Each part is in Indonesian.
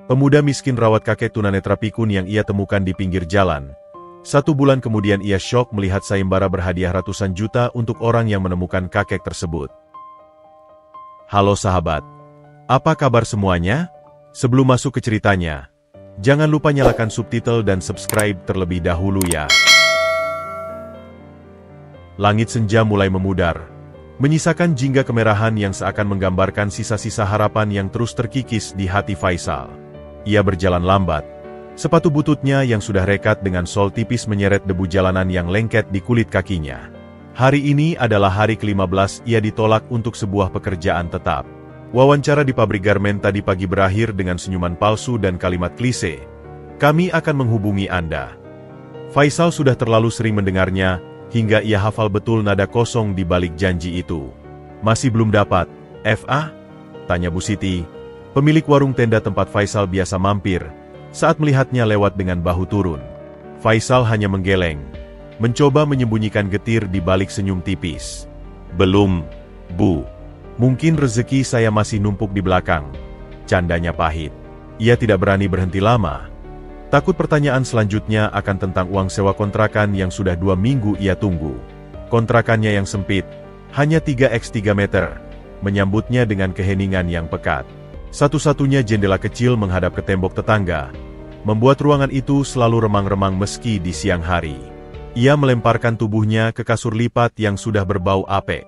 Pemuda miskin rawat kakek tunanetra pikun yang ia temukan di pinggir jalan. 1 bulan kemudian ia syok melihat sayembara berhadiah ratusan juta untuk orang yang menemukan kakek tersebut. Halo sahabat, apa kabar semuanya? Sebelum masuk ke ceritanya, jangan lupa nyalakan subtitle dan subscribe terlebih dahulu ya. Langit senja mulai memudar, menyisakan jingga kemerahan yang seakan menggambarkan sisa-sisa harapan yang terus terkikis di hati Faisal. Ia berjalan lambat. Sepatu bututnya yang sudah rekat dengan sol tipis menyeret debu jalanan yang lengket di kulit kakinya. Hari ini adalah hari ke-15 ia ditolak untuk sebuah pekerjaan tetap. Wawancara di pabrik garmen tadi pagi berakhir dengan senyuman palsu dan kalimat klise. Kami akan menghubungi Anda. Faisal sudah terlalu sering mendengarnya, hingga ia hafal betul nada kosong di balik janji itu. Masih belum dapat, FA? Tanya Bu Siti, pemilik warung tenda tempat Faisal biasa mampir, saat melihatnya lewat dengan bahu turun. Faisal hanya menggeleng, mencoba menyembunyikan getir di balik senyum tipis. Belum, Bu. Mungkin rezeki saya masih numpuk di belakang. Candanya pahit. Ia tidak berani berhenti lama. Takut pertanyaan selanjutnya akan tentang uang sewa kontrakan yang sudah 2 minggu ia tunggu. Kontrakannya yang sempit, hanya 3x3 meter, menyambutnya dengan keheningan yang pekat. Satu-satunya jendela kecil menghadap ke tembok tetangga, membuat ruangan itu selalu remang-remang meski di siang hari. Ia melemparkan tubuhnya ke kasur lipat yang sudah berbau apek.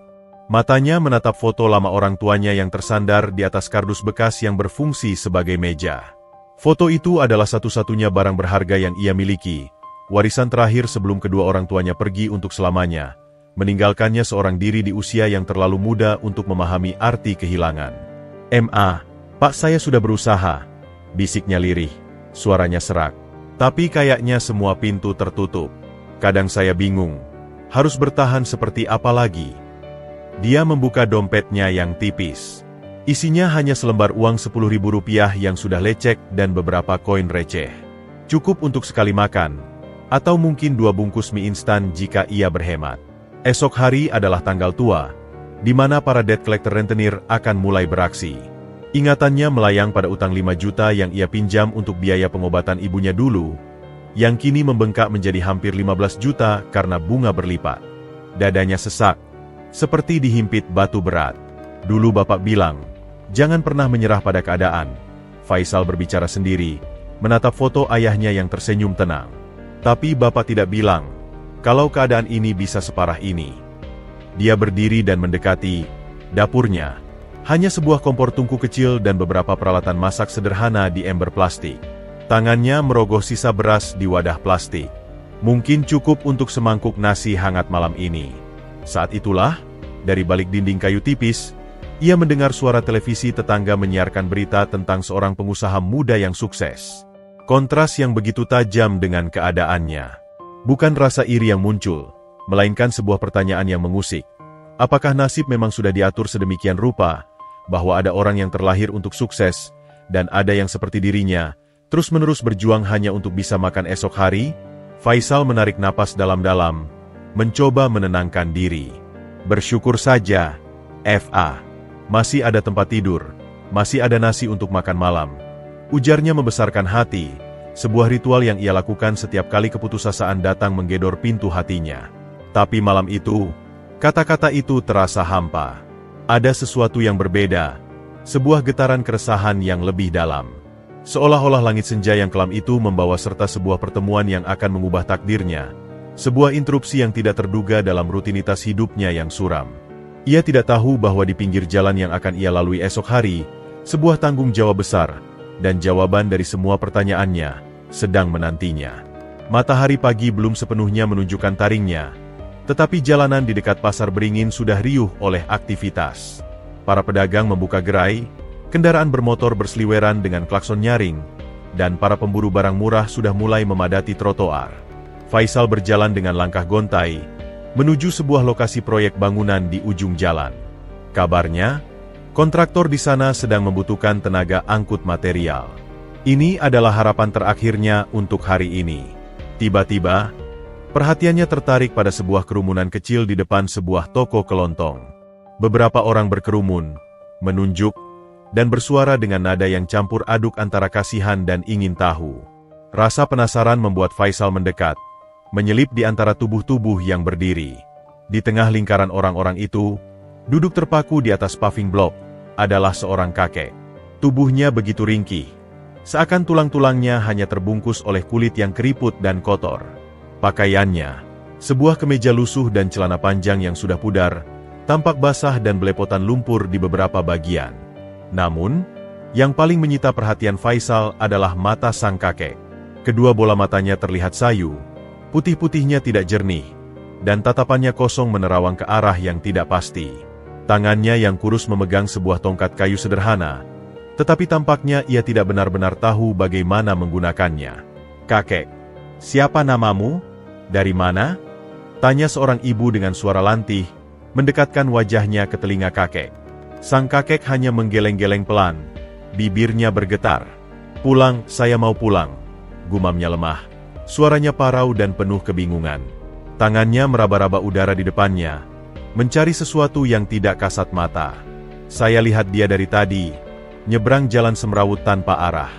Matanya menatap foto lama orang tuanya yang tersandar di atas kardus bekas yang berfungsi sebagai meja. Foto itu adalah satu-satunya barang berharga yang ia miliki, warisan terakhir sebelum kedua orang tuanya pergi untuk selamanya, meninggalkannya seorang diri di usia yang terlalu muda untuk memahami arti kehilangan. "Ma, Pak saya sudah berusaha," bisiknya lirih, suaranya serak. "Tapi kayaknya semua pintu tertutup. Kadang saya bingung, harus bertahan seperti apa lagi?" Dia membuka dompetnya yang tipis. Isinya hanya selembar uang Rp10.000 yang sudah lecek dan beberapa koin receh. Cukup untuk sekali makan, atau mungkin 2 bungkus mie instan jika ia berhemat. Esok hari adalah tanggal tua, di mana para debt collector rentenir akan mulai beraksi. Ingatannya melayang pada utang 5 juta yang ia pinjam untuk biaya pengobatan ibunya dulu, yang kini membengkak menjadi hampir 15 juta karena bunga berlipat. Dadanya sesak, seperti dihimpit batu berat. "Dulu Bapak bilang, jangan pernah menyerah pada keadaan." Faisal berbicara sendiri, menatap foto ayahnya yang tersenyum tenang. "Tapi Bapak tidak bilang, kalau keadaan ini bisa separah ini." Dia berdiri dan mendekati dapurnya. Hanya sebuah kompor tungku kecil dan beberapa peralatan masak sederhana di ember plastik. Tangannya merogoh sisa beras di wadah plastik. Mungkin cukup untuk semangkuk nasi hangat malam ini. Saat itulah, dari balik dinding kayu tipis, ia mendengar suara televisi tetangga menyiarkan berita tentang seorang pengusaha muda yang sukses. Kontras yang begitu tajam dengan keadaannya. Bukan rasa iri yang muncul, melainkan sebuah pertanyaan yang mengusik. Apakah nasib memang sudah diatur sedemikian rupa, bahwa ada orang yang terlahir untuk sukses, dan ada yang seperti dirinya, terus-menerus berjuang hanya untuk bisa makan esok hari? Faisal menarik napas dalam-dalam, mencoba menenangkan diri. "Bersyukur saja, FA. Masih ada tempat tidur, masih ada nasi untuk makan malam," ujarnya membesarkan hati, sebuah ritual yang ia lakukan setiap kali keputusasaan datang menggedor pintu hatinya. Tapi malam itu, kata-kata itu terasa hampa. Ada sesuatu yang berbeda, sebuah getaran keresahan yang lebih dalam. Seolah-olah langit senja yang kelam itu membawa serta sebuah pertemuan yang akan mengubah takdirnya. Sebuah interupsi yang tidak terduga dalam rutinitas hidupnya yang suram. Ia tidak tahu bahwa di pinggir jalan yang akan ia lalui esok hari, sebuah tanggung jawab besar, dan jawaban dari semua pertanyaannya, sedang menantinya. Matahari pagi belum sepenuhnya menunjukkan taringnya, tetapi jalanan di dekat pasar beringin sudah riuh oleh aktivitas. Para pedagang membuka gerai, kendaraan bermotor berseliweran dengan klakson nyaring, dan para pemburu barang murah sudah mulai memadati trotoar. Faisal berjalan dengan langkah gontai, menuju sebuah lokasi proyek bangunan di ujung jalan. Kabarnya, kontraktor di sana sedang membutuhkan tenaga angkut material. Ini adalah harapan terakhirnya untuk hari ini. Tiba-tiba, perhatiannya tertarik pada sebuah kerumunan kecil di depan sebuah toko kelontong. Beberapa orang berkerumun, menunjuk, dan bersuara dengan nada yang campur aduk antara kasihan dan ingin tahu. Rasa penasaran membuat Faisal mendekat, menyelip di antara tubuh-tubuh yang berdiri. Di tengah lingkaran orang-orang itu, duduk terpaku di atas paving block, adalah seorang kakek. Tubuhnya begitu ringkih, seakan tulang-tulangnya hanya terbungkus oleh kulit yang keriput dan kotor. Pakaiannya, sebuah kemeja lusuh dan celana panjang yang sudah pudar, tampak basah dan belepotan lumpur di beberapa bagian. Namun, yang paling menyita perhatian Faisal adalah mata sang kakek. Kedua bola matanya terlihat sayu, putih-putihnya tidak jernih, dan tatapannya kosong menerawang ke arah yang tidak pasti. Tangannya yang kurus memegang sebuah tongkat kayu sederhana, tetapi tampaknya ia tidak benar-benar tahu bagaimana menggunakannya. "Kakek, siapa namamu? Dari mana?" tanya seorang ibu dengan suara lantih, mendekatkan wajahnya ke telinga kakek. Sang kakek hanya menggeleng-geleng pelan, bibirnya bergetar. "Pulang, saya mau pulang," gumamnya lemah. Suaranya parau dan penuh kebingungan. Tangannya meraba-raba udara di depannya, mencari sesuatu yang tidak kasat mata. "Saya lihat dia dari tadi, nyebrang jalan semrawut tanpa arah.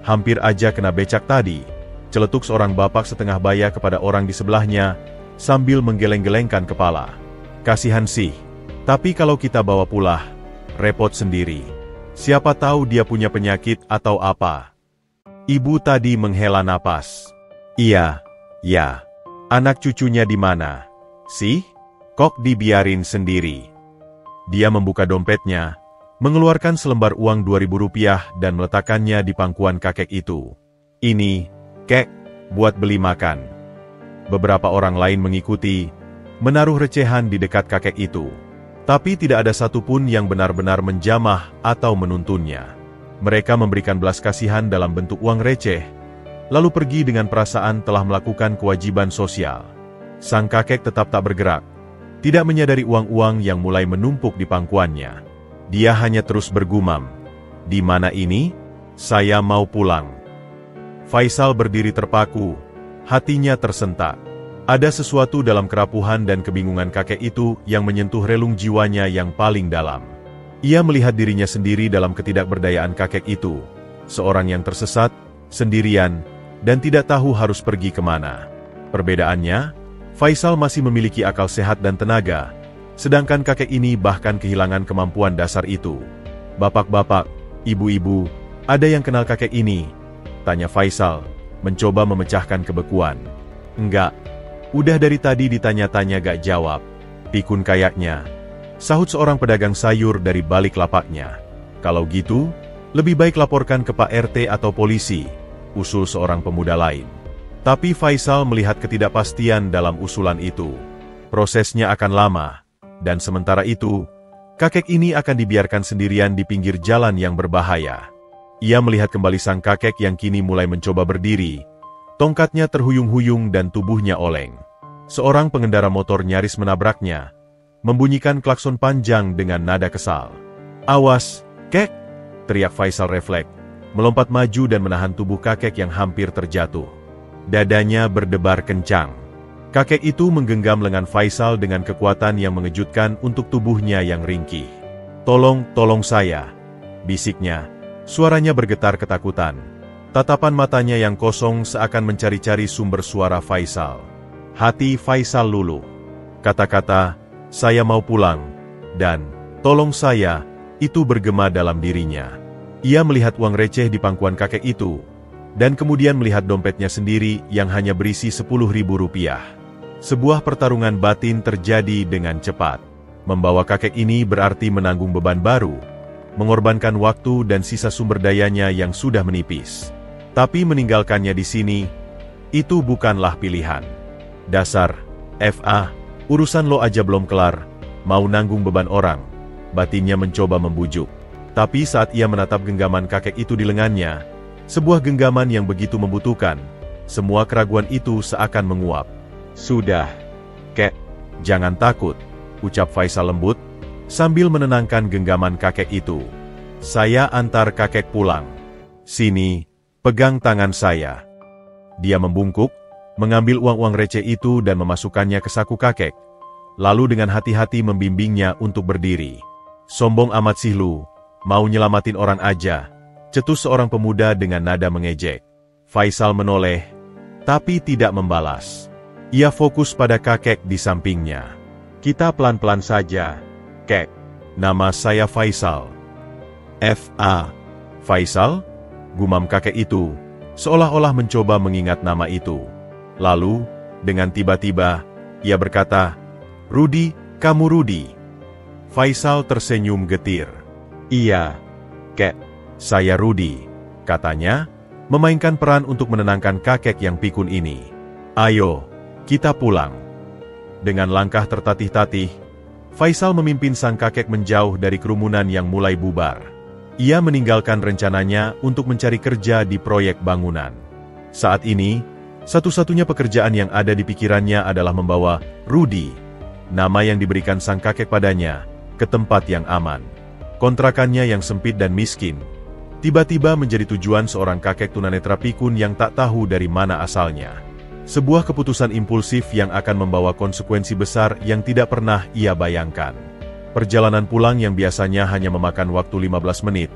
Hampir aja kena becak tadi," celetuk seorang bapak setengah baya kepada orang di sebelahnya, sambil menggeleng-gelengkan kepala. "Kasihan sih, tapi kalau kita bawa pulang, repot sendiri. Siapa tahu dia punya penyakit atau apa." Ibu tadi menghela napas. "Iya, ya. Anak cucunya di mana? Sih? Kok dibiarin sendiri?" Dia membuka dompetnya, mengeluarkan selembar uang Rp2.000 dan meletakkannya di pangkuan kakek itu. "Ini, kek, buat beli makan." Beberapa orang lain mengikuti, menaruh recehan di dekat kakek itu. Tapi tidak ada satupun yang benar-benar menjamah atau menuntunnya. Mereka memberikan belas kasihan dalam bentuk uang receh, lalu pergi dengan perasaan telah melakukan kewajiban sosial. Sang kakek tetap tak bergerak, tidak menyadari uang-uang yang mulai menumpuk di pangkuannya. Dia hanya terus bergumam, "Di mana ini? Saya mau pulang." Faisal berdiri terpaku, hatinya tersentak. Ada sesuatu dalam kerapuhan dan kebingungan kakek itu yang menyentuh relung jiwanya yang paling dalam. Ia melihat dirinya sendiri dalam ketidakberdayaan kakek itu, seorang yang tersesat, sendirian, dan tidak tahu harus pergi kemana. Perbedaannya, Faisal masih memiliki akal sehat dan tenaga, sedangkan kakek ini bahkan kehilangan kemampuan dasar itu. "Bapak-bapak, ibu-ibu, ada yang kenal kakek ini?" tanya Faisal, mencoba memecahkan kebekuan. "Enggak. Udah dari tadi ditanya-tanya gak jawab. Pikun kayaknya," sahut seorang pedagang sayur dari balik lapaknya. "Kalau gitu, lebih baik laporkan ke Pak RT atau polisi," usul seorang pemuda lain. Tapi Faisal melihat ketidakpastian dalam usulan itu. Prosesnya akan lama, dan sementara itu, kakek ini akan dibiarkan sendirian di pinggir jalan yang berbahaya. Ia melihat kembali sang kakek yang kini mulai mencoba berdiri. Tongkatnya terhuyung-huyung dan tubuhnya oleng. Seorang pengendara motor nyaris menabraknya, membunyikan klakson panjang dengan nada kesal. "Awas, kek!" teriak Faisal refleks, melompat maju dan menahan tubuh kakek yang hampir terjatuh. Dadanya berdebar kencang. Kakek itu menggenggam lengan Faisal dengan kekuatan yang mengejutkan untuk tubuhnya yang ringkih. Tolong saya," bisiknya. Suaranya bergetar ketakutan. Tatapan matanya yang kosong seakan mencari-cari sumber suara Faisal. Hati Faisal luluh. Kata-kata, "Saya mau pulang," dan "Tolong saya," itu bergema dalam dirinya. Ia melihat uang receh di pangkuan kakek itu, dan kemudian melihat dompetnya sendiri yang hanya berisi Rp10.000. Sebuah pertarungan batin terjadi dengan cepat. Membawa kakek ini berarti menanggung beban baru, mengorbankan waktu dan sisa sumber dayanya yang sudah menipis. Tapi meninggalkannya di sini, itu bukanlah pilihan. "Dasar, FA, urusan lo aja belum kelar, mau nanggung beban orang," batinnya mencoba membujuk. Tapi saat ia menatap genggaman kakek itu di lengannya, sebuah genggaman yang begitu membutuhkan, semua keraguan itu seakan menguap. "Sudah, kek, jangan takut," ucap Faisal lembut, sambil menenangkan genggaman kakek itu. "Saya antar kakek pulang. Sini, pegang tangan saya." Dia membungkuk, mengambil uang-uang receh itu dan memasukkannya ke saku kakek, lalu dengan hati-hati membimbingnya untuk berdiri. "Sombong amat sih lu, Mau nyelamatin orang aja, cetus seorang pemuda dengan nada mengejek. Faisal menoleh, tapi tidak membalas. Ia fokus pada kakek di sampingnya. Kita pelan-pelan saja, kek. Nama saya Faisal. F.A. Faisal? Gumam kakek itu, seolah-olah mencoba mengingat nama itu. Lalu, dengan tiba-tiba, ia berkata, Rudi, kamu Rudi. Faisal tersenyum getir. Iya, kek, saya Rudi, katanya, memainkan peran untuk menenangkan kakek yang pikun ini. Ayo, kita pulang. Dengan langkah tertatih-tatih, Faisal memimpin sang kakek menjauh dari kerumunan yang mulai bubar. Ia meninggalkan rencananya untuk mencari kerja di proyek bangunan. Saat ini, satu-satunya pekerjaan yang ada di pikirannya adalah membawa Rudi, nama yang diberikan sang kakek padanya, ke tempat yang aman. Kontrakannya yang sempit dan miskin, tiba-tiba menjadi tujuan seorang kakek tunanetra pikun yang tak tahu dari mana asalnya. Sebuah keputusan impulsif yang akan membawa konsekuensi besar yang tidak pernah ia bayangkan. Perjalanan pulang yang biasanya hanya memakan waktu 15 menit,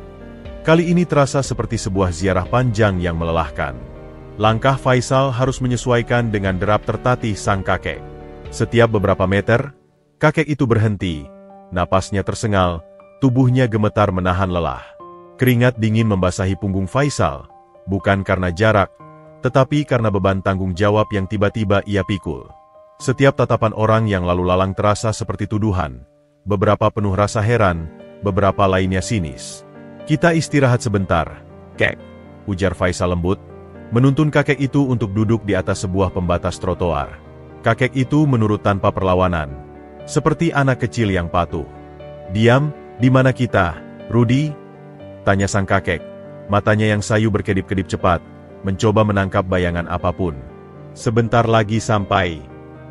kali ini terasa seperti sebuah ziarah panjang yang melelahkan. Langkah Faisal harus menyesuaikan dengan derap tertatih sang kakek. Setiap beberapa meter, kakek itu berhenti, napasnya tersengal, tubuhnya gemetar menahan lelah. Keringat dingin membasahi punggung Faisal, bukan karena jarak, tetapi karena beban tanggung jawab yang tiba-tiba ia pikul. Setiap tatapan orang yang lalu lalang terasa seperti tuduhan, beberapa penuh rasa heran, beberapa lainnya sinis. Kita istirahat sebentar, kek, ujar Faisal lembut, menuntun kakek itu untuk duduk di atas sebuah pembatas trotoar. Kakek itu menurut tanpa perlawanan, seperti anak kecil yang patuh. Diam, di mana kita, Rudi? Tanya sang kakek, matanya yang sayu berkedip-kedip cepat, mencoba menangkap bayangan apapun. Sebentar lagi sampai,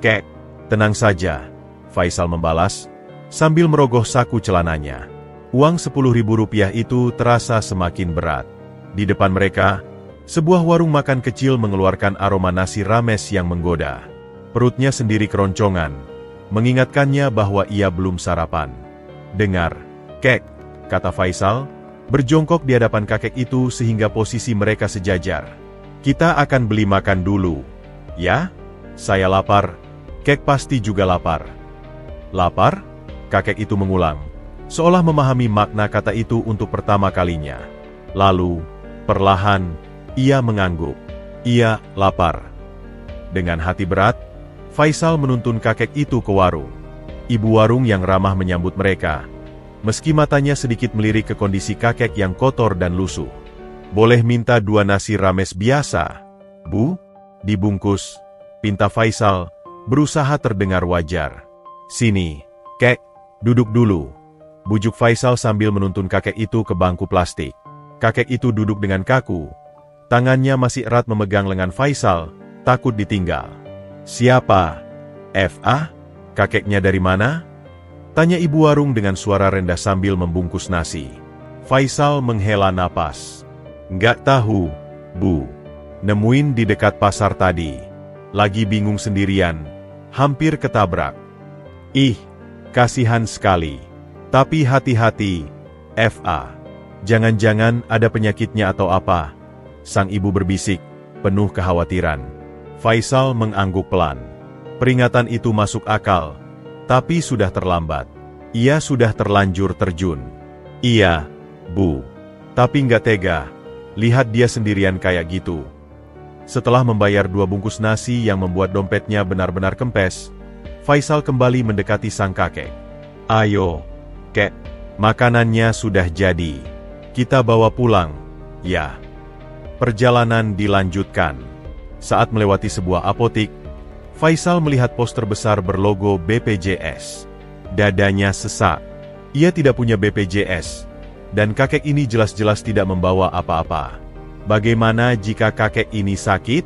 kek. Tenang saja, Faisal membalas, sambil merogoh saku celananya. Uang Rp10.000 itu terasa semakin berat. Di depan mereka, sebuah warung makan kecil mengeluarkan aroma nasi rames yang menggoda. Perutnya sendiri keroncongan, mengingatkannya bahwa ia belum sarapan. Dengar, kek, kata Faisal, berjongkok di hadapan kakek itu sehingga posisi mereka sejajar. Kita akan beli makan dulu. Ya? Saya lapar. Kek pasti juga lapar. Lapar? Kakek itu mengulang, seolah memahami makna kata itu untuk pertama kalinya. Lalu, perlahan, ia mengangguk. Ia lapar. Dengan hati berat, Faisal menuntun kakek itu ke warung. Ibu warung yang ramah menyambut mereka, meski matanya sedikit melirik ke kondisi kakek yang kotor dan lusuh. Boleh minta 2 nasi rames biasa, Bu? Dibungkus, pinta Faisal, berusaha terdengar wajar. Sini, kek, duduk dulu, bujuk Faisal sambil menuntun kakek itu ke bangku plastik. Kakek itu duduk dengan kaku, tangannya masih erat memegang lengan Faisal, takut ditinggal. Siapa? F.A.? Kakeknya dari mana? Tanya ibu warung dengan suara rendah sambil membungkus nasi. Faisal menghela napas. Nggak tahu, Bu. Nemuin di dekat pasar tadi. Lagi bingung sendirian, hampir ketabrak. Ih, kasihan sekali. Tapi hati-hati, F.A. Jangan-jangan ada penyakitnya atau apa? Sang ibu berbisik, penuh kekhawatiran. Faisal mengangguk pelan. Peringatan itu masuk akal, tapi sudah terlambat. Ia sudah terlanjur terjun. Iya, Bu. Tapi nggak tega, lihat dia sendirian kayak gitu. Setelah membayar 2 bungkus nasi yang membuat dompetnya benar-benar kempes, Faisal kembali mendekati sang kakek. Ayo, kek, makanannya sudah jadi. Kita bawa pulang, ya. Perjalanan dilanjutkan. Saat melewati sebuah apotik, Faisal melihat poster besar berlogo BPJS. Dadanya sesak. Ia tidak punya BPJS, dan kakek ini jelas-jelas tidak membawa apa-apa. Bagaimana jika kakek ini sakit?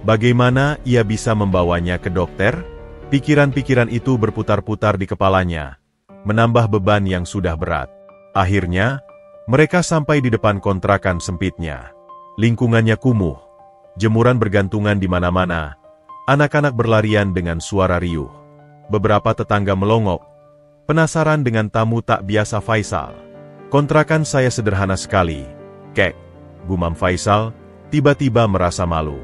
Bagaimana ia bisa membawanya ke dokter? Pikiran-pikiran itu berputar-putar di kepalanya, menambah beban yang sudah berat. Akhirnya, mereka sampai di depan kontrakan sempitnya. Lingkungannya kumuh, jemuran bergantungan di mana-mana, anak-anak berlarian dengan suara riuh. Beberapa tetangga melongok, penasaran dengan tamu tak biasa Faisal. Kontrakan saya sederhana sekali, Kek, gumam Faisal, tiba-tiba merasa malu.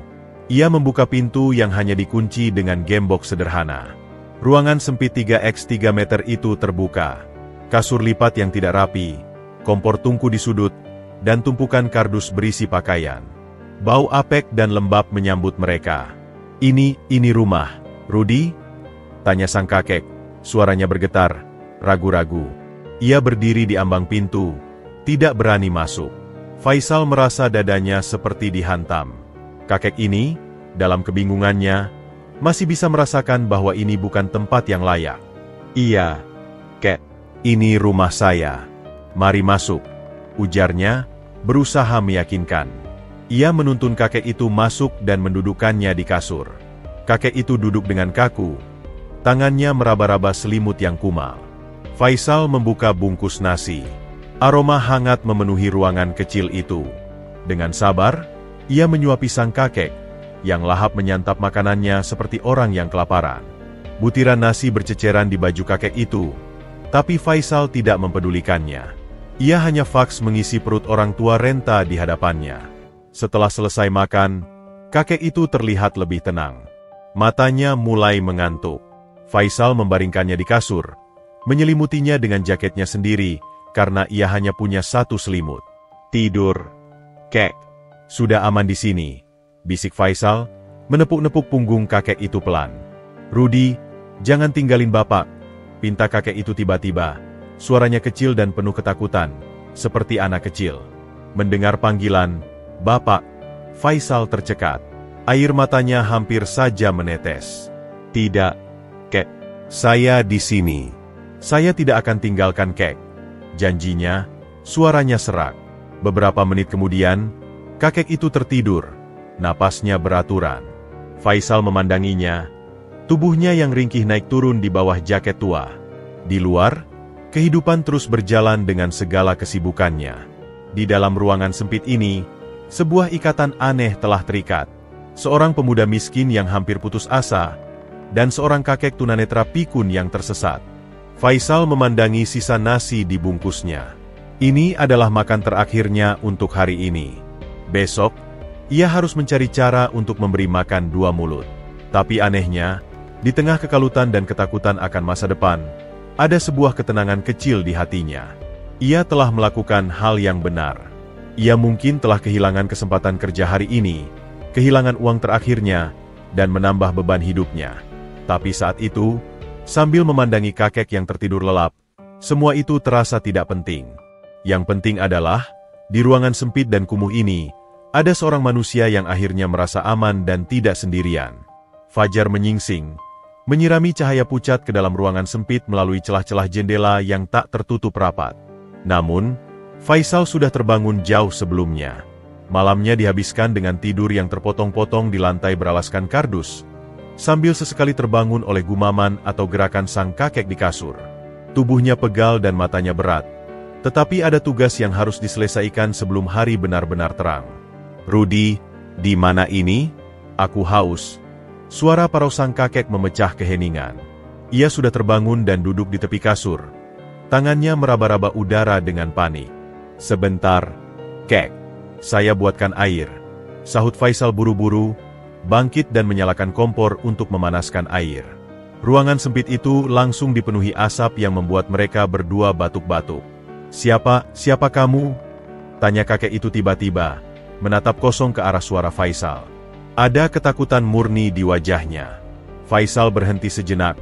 Ia membuka pintu yang hanya dikunci dengan gembok sederhana. Ruangan sempit 3x3 meter itu terbuka. Kasur lipat yang tidak rapi, kompor tungku di sudut, dan tumpukan kardus berisi pakaian. Bau apek dan lembab menyambut mereka. Ini rumah, Rudi? Tanya sang kakek, suaranya bergetar, ragu-ragu. Ia berdiri di ambang pintu, tidak berani masuk. Faisal merasa dadanya seperti dihantam. Kakek ini, dalam kebingungannya, masih bisa merasakan bahwa ini bukan tempat yang layak. Iya, Kek, ini rumah saya. Mari masuk, ujarnya, berusaha meyakinkan. Ia menuntun kakek itu masuk dan mendudukkannya di kasur. Kakek itu duduk dengan kaku, tangannya meraba-raba selimut yang kumal. Faisal membuka bungkus nasi. Aroma hangat memenuhi ruangan kecil itu. Dengan sabar, ia menyuapi sang kakek, yang lahap menyantap makanannya seperti orang yang kelaparan. Butiran nasi berceceran di baju kakek itu, tapi Faisal tidak mempedulikannya. Ia hanya faks mengisi perut orang tua renta di hadapannya. Setelah selesai makan, kakek itu terlihat lebih tenang. Matanya mulai mengantuk. Faisal membaringkannya di kasur, menyelimutinya dengan jaketnya sendiri, karena ia hanya punya satu selimut. Tidur, Kek. Sudah aman di sini, bisik Faisal, menepuk-nepuk punggung kakek itu pelan. Rudi, jangan tinggalin bapak, pinta kakek itu tiba-tiba. Suaranya kecil dan penuh ketakutan, seperti anak kecil. Mendengar panggilan, Bapak, Faisal tercekat. Air matanya hampir saja menetes. Tidak, Kek. Saya di sini. Saya tidak akan tinggalkan Kek. Janjinya, suaranya serak. Beberapa menit kemudian, kakek itu tertidur. Napasnya beraturan. Faisal memandanginya. Tubuhnya yang ringkih naik turun di bawah jaket tua. Di luar, kehidupan terus berjalan dengan segala kesibukannya. Di dalam ruangan sempit ini, sebuah ikatan aneh telah terikat. Seorang pemuda miskin yang hampir putus asa, dan seorang kakek tunanetra pikun yang tersesat. Faisal memandangi sisa nasi di bungkusnya. Ini adalah makan terakhirnya untuk hari ini. Besok, ia harus mencari cara untuk memberi makan dua mulut. Tapi anehnya, di tengah kekalutan dan ketakutan akan masa depan, ada sebuah ketenangan kecil di hatinya. Ia telah melakukan hal yang benar. Ia mungkin telah kehilangan kesempatan kerja hari ini, kehilangan uang terakhirnya, dan menambah beban hidupnya. Tapi saat itu, sambil memandangi kakek yang tertidur lelap, semua itu terasa tidak penting. Yang penting adalah, di ruangan sempit dan kumuh ini, ada seorang manusia yang akhirnya merasa aman dan tidak sendirian. Fajar menyingsing, menyirami cahaya pucat ke dalam ruangan sempit melalui celah-celah jendela yang tak tertutup rapat. Namun, Faisal sudah terbangun jauh sebelumnya. Malamnya dihabiskan dengan tidur yang terpotong-potong di lantai beralaskan kardus, sambil sesekali terbangun oleh gumaman atau gerakan sang kakek di kasur. Tubuhnya pegal dan matanya berat, tetapi ada tugas yang harus diselesaikan sebelum hari benar-benar terang. Rudi, di mana ini? Aku haus. Suara parau sang kakek memecah keheningan. Ia sudah terbangun dan duduk di tepi kasur. Tangannya meraba-raba udara dengan panik. Sebentar, Kek. Saya buatkan air. Sahut Faisal buru-buru, bangkit dan menyalakan kompor untuk memanaskan air. Ruangan sempit itu langsung dipenuhi asap yang membuat mereka berdua batuk-batuk. Siapa kamu? Tanya kakek itu tiba-tiba, menatap kosong ke arah suara Faisal. Ada ketakutan murni di wajahnya. Faisal berhenti sejenak,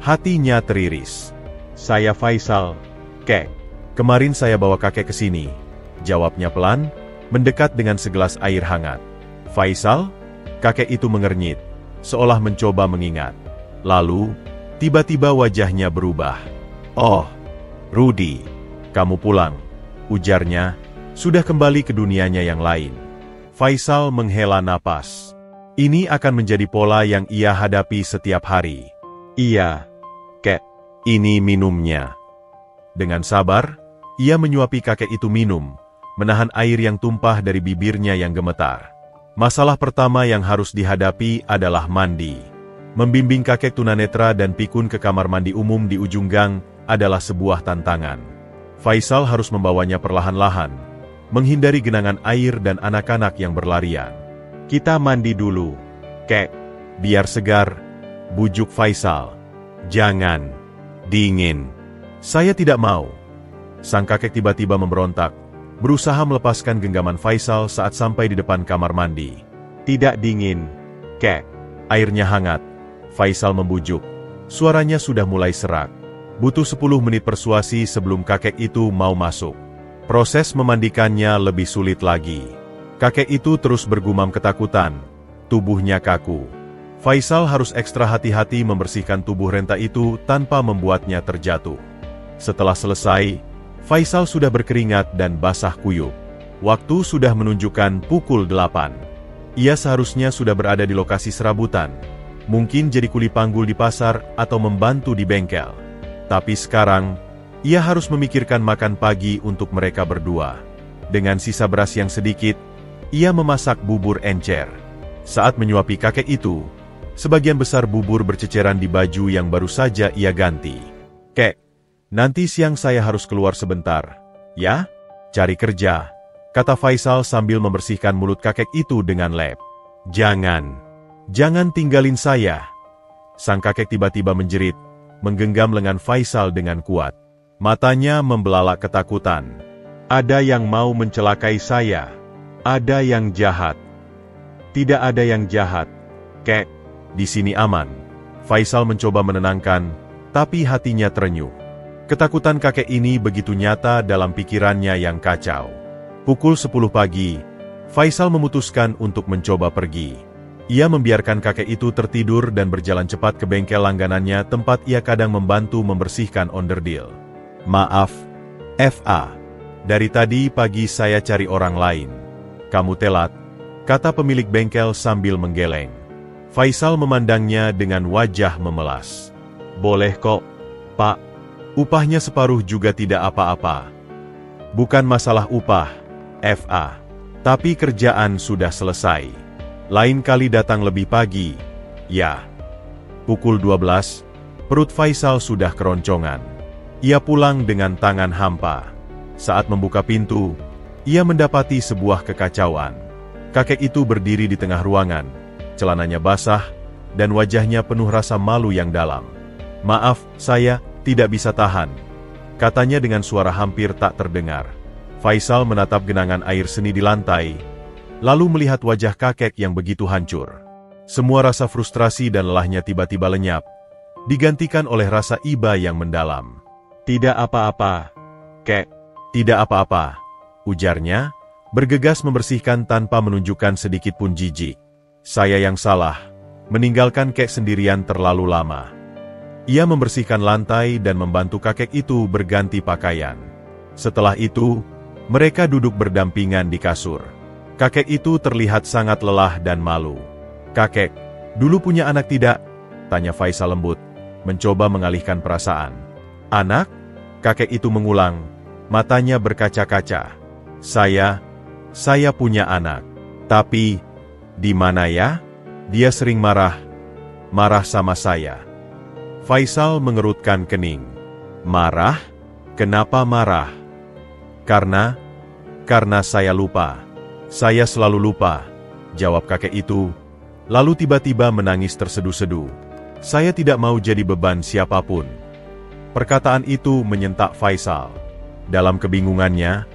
hatinya teriris. Saya Faisal, Kek. Kemarin saya bawa kakek ke sini. Jawabnya pelan, mendekat dengan segelas air hangat. Faisal? Kakek itu mengernyit, seolah mencoba mengingat. Lalu, tiba-tiba wajahnya berubah. Oh, Rudi, kamu pulang, ujarnya, sudah kembali ke dunianya yang lain. Faisal menghela napas. Ini akan menjadi pola yang ia hadapi setiap hari. Iya, Kek, ini minumnya. Dengan sabar, ia menyuapi kakek itu minum, menahan air yang tumpah dari bibirnya yang gemetar. Masalah pertama yang harus dihadapi adalah mandi. Membimbing kakek tunanetra dan pikun ke kamar mandi umum di ujung gang adalah sebuah tantangan. Faisal harus membawanya perlahan-lahan, menghindari genangan air dan anak-anak yang berlarian. "Kita mandi dulu, Kek. Biar segar," bujuk Faisal. "Jangan. Dingin." "Saya tidak mau." Sang kakek tiba-tiba memberontak, berusaha melepaskan genggaman Faisal saat sampai di depan kamar mandi. "Tidak dingin, Kek. Airnya hangat." Faisal membujuk. Suaranya sudah mulai serak. Butuh 10 menit persuasi sebelum kakek itu mau masuk. Proses memandikannya lebih sulit lagi. Kakek itu terus bergumam ketakutan. Tubuhnya kaku. Faisal harus ekstra hati-hati membersihkan tubuh renta itu tanpa membuatnya terjatuh. Setelah selesai, Faisal sudah berkeringat dan basah kuyup. Waktu sudah menunjukkan pukul 8. Ia seharusnya sudah berada di lokasi serabutan. Mungkin jadi kuli panggul di pasar atau membantu di bengkel. Tapi sekarang, ia harus memikirkan makan pagi untuk mereka berdua. Dengan sisa beras yang sedikit, ia memasak bubur encer. Saat menyuapi kakek itu, sebagian besar bubur berceceran di baju yang baru saja ia ganti. "Kek, nanti siang saya harus keluar sebentar, ya? Cari kerja," kata Faisal sambil membersihkan mulut kakek itu dengan lem. Jangan tinggalin saya." Sang kakek tiba-tiba menjerit, menggenggam lengan Faisal dengan kuat. Matanya membelalak ketakutan. "Ada yang mau mencelakai saya. Ada yang jahat." "Tidak ada yang jahat, Kek. Di sini aman." Faisal mencoba menenangkan, tapi hatinya terenyuh. Ketakutan kakek ini begitu nyata dalam pikirannya yang kacau. Pukul 10 pagi, Faisal memutuskan untuk mencoba pergi. Ia membiarkan kakek itu tertidur dan berjalan cepat ke bengkel langganannya tempat ia kadang membantu membersihkan onderdil. "Maaf, FA. Dari tadi pagi saya cari orang lain. Kamu telat," kata pemilik bengkel sambil menggeleng. Faisal memandangnya dengan wajah memelas. "Boleh kok, Pak. Upahnya separuh juga tidak apa-apa." "Bukan masalah upah, FA. Tapi kerjaan sudah selesai. Lain kali datang lebih pagi, ya." Pukul 12, perut Faisal sudah keroncongan. Ia pulang dengan tangan hampa. Saat membuka pintu, ia mendapati sebuah kekacauan. Kakek itu berdiri di tengah ruangan, celananya basah, dan wajahnya penuh rasa malu yang dalam. "Maaf, saya tidak bisa tahan," katanya dengan suara hampir tak terdengar. Faisal menatap genangan air seni di lantai, lalu melihat wajah kakek yang begitu hancur. Semua rasa frustrasi dan lelahnya tiba-tiba lenyap, digantikan oleh rasa iba yang mendalam. "Tidak apa-apa, Kek. Tidak apa-apa," ujarnya, bergegas membersihkan tanpa menunjukkan sedikit pun jijik. "Saya yang salah, meninggalkan Kek sendirian terlalu lama." Ia membersihkan lantai dan membantu kakek itu berganti pakaian. Setelah itu, mereka duduk berdampingan di kasur. Kakek itu terlihat sangat lelah dan malu. "Kakek, dulu punya anak tidak?" tanya Faisal lembut, mencoba mengalihkan perasaan. "Anak?" Kakek itu mengulang, matanya berkaca-kaca. Saya punya anak. Tapi, di mana ya? Dia sering marah sama saya." Faisal mengerutkan kening. "Marah? Kenapa marah?" Karena saya lupa. Saya selalu lupa," jawab kakek itu, lalu tiba-tiba menangis terseduh-seduh. "Saya tidak mau jadi beban siapapun." Perkataan itu menyentak Faisal. Dalam kebingungannya,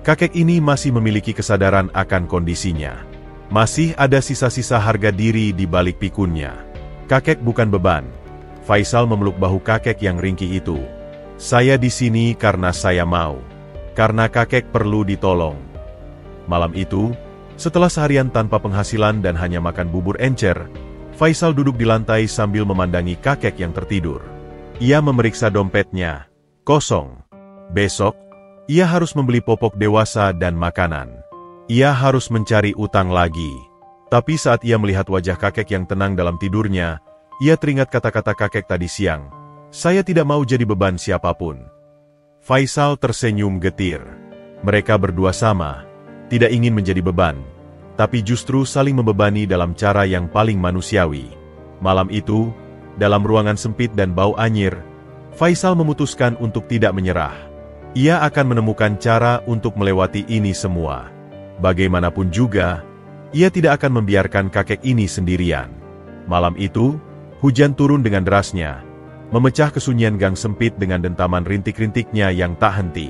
kakek ini masih memiliki kesadaran akan kondisinya. Masih ada sisa-sisa harga diri di balik pikunnya. Kakek bukan beban. Faisal memeluk bahu kakek yang ringkih itu. "Saya di sini karena saya mau. Karena kakek perlu ditolong." Malam itu, setelah seharian tanpa penghasilan dan hanya makan bubur encer, Faisal duduk di lantai sambil memandangi kakek yang tertidur. Ia memeriksa dompetnya. Kosong. Besok, ia harus membeli popok dewasa dan makanan. Ia harus mencari utang lagi. Tapi saat ia melihat wajah kakek yang tenang dalam tidurnya, ia teringat kata-kata kakek tadi siang. "Saya tidak mau jadi beban siapapun." Faisal tersenyum getir. Mereka berdua sama. Tidak ingin menjadi beban, tapi justru saling membebani dalam cara yang paling manusiawi. Malam itu, dalam ruangan sempit dan bau anyir, Faisal memutuskan untuk tidak menyerah. Ia akan menemukan cara untuk melewati ini semua. Bagaimanapun juga, ia tidak akan membiarkan kakek ini sendirian. Malam itu, hujan turun dengan derasnya, memecah kesunyian gang sempit dengan dentaman rintik-rintiknya yang tak henti.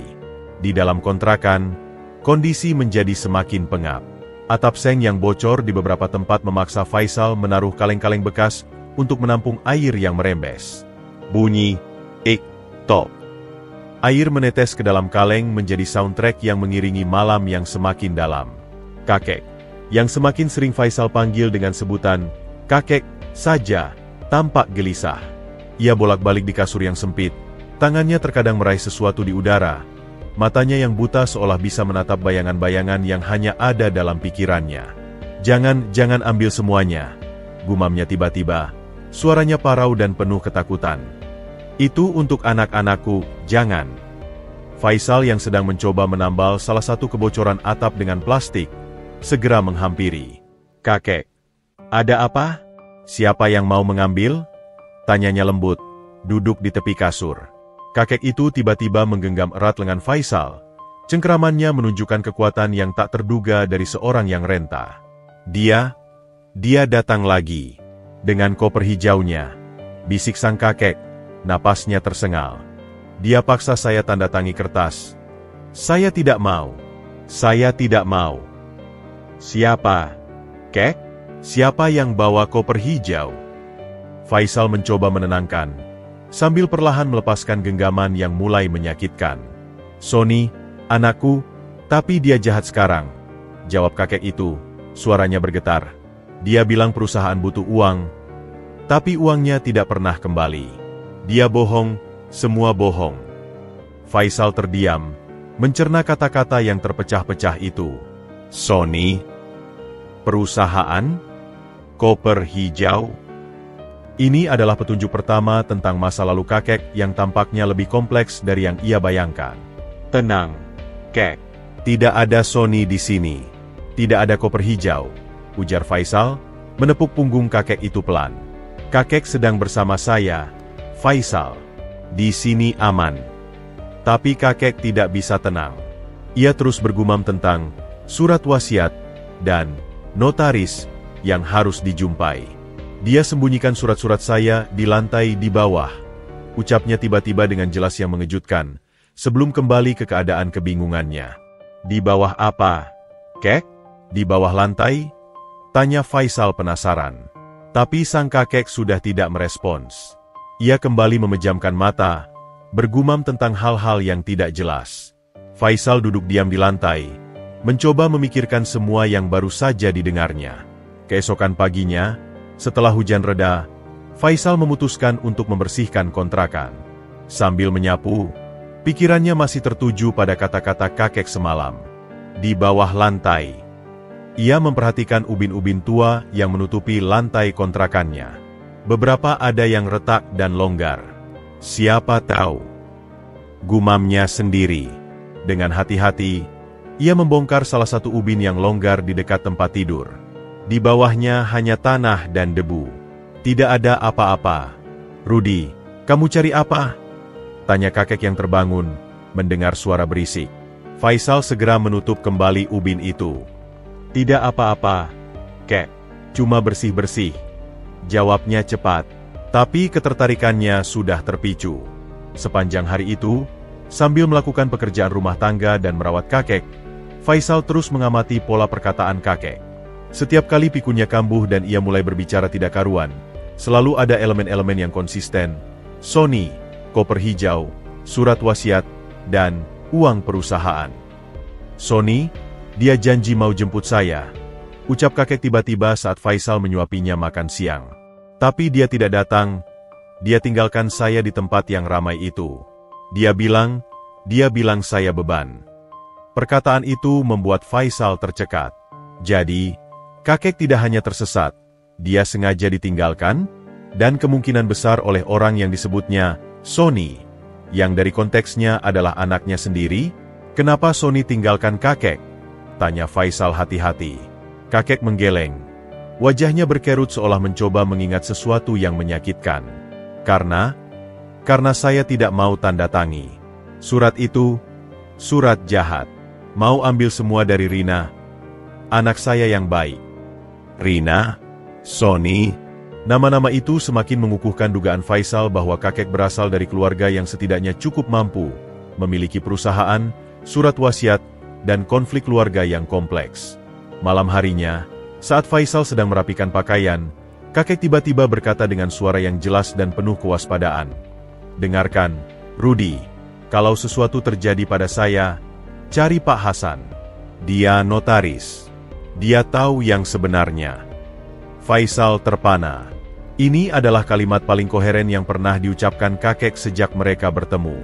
Di dalam kontrakan, kondisi menjadi semakin pengap. Atap seng yang bocor di beberapa tempat memaksa Faisal menaruh kaleng-kaleng bekas untuk menampung air yang merembes. Bunyi, tik-tok. Air menetes ke dalam kaleng menjadi soundtrack yang mengiringi malam yang semakin dalam. Kakek, yang semakin sering Faisal panggil dengan sebutan kakek saja, tampak gelisah. Ia bolak-balik di kasur yang sempit, tangannya terkadang meraih sesuatu di udara. Matanya yang buta seolah bisa menatap bayangan-bayangan yang hanya ada dalam pikirannya. Jangan ambil semuanya, gumamnya tiba-tiba. Suaranya parau dan penuh ketakutan. Itu untuk anak-anakku, jangan. Faisal yang sedang mencoba menambal salah satu kebocoran atap dengan plastik, segera menghampiri. Kakek, ada apa? Siapa yang mau mengambil? Tanyanya lembut, duduk di tepi kasur. Kakek itu tiba-tiba menggenggam erat lengan Faisal. Cengkeramannya menunjukkan kekuatan yang tak terduga dari seorang yang renta. Dia datang lagi. Dengan koper hijaunya, bisik sang kakek. Napasnya tersengal. Dia paksa saya tanda tangi kertas. Saya tidak mau. Saya tidak mau. Siapa? Kek? Siapa yang bawa koper hijau? Faisal mencoba menenangkan, sambil perlahan melepaskan genggaman yang mulai menyakitkan. Sony, anakku, tapi dia jahat sekarang. Jawab kakek itu, suaranya bergetar. Dia bilang perusahaan butuh uang, tapi uangnya tidak pernah kembali. Dia bohong, semua bohong. Faisal terdiam, mencerna kata-kata yang terpecah-pecah itu. Sony? Perusahaan? Koper hijau? Ini adalah petunjuk pertama tentang masa lalu kakek yang tampaknya lebih kompleks dari yang ia bayangkan. Tenang, Kek. Tidak ada Sony di sini. Tidak ada koper hijau, ujar Faisal, menepuk punggung kakek itu pelan. Kakek sedang bersama saya, Faisal. Di sini aman. Tapi kakek tidak bisa tenang. Ia terus bergumam tentang surat wasiat dan notaris yang harus dijumpai. Dia sembunyikan surat-surat saya di lantai di bawah. Ucapnya tiba-tiba dengan jelas yang mengejutkan, sebelum kembali ke keadaan kebingungannya. Di bawah apa? Kek? Di bawah lantai? Tanya Faisal penasaran. Tapi sang kakek sudah tidak merespons. Ia kembali memejamkan mata, bergumam tentang hal-hal yang tidak jelas. Faisal duduk diam di lantai, mencoba memikirkan semua yang baru saja didengarnya. Keesokan paginya, setelah hujan reda, Faisal memutuskan untuk membersihkan kontrakan. Sambil menyapu, pikirannya masih tertuju pada kata-kata kakek semalam. Di bawah lantai. Ia memperhatikan ubin-ubin tua yang menutupi lantai kontrakannya. Beberapa ada yang retak dan longgar. Siapa tahu? Gumamnya sendiri. Dengan hati-hati, ia membongkar salah satu ubin yang longgar di dekat tempat tidur. Di bawahnya hanya tanah dan debu. Tidak ada apa-apa. Rudi, kamu cari apa? Tanya kakek yang terbangun, mendengar suara berisik. Faisal segera menutup kembali ubin itu. Tidak apa-apa, Kek. Cuma bersih-bersih. Jawabnya cepat, tapi ketertarikannya sudah terpicu. Sepanjang hari itu, sambil melakukan pekerjaan rumah tangga dan merawat kakek, Faisal terus mengamati pola perkataan kakek. Setiap kali pikunnya kambuh dan ia mulai berbicara tidak karuan, selalu ada elemen-elemen yang konsisten. Sony, koper hijau, surat wasiat, dan uang perusahaan. Sony, dia janji mau jemput saya. Ucap kakek tiba-tiba saat Faisal menyuapinya makan siang. Tapi dia tidak datang. Dia tinggalkan saya di tempat yang ramai itu. Dia bilang saya beban. Perkataan itu membuat Faisal tercekat. Jadi, kakek tidak hanya tersesat, dia sengaja ditinggalkan, dan kemungkinan besar oleh orang yang disebutnya Sony, yang dari konteksnya adalah anaknya sendiri. Kenapa Sony tinggalkan kakek? Tanya Faisal hati-hati. Kakek menggeleng. Wajahnya berkerut seolah mencoba mengingat sesuatu yang menyakitkan. Karena saya tidak mau tanda tangi. Surat itu, Surat jahat. Mau ambil semua dari Rina, anak saya yang baik. Rina? Sony? Nama-nama itu semakin mengukuhkan dugaan Faisal bahwa kakek berasal dari keluarga yang setidaknya cukup mampu, memiliki perusahaan, surat wasiat, dan konflik keluarga yang kompleks. Malam harinya, saat Faisal sedang merapikan pakaian, kakek tiba-tiba berkata dengan suara yang jelas dan penuh kewaspadaan. Dengarkan, Rudy, kalau sesuatu terjadi pada saya, cari Pak Hasan. Dia notaris. Dia tahu yang sebenarnya. Faisal terpana. Ini adalah kalimat paling koheren yang pernah diucapkan kakek sejak mereka bertemu.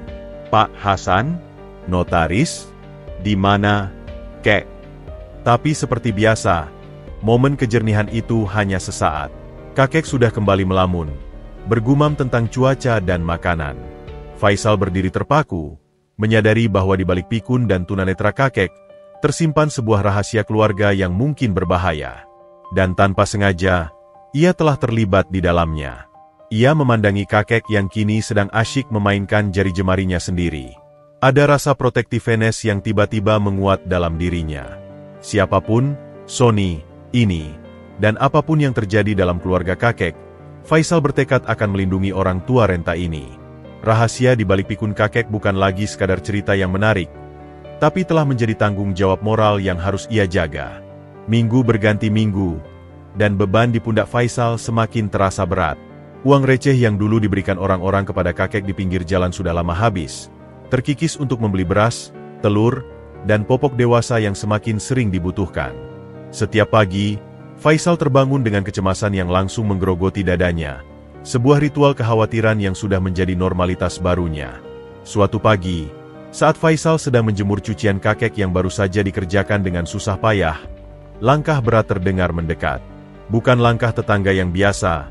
Pak Hasan? Notaris? Di mana, kek? Tapi seperti biasa, momen kejernihan itu hanya sesaat. Kakek sudah kembali melamun, bergumam tentang cuaca dan makanan. Faisal berdiri terpaku, menyadari bahwa di balik pikun dan tunanetra kakek, tersimpan sebuah rahasia keluarga yang mungkin berbahaya. Dan tanpa sengaja, ia telah terlibat di dalamnya. Ia memandangi kakek yang kini sedang asyik memainkan jari jemarinya sendiri. Ada rasa protektivenes yang tiba-tiba menguat dalam dirinya. Siapapun, Sony, ini, dan apapun yang terjadi dalam keluarga kakek, Faisal bertekad akan melindungi orang tua renta ini. Rahasia di balik pikun kakek bukan lagi sekadar cerita yang menarik, tapi telah menjadi tanggung jawab moral yang harus ia jaga. Minggu berganti minggu, dan beban di pundak Faisal semakin terasa berat. Uang receh yang dulu diberikan orang-orang kepada kakek di pinggir jalan sudah lama habis, terkikis untuk membeli beras, telur, dan popok dewasa yang semakin sering dibutuhkan. Setiap pagi, Faisal terbangun dengan kecemasan yang langsung menggerogoti dadanya. Sebuah ritual kekhawatiran yang sudah menjadi normalitas barunya. Suatu pagi, saat Faisal sedang menjemur cucian kakek yang baru saja dikerjakan dengan susah payah, langkah berat terdengar mendekat. Bukan langkah tetangga yang biasa,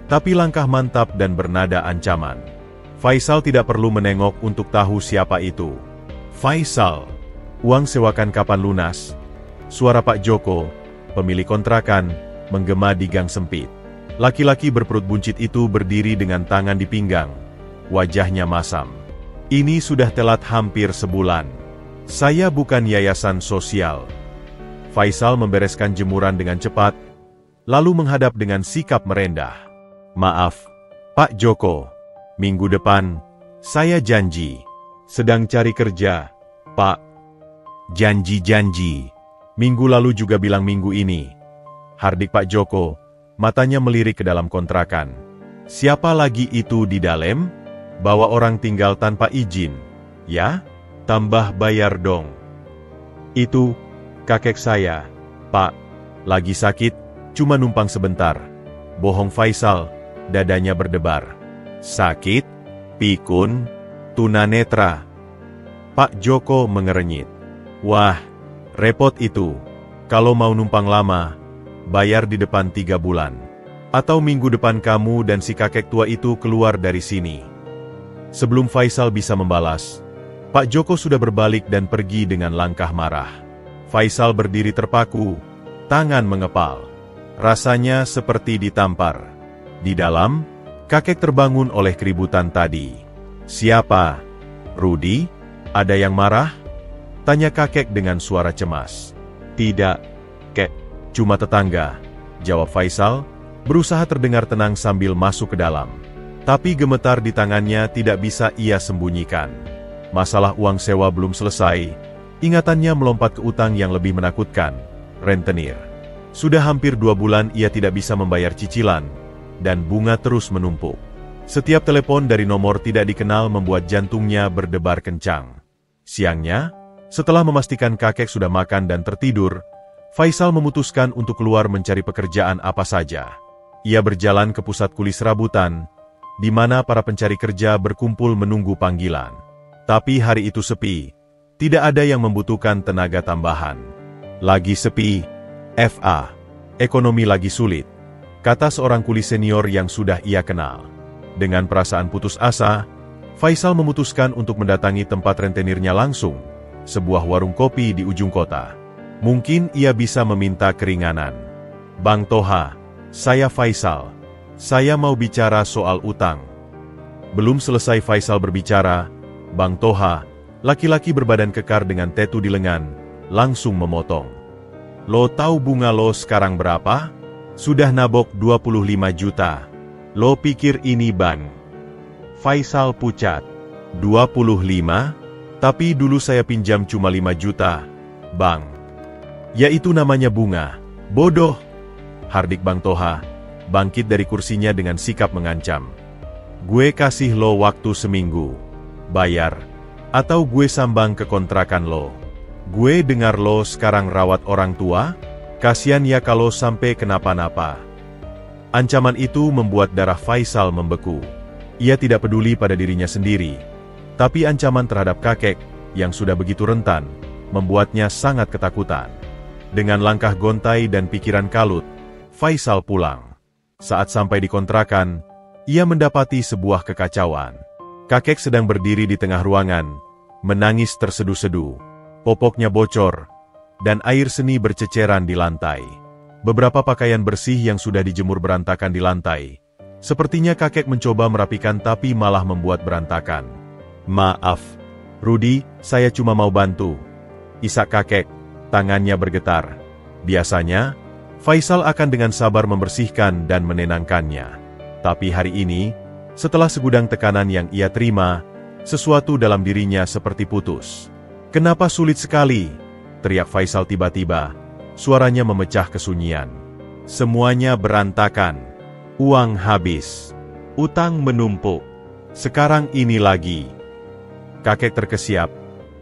tapi langkah mantap dan bernada ancaman. Faisal tidak perlu menengok untuk tahu siapa itu. Faisal, uang sewakan kapan lunas? Suara Pak Joko, pemilik kontrakan, menggema di gang sempit. Laki-laki berperut buncit itu berdiri dengan tangan di pinggang. Wajahnya masam. Ini sudah telat hampir sebulan. Saya bukan yayasan sosial. Faisal membereskan jemuran dengan cepat, lalu menghadap dengan sikap merendah. Maaf, Pak Joko. Minggu depan, saya janji. Sedang cari kerja, Pak. Janji-janji. Minggu lalu juga bilang minggu ini. Hardik Pak Joko. Matanya melirik ke dalam kontrakan. Siapa lagi itu di dalam? Bawa orang tinggal tanpa izin. Ya? Tambah bayar dong. Itu, kakek saya, Pak. Lagi sakit, cuma numpang sebentar. Bohong Faisal, dadanya berdebar. Sakit? Pikun? Tunanetra? Pak Joko mengerenyit. Wah, repot itu. Kalau mau numpang lama, bayar di depan 3 bulan. Atau minggu depan kamu dan si kakek tua itu keluar dari sini. Sebelum Faisal bisa membalas, Pak Joko sudah berbalik dan pergi dengan langkah marah. Faisal berdiri terpaku, tangan mengepal. Rasanya seperti ditampar. Di dalam, kakek terbangun oleh keributan tadi. Siapa? Rudy? Ada yang marah? Tanya kakek dengan suara cemas. Tidak, kek. Cuma tetangga, jawab Faisal, berusaha terdengar tenang sambil masuk ke dalam. Tapi gemetar di tangannya tidak bisa ia sembunyikan. Masalah uang sewa belum selesai, ingatannya melompat ke utang yang lebih menakutkan, rentenir. Sudah hampir 2 bulan ia tidak bisa membayar cicilan, dan bunga terus menumpuk. Setiap telepon dari nomor tidak dikenal membuat jantungnya berdebar kencang. Siangnya, setelah memastikan kakek sudah makan dan tertidur, Faisal memutuskan untuk keluar mencari pekerjaan apa saja. Ia berjalan ke pusat kuli serabutan, di mana para pencari kerja berkumpul menunggu panggilan. Tapi hari itu sepi, tidak ada yang membutuhkan tenaga tambahan. Lagi sepi, FA. Ekonomi lagi sulit, kata seorang kuli senior yang sudah ia kenal. Dengan perasaan putus asa, Faisal memutuskan untuk mendatangi tempat rentenirnya langsung, sebuah warung kopi di ujung kota. Mungkin ia bisa meminta keringanan. Bang Toha, saya Faisal. Saya mau bicara soal utang. Belum selesai Faisal berbicara, Bang Toha, Laki-llaki berbadan kekar dengan tetu di lengan, langsung memotong. Lo tahu bunga lo sekarang berapa? Sudah nabok 25 juta. Lo pikir ini bank? Faisal pucat. 25? Tapi dulu saya pinjam cuma 5 juta, Bang. Ya itu namanya bunga. Bodoh. Hardik Bang Toha bangkit dari kursinya dengan sikap mengancam. Gue kasih lo waktu seminggu. Bayar. Atau gue sambang ke kontrakan lo. Gue dengar lo sekarang rawat orang tua? Kasian ya kalau sampai kenapa-napa. Ancaman itu membuat darah Faisal membeku. Ia tidak peduli pada dirinya sendiri. Tapi ancaman terhadap kakek, yang sudah begitu rentan, membuatnya sangat ketakutan. Dengan langkah gontai dan pikiran kalut, Faisal pulang. Saat sampai di kontrakan, ia mendapati sebuah kekacauan. Kakek sedang berdiri di tengah ruangan, menangis terseduh-seduh. Popoknya bocor, dan air seni berceceran di lantai. Beberapa pakaian bersih yang sudah dijemur berantakan di lantai. Sepertinya kakek mencoba merapikan tapi malah membuat berantakan. Maaf, Rudi, saya cuma mau bantu. Isak kakek, tangannya bergetar. Biasanya, Faisal akan dengan sabar membersihkan dan menenangkannya. Tapi hari ini, setelah segudang tekanan yang ia terima, sesuatu dalam dirinya seperti putus. Kenapa sulit sekali? Teriak Faisal tiba-tiba. Suaranya memecah kesunyian. Semuanya berantakan. Uang habis. Utang menumpuk. Sekarang ini lagi. Kakek terkesiap.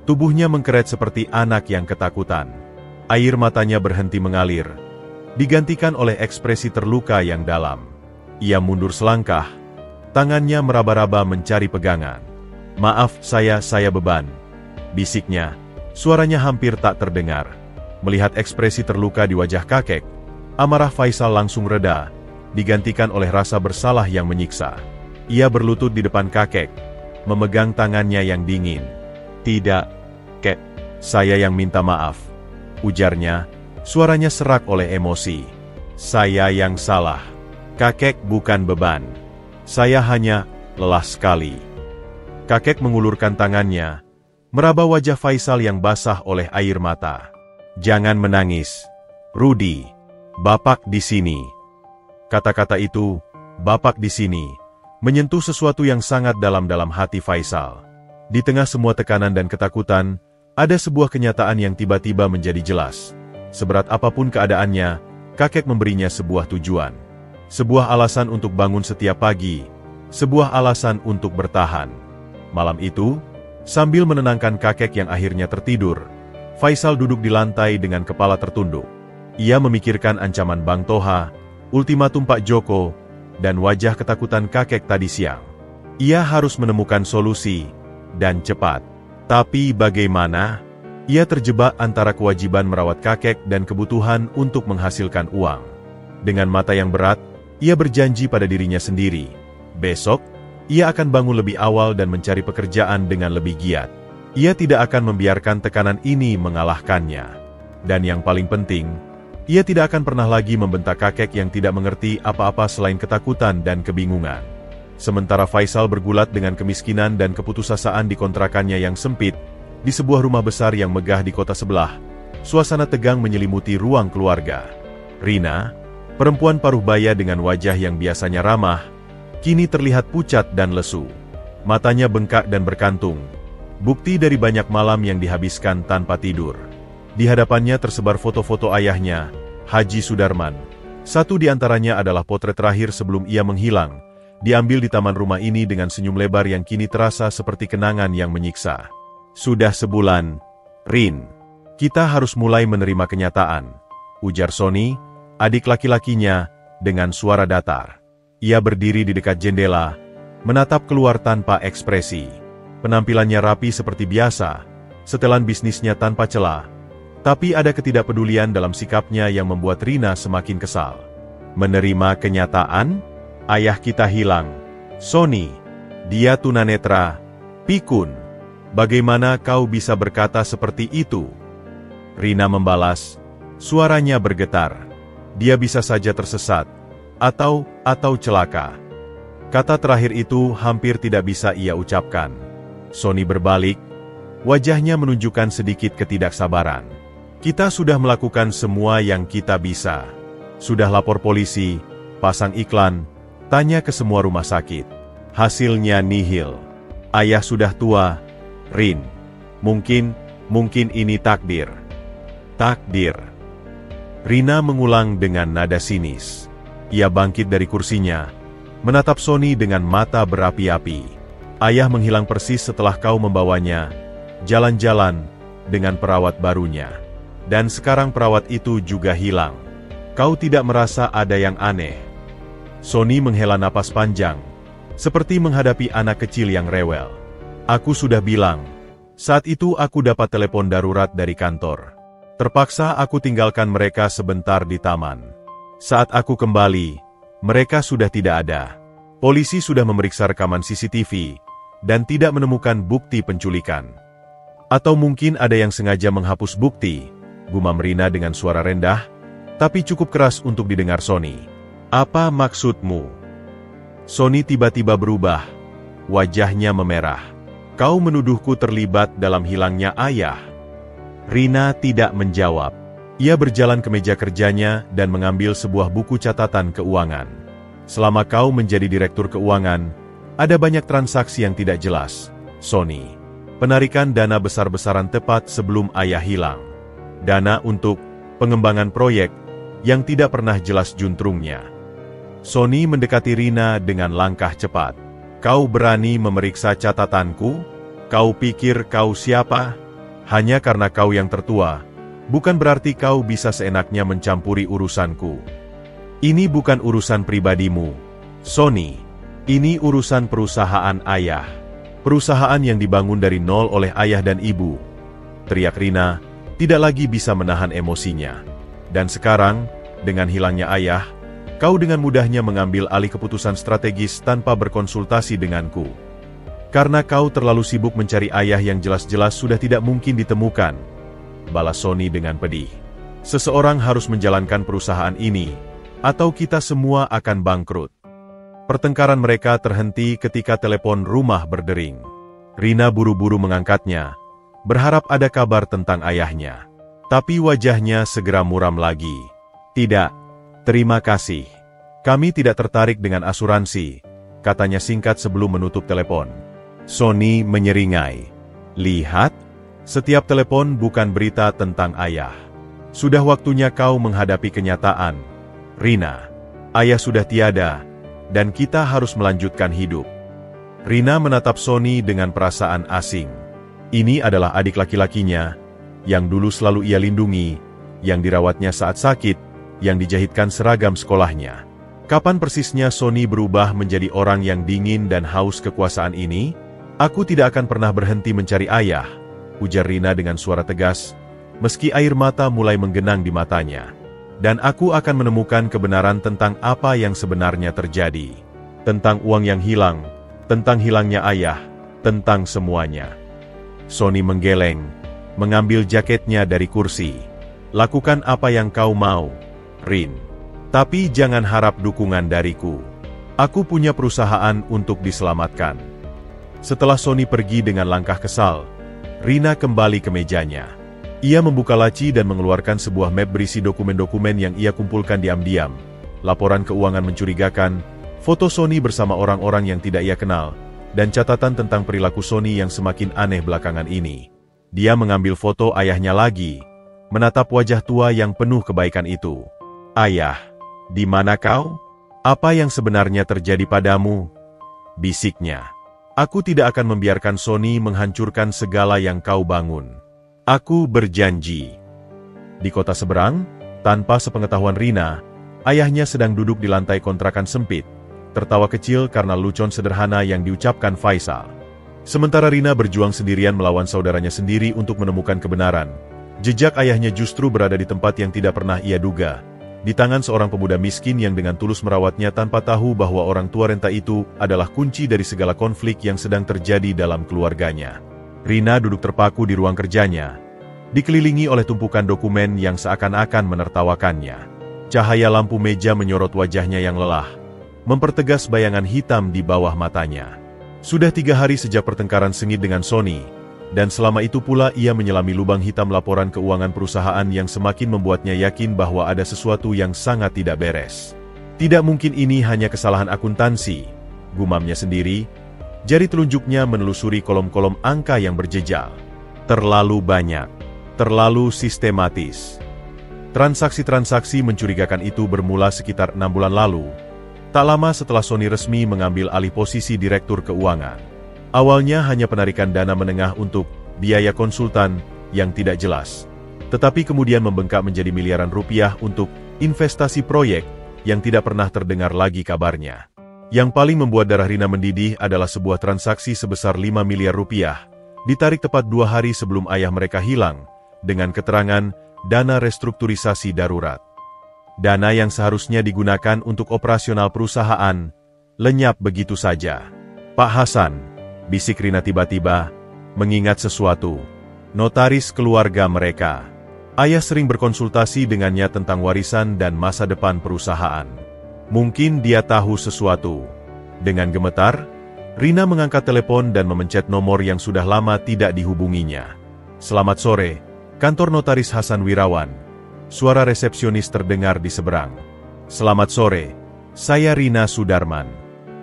Tubuhnya mengkeret seperti anak yang ketakutan. Air matanya berhenti mengalir. Digantikan oleh ekspresi terluka yang dalam. Ia mundur selangkah. Tangannya meraba-raba mencari pegangan. Maaf, saya beban. Bisiknya. Suaranya hampir tak terdengar. Melihat ekspresi terluka di wajah kakek, amarah Faisal langsung reda, digantikan oleh rasa bersalah yang menyiksa. Ia berlutut di depan kakek, memegang tangannya yang dingin. Tidak, kek, saya yang minta maaf. Ujarnya, suaranya serak oleh emosi. Saya yang salah. Kakek bukan beban. Saya hanya lelah sekali. Kakek mengulurkan tangannya, meraba wajah Faisal yang basah oleh air mata. Jangan menangis. Rudi, Bapak di sini. Kata-kata itu, Bapak di sini, menyentuh sesuatu yang sangat dalam hati Faisal. Di tengah semua tekanan dan ketakutan, ada sebuah kenyataan yang tiba-tiba menjadi jelas. Seberat apapun keadaannya, kakek memberinya sebuah tujuan. Sebuah alasan untuk bangun setiap pagi. Sebuah alasan untuk bertahan. Malam itu, sambil menenangkan kakek yang akhirnya tertidur, Faisal duduk di lantai dengan kepala tertunduk. Ia memikirkan ancaman Bang Toha, ultimatum Pak Joko, dan wajah ketakutan kakek tadi siang. Ia harus menemukan solusi, dan cepat. Tapi bagaimana? Ia terjebak antara kewajiban merawat kakek dan kebutuhan untuk menghasilkan uang. Dengan mata yang berat, ia berjanji pada dirinya sendiri. Besok, ia akan bangun lebih awal dan mencari pekerjaan dengan lebih giat. Ia tidak akan membiarkan tekanan ini mengalahkannya. Dan yang paling penting, ia tidak akan pernah lagi membentak kakek yang tidak mengerti apa-apa selain ketakutan dan kebingungan. Sementara Faisal bergulat dengan kemiskinan dan keputusasaan di kontrakannya yang sempit, di sebuah rumah besar yang megah di kota sebelah, suasana tegang menyelimuti ruang keluarga. Rina, perempuan paruh baya dengan wajah yang biasanya ramah, kini terlihat pucat dan lesu. Matanya bengkak dan berkantung. Bukti dari banyak malam yang dihabiskan tanpa tidur. Di hadapannya tersebar foto-foto ayahnya, Haji Sudarman. Satu di antaranya adalah potret terakhir sebelum ia menghilang, diambil di taman rumah ini dengan senyum lebar yang kini terasa seperti kenangan yang menyiksa. Sudah sebulan, Rin. Kita harus mulai menerima kenyataan, ujar Sony, adik laki-lakinya, dengan suara datar. Ia berdiri di dekat jendela, menatap keluar tanpa ekspresi. Penampilannya rapi seperti biasa, setelan bisnisnya tanpa celah. Tapi ada ketidakpedulian dalam sikapnya yang membuat Rina semakin kesal. Menerima kenyataan? Ayah kita hilang. Sony, dia tunanetra. Pikun, bagaimana kau bisa berkata seperti itu? Rina membalas, suaranya bergetar. Dia bisa saja tersesat, atau celaka. Kata terakhir itu hampir tidak bisa ia ucapkan. Sony berbalik, Wajahnya menunjukkan sedikit ketidaksabaran. Kita sudah melakukan semua yang kita bisa. Sudah lapor polisi, pasang iklan, tanya ke semua rumah sakit. Hasilnya nihil. Ayah sudah tua, Rin. Mungkin ini takdir. Takdir. Rina mengulang dengan nada sinis. Ia bangkit dari kursinya, menatap Sony dengan mata berapi-api. Ayah menghilang persis setelah kau membawanya jalan-jalan dengan perawat barunya. Dan sekarang perawat itu juga hilang. Kau tidak merasa ada yang aneh? Sony menghela napas panjang, seperti menghadapi anak kecil yang rewel. Aku sudah bilang. Saat itu aku dapat telepon darurat dari kantor. Terpaksa aku tinggalkan mereka sebentar di taman. Saat aku kembali, mereka sudah tidak ada. Polisi sudah memeriksa rekaman CCTV, dan tidak menemukan bukti penculikan. Atau mungkin ada yang sengaja menghapus bukti, gumam Rina dengan suara rendah, tapi cukup keras untuk didengar Sony. Apa maksudmu? Sony tiba-tiba berubah. Wajahnya memerah. Kau menuduhku terlibat dalam hilangnya ayah. Rina tidak menjawab. Ia berjalan ke meja kerjanya dan mengambil sebuah buku catatan keuangan. Selama kau menjadi direktur keuangan, ada banyak transaksi yang tidak jelas, Sony. Penarikan dana besar-besaran tepat sebelum ayah hilang. Dana untuk pengembangan proyek yang tidak pernah jelas juntrungnya. Sony mendekati Rina dengan langkah cepat. Kau berani memeriksa catatanku? Kau pikir kau siapa? Hanya karena kau yang tertua, bukan berarti kau bisa seenaknya mencampuri urusanku. Ini bukan urusan pribadimu, Sony. Ini urusan perusahaan ayah. Perusahaan yang dibangun dari nol oleh ayah dan ibu. Teriak Rina, tidak lagi bisa menahan emosinya. Dan sekarang, dengan hilangnya ayah, kau dengan mudahnya mengambil alih keputusan strategis tanpa berkonsultasi denganku. Karena kau terlalu sibuk mencari ayah yang jelas-jelas sudah tidak mungkin ditemukan. Balas Sony dengan pedih. Seseorang harus menjalankan perusahaan ini, atau kita semua akan bangkrut. Pertengkaran mereka terhenti ketika telepon rumah berdering. Rina buru-buru mengangkatnya, berharap ada kabar tentang ayahnya. Tapi wajahnya segera muram lagi. Tidak, terima kasih. Kami tidak tertarik dengan asuransi, katanya singkat sebelum menutup telepon. Sony menyeringai. Lihat, setiap telepon bukan berita tentang ayah. Sudah waktunya kau menghadapi kenyataan. Rina, ayah sudah tiada, dan kita harus melanjutkan hidup. Rina menatap Sony dengan perasaan asing. Ini adalah adik laki-lakinya, yang dulu selalu ia lindungi, yang dirawatnya saat sakit, yang dijahitkan seragam sekolahnya. Kapan persisnya Sony berubah menjadi orang yang dingin dan haus kekuasaan ini? Aku tidak akan pernah berhenti mencari ayah, ujar Rina dengan suara tegas, meski air mata mulai menggenang di matanya. Dan aku akan menemukan kebenaran tentang apa yang sebenarnya terjadi. Tentang uang yang hilang, tentang hilangnya ayah, tentang semuanya. Sony menggeleng, mengambil jaketnya dari kursi. Lakukan apa yang kau mau, Rin. Tapi jangan harap dukungan dariku. Aku punya perusahaan untuk diselamatkan. Setelah Sony pergi dengan langkah kesal, Rina kembali ke mejanya. Ia membuka laci dan mengeluarkan sebuah map berisi dokumen-dokumen yang ia kumpulkan diam-diam. Laporan keuangan mencurigakan, foto Sony bersama orang-orang yang tidak ia kenal, dan catatan tentang perilaku Sony yang semakin aneh belakangan ini. Dia mengambil foto ayahnya lagi, menatap wajah tua yang penuh kebaikan itu. Ayah, di mana kau? Apa yang sebenarnya terjadi padamu? Bisiknya. Aku tidak akan membiarkan Sony menghancurkan segala yang kau bangun. Aku berjanji. Di kota seberang, tanpa sepengetahuan Rina, ayahnya sedang duduk di lantai kontrakan sempit, tertawa kecil karena lucon sederhana yang diucapkan Faisal. Sementara Rina berjuang sendirian melawan saudaranya sendiri untuk menemukan kebenaran, jejak ayahnya justru berada di tempat yang tidak pernah ia duga, di tangan seorang pemuda miskin yang dengan tulus merawatnya tanpa tahu bahwa orang tua renta itu adalah kunci dari segala konflik yang sedang terjadi dalam keluarganya. Rina duduk terpaku di ruang kerjanya, dikelilingi oleh tumpukan dokumen yang seakan-akan menertawakannya. Cahaya lampu meja menyorot wajahnya yang lelah, mempertegas bayangan hitam di bawah matanya. Sudah 3 hari sejak pertengkaran sengit dengan Sony, Dan selama itu pula ia menyelami lubang hitam laporan keuangan perusahaan yang semakin membuatnya yakin bahwa ada sesuatu yang sangat tidak beres. Tidak mungkin ini hanya kesalahan akuntansi, gumamnya sendiri. Jari telunjuknya menelusuri kolom-kolom angka yang berjejal. Terlalu banyak, terlalu sistematis. Transaksi-transaksi mencurigakan itu bermula sekitar 6 bulan lalu, tak lama setelah Sony resmi mengambil alih posisi Direktur Keuangan. Awalnya hanya penarikan dana menengah untuk biaya konsultan yang tidak jelas, tetapi kemudian membengkak menjadi miliaran rupiah untuk investasi proyek yang tidak pernah terdengar lagi kabarnya. Yang paling membuat darah Rina mendidih adalah sebuah transaksi sebesar 5 miliar rupiah, ditarik tepat 2 hari sebelum ayah mereka hilang, dengan keterangan dana restrukturisasi darurat. Dana yang seharusnya digunakan untuk operasional perusahaan, lenyap begitu saja. Pak Hasan, bisik Rina tiba-tiba, mengingat sesuatu. Notaris keluarga mereka. Ayah sering berkonsultasi dengannya tentang warisan dan masa depan perusahaan. Mungkin dia tahu sesuatu. Dengan gemetar, Rina mengangkat telepon dan memencet nomor yang sudah lama tidak dihubunginya. Selamat sore, kantor Notaris Hasan Wirawan. Suara resepsionis terdengar di seberang. Selamat sore, saya Rina Sudarman.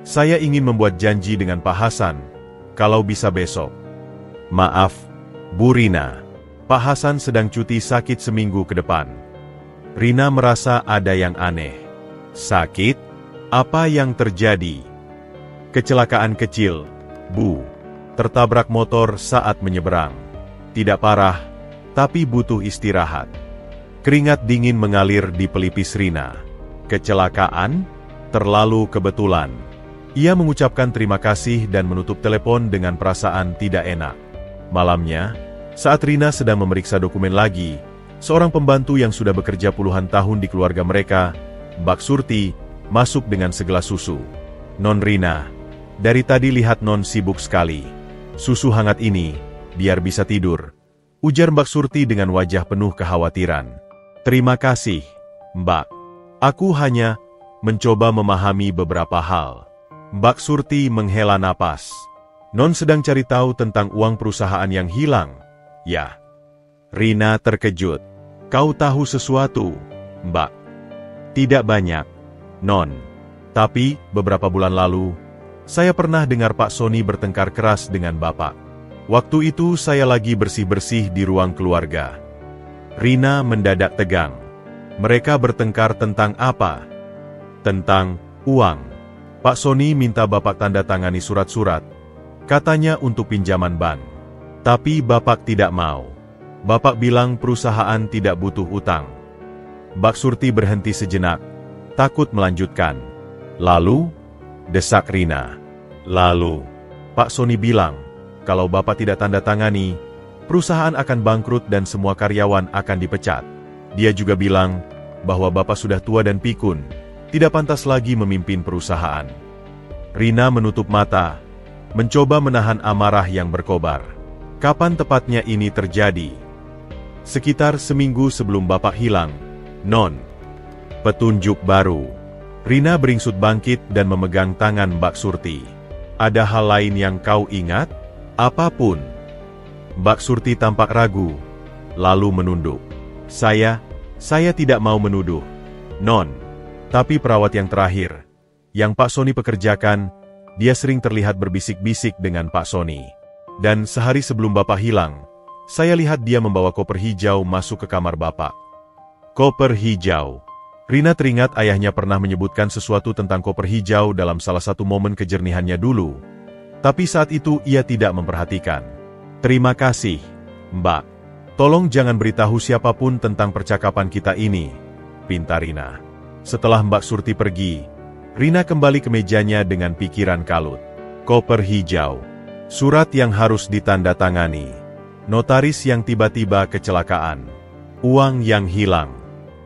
Saya ingin membuat janji dengan Pak Hasan, kalau bisa besok. Maaf, Bu Rina. Pak Hasan sedang cuti sakit seminggu ke depan. Rina merasa ada yang aneh. Sakit? Apa yang terjadi? Kecelakaan kecil, Bu. Tertabrak motor saat menyeberang. Tidak parah, tapi butuh istirahat. Keringat dingin mengalir di pelipis Rina. Kecelakaan? Terlalu kebetulan. Ia mengucapkan terima kasih dan menutup telepon dengan perasaan tidak enak. Malamnya, saat Rina sedang memeriksa dokumen lagi, seorang pembantu yang sudah bekerja puluhan tahun di keluarga mereka, Mbak Surti, masuk dengan segelas susu. Non Rina, dari tadi lihat Non sibuk sekali. Susu hangat ini, biar bisa tidur, ujar Mbak Surti dengan wajah penuh kekhawatiran. Terima kasih, Mbak. Aku hanya mencoba memahami beberapa hal. Mbak Surti menghela napas. Non sedang cari tahu tentang uang perusahaan yang hilang. Ya. Rina terkejut. Kau tahu sesuatu, Mbak? Tidak banyak, Non. Tapi, beberapa bulan lalu, saya pernah dengar Pak Sony bertengkar keras dengan Bapak. Waktu itu saya lagi bersih-bersih di ruang keluarga. Rina mendadak tegang. Mereka bertengkar tentang apa? Tentang uang. Pak Sony minta Bapak tanda tangani surat-surat, katanya untuk pinjaman bank. Tapi Bapak tidak mau. Bapak bilang perusahaan tidak butuh utang. Mbak Surti berhenti sejenak, takut melanjutkan. Lalu, desak Rina. Lalu, Pak Sony bilang, kalau Bapak tidak tanda tangani, perusahaan akan bangkrut dan semua karyawan akan dipecat. Dia juga bilang bahwa Bapak sudah tua dan pikun, tidak pantas lagi memimpin perusahaan. Rina menutup mata, mencoba menahan amarah yang berkobar. Kapan tepatnya ini terjadi? Sekitar seminggu sebelum Bapak hilang, Non. Petunjuk baru. Rina beringsut bangkit dan memegang tangan Mbak Surti. Ada hal lain yang kau ingat? Apapun. Mbak Surti tampak ragu, lalu menunduk. Saya tidak mau menuduh, Non. Tapi perawat yang terakhir, yang Pak Sony pekerjakan, dia sering terlihat berbisik-bisik dengan Pak Sony. Dan sehari sebelum Bapak hilang, saya lihat dia membawa koper hijau masuk ke kamar Bapak. Koper hijau. Rina teringat ayahnya pernah menyebutkan sesuatu tentang koper hijau dalam salah satu momen kejernihannya dulu. Tapi saat itu ia tidak memperhatikan. Terima kasih, Mbak. Tolong jangan beritahu siapapun tentang percakapan kita ini, pinta Rina. Setelah Mbak Surti pergi, Rina kembali ke mejanya dengan pikiran kalut. Koper hijau. Surat yang harus ditandatangani. Notaris yang tiba-tiba kecelakaan. Uang yang hilang.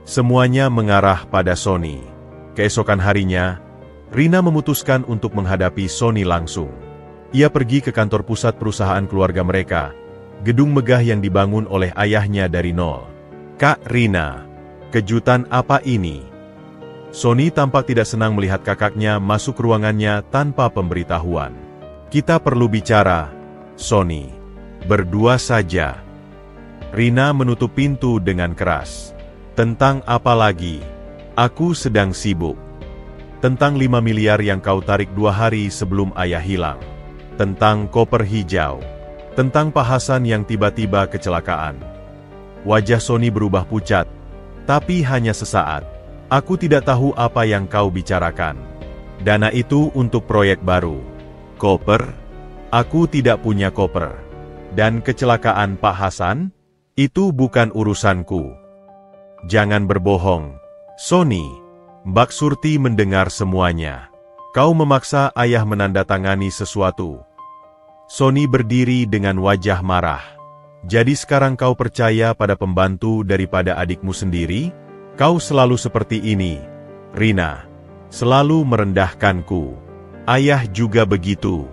Semuanya mengarah pada Sony. Keesokan harinya, Rina memutuskan untuk menghadapi Sony langsung. Ia pergi ke kantor pusat perusahaan keluarga mereka, gedung megah yang dibangun oleh ayahnya dari nol. Kak Rina, kejutan apa ini? Sony tampak tidak senang melihat kakaknya masuk ruangannya tanpa pemberitahuan. Kita perlu bicara, Sony. Berdua saja. Rina menutup pintu dengan keras. Tentang apa lagi? Aku sedang sibuk. Tentang 5 miliar yang kau tarik 2 hari sebelum ayah hilang. Tentang koper hijau. Tentang Pak Hasan yang tiba-tiba kecelakaan. Wajah Sony berubah pucat. Tapi hanya sesaat. Aku tidak tahu apa yang kau bicarakan. Dana itu untuk proyek baru. Koper? Aku tidak punya koper. Dan kecelakaan Pak Hasan? Itu bukan urusanku. Jangan berbohong. Sony. Mbak Surti mendengar semuanya. Kau memaksa ayah menandatangani sesuatu. Sony berdiri dengan wajah marah. Jadi sekarang kau percaya pada pembantu daripada adikmu sendiri? Kau selalu seperti ini, Rina. Selalu merendahkanku. Ayah juga begitu.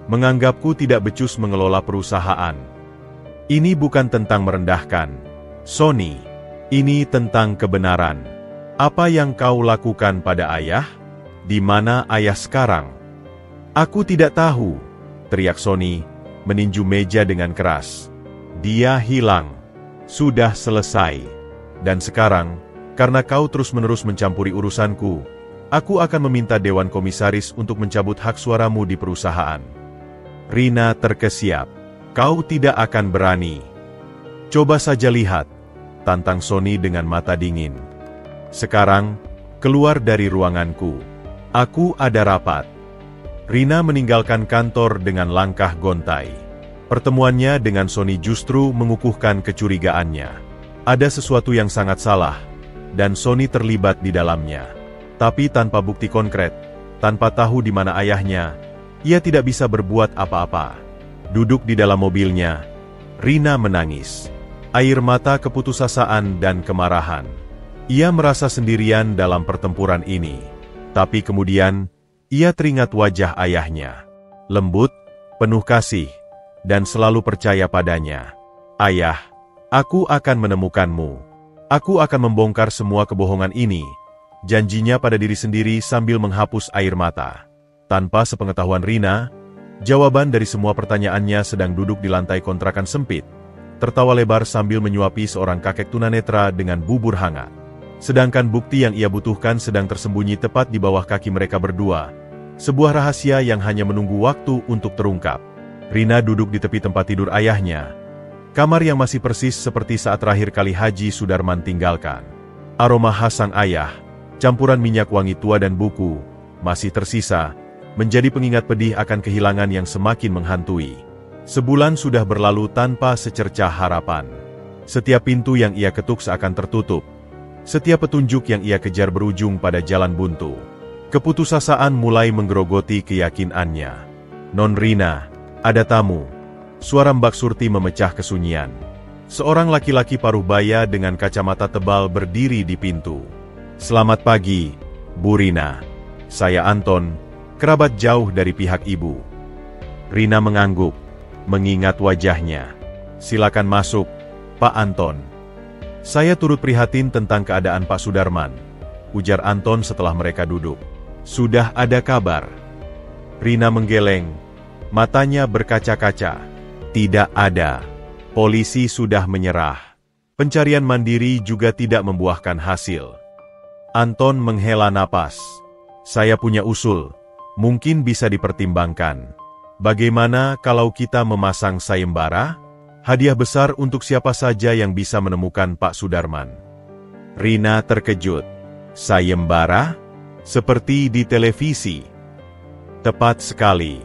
Menganggapku tidak becus mengelola perusahaan. Ini bukan tentang merendahkan, Sony. Ini tentang kebenaran. Apa yang kau lakukan pada ayah? Di mana ayah sekarang? Aku tidak tahu, teriak Sony, meninju meja dengan keras. Dia hilang. Sudah selesai. Dan sekarang, karena kau terus-menerus mencampuri urusanku, aku akan meminta Dewan Komisaris untuk mencabut hak suaramu di perusahaan. Rina terkesiap. Kau tidak akan berani. Coba saja lihat, tantang Sony dengan mata dingin. Sekarang, keluar dari ruanganku. Aku ada rapat. Rina meninggalkan kantor dengan langkah gontai. Pertemuannya dengan Sony justru mengukuhkan kecurigaannya. Ada sesuatu yang sangat salah, dan Sony terlibat di dalamnya. Tapi tanpa bukti konkret, tanpa tahu di mana ayahnya, ia tidak bisa berbuat apa-apa. Duduk di dalam mobilnya, Rina menangis. Air mata keputusasaan dan kemarahan. Ia merasa sendirian dalam pertempuran ini. Tapi kemudian, ia teringat wajah ayahnya. Lembut, penuh kasih, dan selalu percaya padanya. Ayah, aku akan menemukanmu. Aku akan membongkar semua kebohongan ini. Janjinya pada diri sendiri sambil menghapus air mata. Tanpa sepengetahuan Rina, jawaban dari semua pertanyaannya sedang duduk di lantai kontrakan sempit, tertawa lebar sambil menyuapi seorang kakek tunanetra dengan bubur hangat. Sedangkan bukti yang ia butuhkan sedang tersembunyi tepat di bawah kaki mereka berdua. Sebuah rahasia yang hanya menunggu waktu untuk terungkap. Rina duduk di tepi tempat tidur ayahnya. Kamar yang masih persis seperti saat terakhir kali Haji Sudarman tinggalkan. Aroma khas sang ayah, campuran minyak wangi tua dan buku, masih tersisa, menjadi pengingat pedih akan kehilangan yang semakin menghantui. Sebulan sudah berlalu tanpa secercah harapan. Setiap pintu yang ia ketuk seakan tertutup. Setiap petunjuk yang ia kejar berujung pada jalan buntu. Keputusasaan mulai menggerogoti keyakinannya. Non Rina, ada tamu. Suara Mbak Surti memecah kesunyian. Seorang laki-laki paruh baya dengan kacamata tebal berdiri di pintu. Selamat pagi, Bu Rina. Saya Anton, kerabat jauh dari pihak ibu. Rina mengangguk, mengingat wajahnya. Silakan masuk, Pak Anton. Saya turut prihatin tentang keadaan Pak Sudarman, ujar Anton setelah mereka duduk. Sudah ada kabar? Rina menggeleng, matanya berkaca-kaca. Tidak ada. Polisi sudah menyerah. Pencarian mandiri juga tidak membuahkan hasil. Anton menghela napas. Saya punya usul, mungkin bisa dipertimbangkan. Bagaimana kalau kita memasang sayembara? Hadiah besar untuk siapa saja yang bisa menemukan Pak Sudarman. Rina terkejut. Sayembara? Seperti di televisi. Tepat sekali.